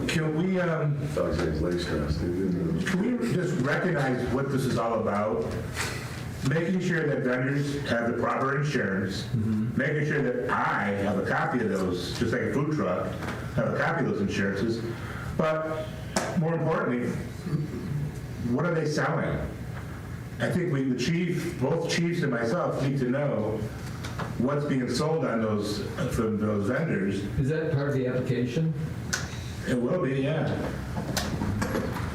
Can we, Dog's legs crossed. can we just recognize what this is all about? Making sure that vendors have the proper insurance, making sure that I have a copy of those, just like a food truck, have a copy of those insurances. But more importantly, what are they selling? I think the chief, both chiefs and myself need to know what's being sold on those, from those vendors. Is that part of the application? It will be, yeah.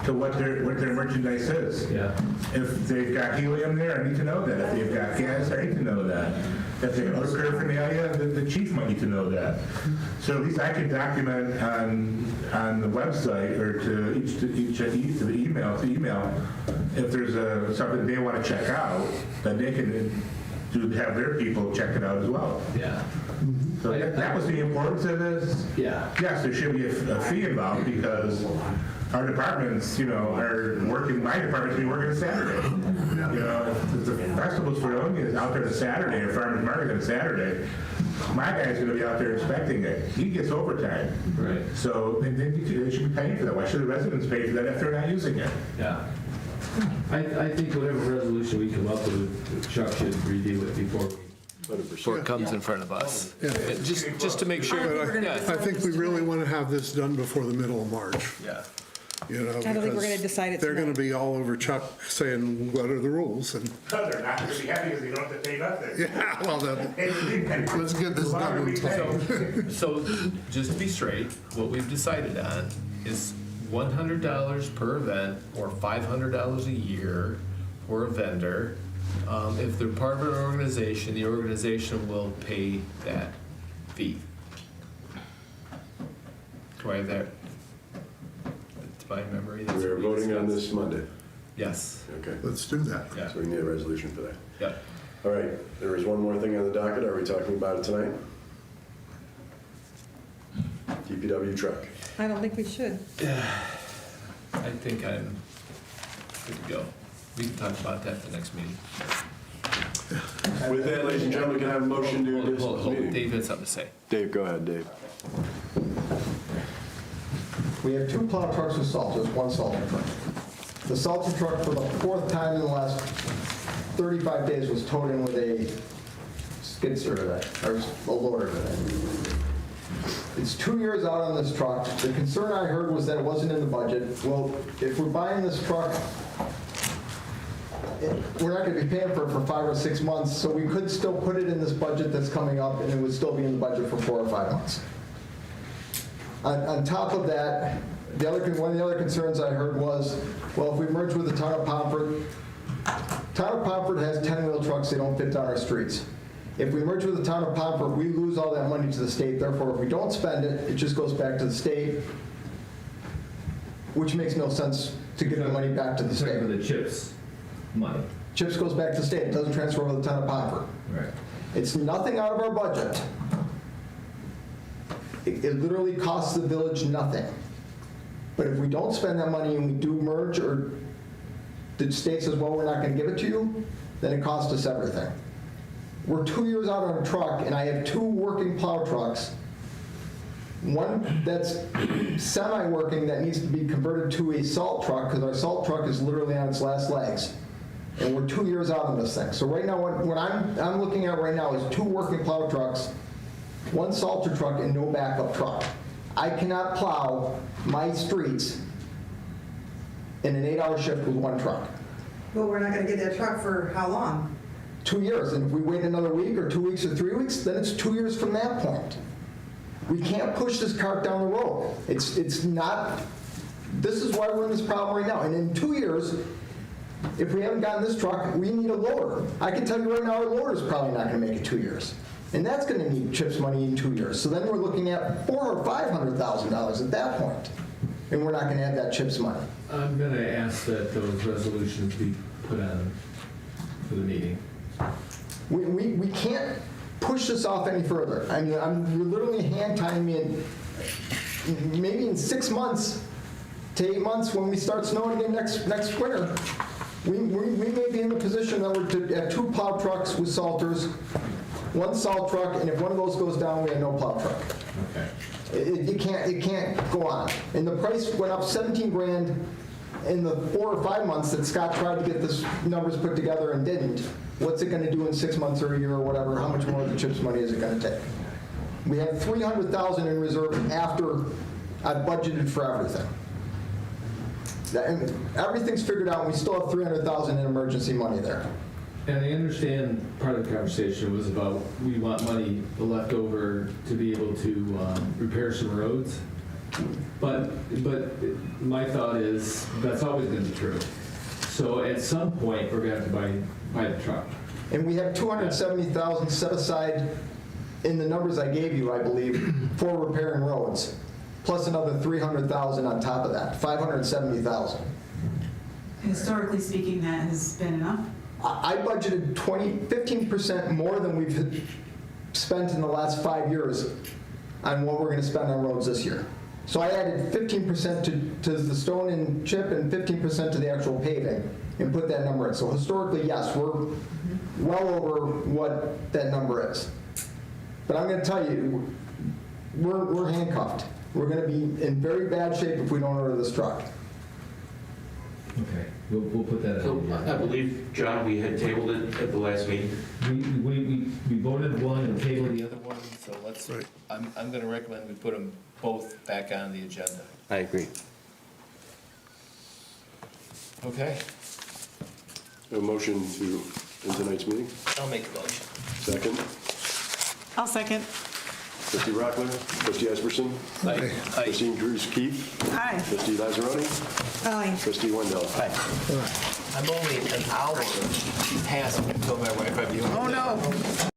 To what their merchandise is. Yeah. If they've got helium there, I need to know that. If they've got gas, I need to know that. If they have liquor from the area, the chief might need to know that. So at least I can document on the website or to the email, if there's something they want to check out, then they can have their people check it out as well. Yeah. So that was the importance of this. Yeah. Yes, there should be a fee involved because our departments, are working, my department's be working a Saturday. If the festival's Fredonia is out there on a Saturday, or farmer's market on a Saturday, my guy's gonna be out there inspecting it. He gets overtime. Right. So they should be paying for that. Why should the residents pay for that if they're not using it? Yeah. I think whatever resolution we come up with, Chuck should review it before it comes in front of us. Yeah. Just to make sure. gonna Yeah. I think we really want to have this done before the middle of March. Yeah. I don't think we're because gonna decide it They're going tonight. to be all over Chuck saying, what are the rules? And, No, they're not gonna be happy because they don't have to pay nothing. yeah, well, then, let's get this done in time. So, just to be straight, what we've decided on is $100 per event or $500 a year for a vendor. If they're part of an organization, the organization will pay that fee. Do I have that? To my memory. that's We're what we voting on discussed. this Monday. Yes. Okay. Let's do that. Yeah. So we need a resolution for that. Yeah. All right, there is one more thing on the docket. Are we talking about it tonight? DPW truck. I don't think we should. I think I'm good to go. We can talk about that at the next meeting. With that, ladies and gentlemen, can I have a motion to dismiss Hold, this hold, meeting? Dave had something to say. Dave, go ahead, Dave. We have 2 plow trucks with salt, just 1 salting truck. The salting truck, for the 4th time in the last 35 days, was towed in with a skid steer today, or a loader today. It's 2 years out on this truck. The concern I heard was that it wasn't in the budget. Well, if we're buying this truck, we're not going to be paying for it for 5 or 6 months, so we could still put it in this budget that's coming up, and it would still be in the budget for 4 or 5 months. On top of that, one of the other concerns I heard was, well, if we merge with the town of Pomfret Town of Pomfret has 10-wheel trucks, they don't fit down our streets. If we merge with the town of Pomfret, we lose all that money to the state. Therefore, if we don't spend it, it just goes back to the state, which makes no sense to give the money back to the state. For the CHIPS money. CHIPS goes back to the state, it doesn't transfer over to the town of Pomfret. Right. It's nothing out of our budget. It literally costs the village nothing. But if we don't spend that money and we do merge, or the state says, well, we're not going to give it to you, then it costs us everything. We're 2 years out on a truck, and I have 2 working plow trucks. One that's semi-working that needs to be converted to a salt truck, because our salt truck is literally on its last legs. And we're 2 years out on this thing. So right now, what I'm looking at right now is 2 working plow trucks, 1 salter truck, and no backup truck. I cannot plow my streets in an 8-hour shift with 1 truck. Well, we're not gonna get that truck for how long? 2 years, and if we wait another week or 2 weeks or 3 weeks, then it's 2 years from that point. We can't push this cart down the road. It's not, this is why we're in this problem right now. And in 2 years, if we haven't gotten this truck, we need a loader. I can tell you right now, our loader's probably not gonna make it 2 years. And that's gonna need CHIPS money in 2 years. So then we're looking at $400,000 or $500,000 at that point. And we're not gonna have that CHIPS money. I'm going to ask that those resolutions be put on for the meeting. We can't push this off any further. I mean, you're literally hand tying me in, maybe in 6 months to 8 months when we start snowing again next winter. We may be in the position that we're to have 2 plow trucks with salters, 1 salt truck, and if one of those goes down, we have no plow truck. Okay. It can't go on. And the price went up 17 grand in the 4 or 5 months that Scott tried to get this numbers put together and didn't. What's it going to do in 6 months or a year or whatever? How much more of the CHIPS money is it going to take? We have $300,000 in reserve after I've budgeted for everything. Everything's figured out, and we still have $300,000 in emergency money there. And I understand part of the conversation was about we want money left over to be able to repair some roads. But my thought is that's always going to be true. So at some point, we're going to have to buy the truck. And we have $270,000 set aside in the numbers I gave you, I believe, for repairing roads, plus another $300,000 on top of that, $570,000. Historically speaking, that has been enough? I budgeted 15% more than we've spent in the last 5 years on what we're going to spend on roads this year. So I added 15% to the stone and chip and 15% to the actual paving and put that number in. So historically, yes, we're well over what that number is. But I'm going to tell you, we're handcuffed. We're going to be in very bad shape if we don't order this truck. Okay, we'll put that in. I believe, John, we had tabled it at the last meeting. We voted one and tabled the other one, so let's, Right. I'm going to recommend we put them both back on the agenda. I agree. Okay? A motion to end tonight's meeting? I'll make a motion. Second. I'll second. Trustee Rockler, Trustee Esperson, Aye. Trustee Cruz Keith, Aye. Trustee Lazzaroni, Aye. Trustee Wendell. I'm only an hour past until my wife, I'd be home. Oh, no.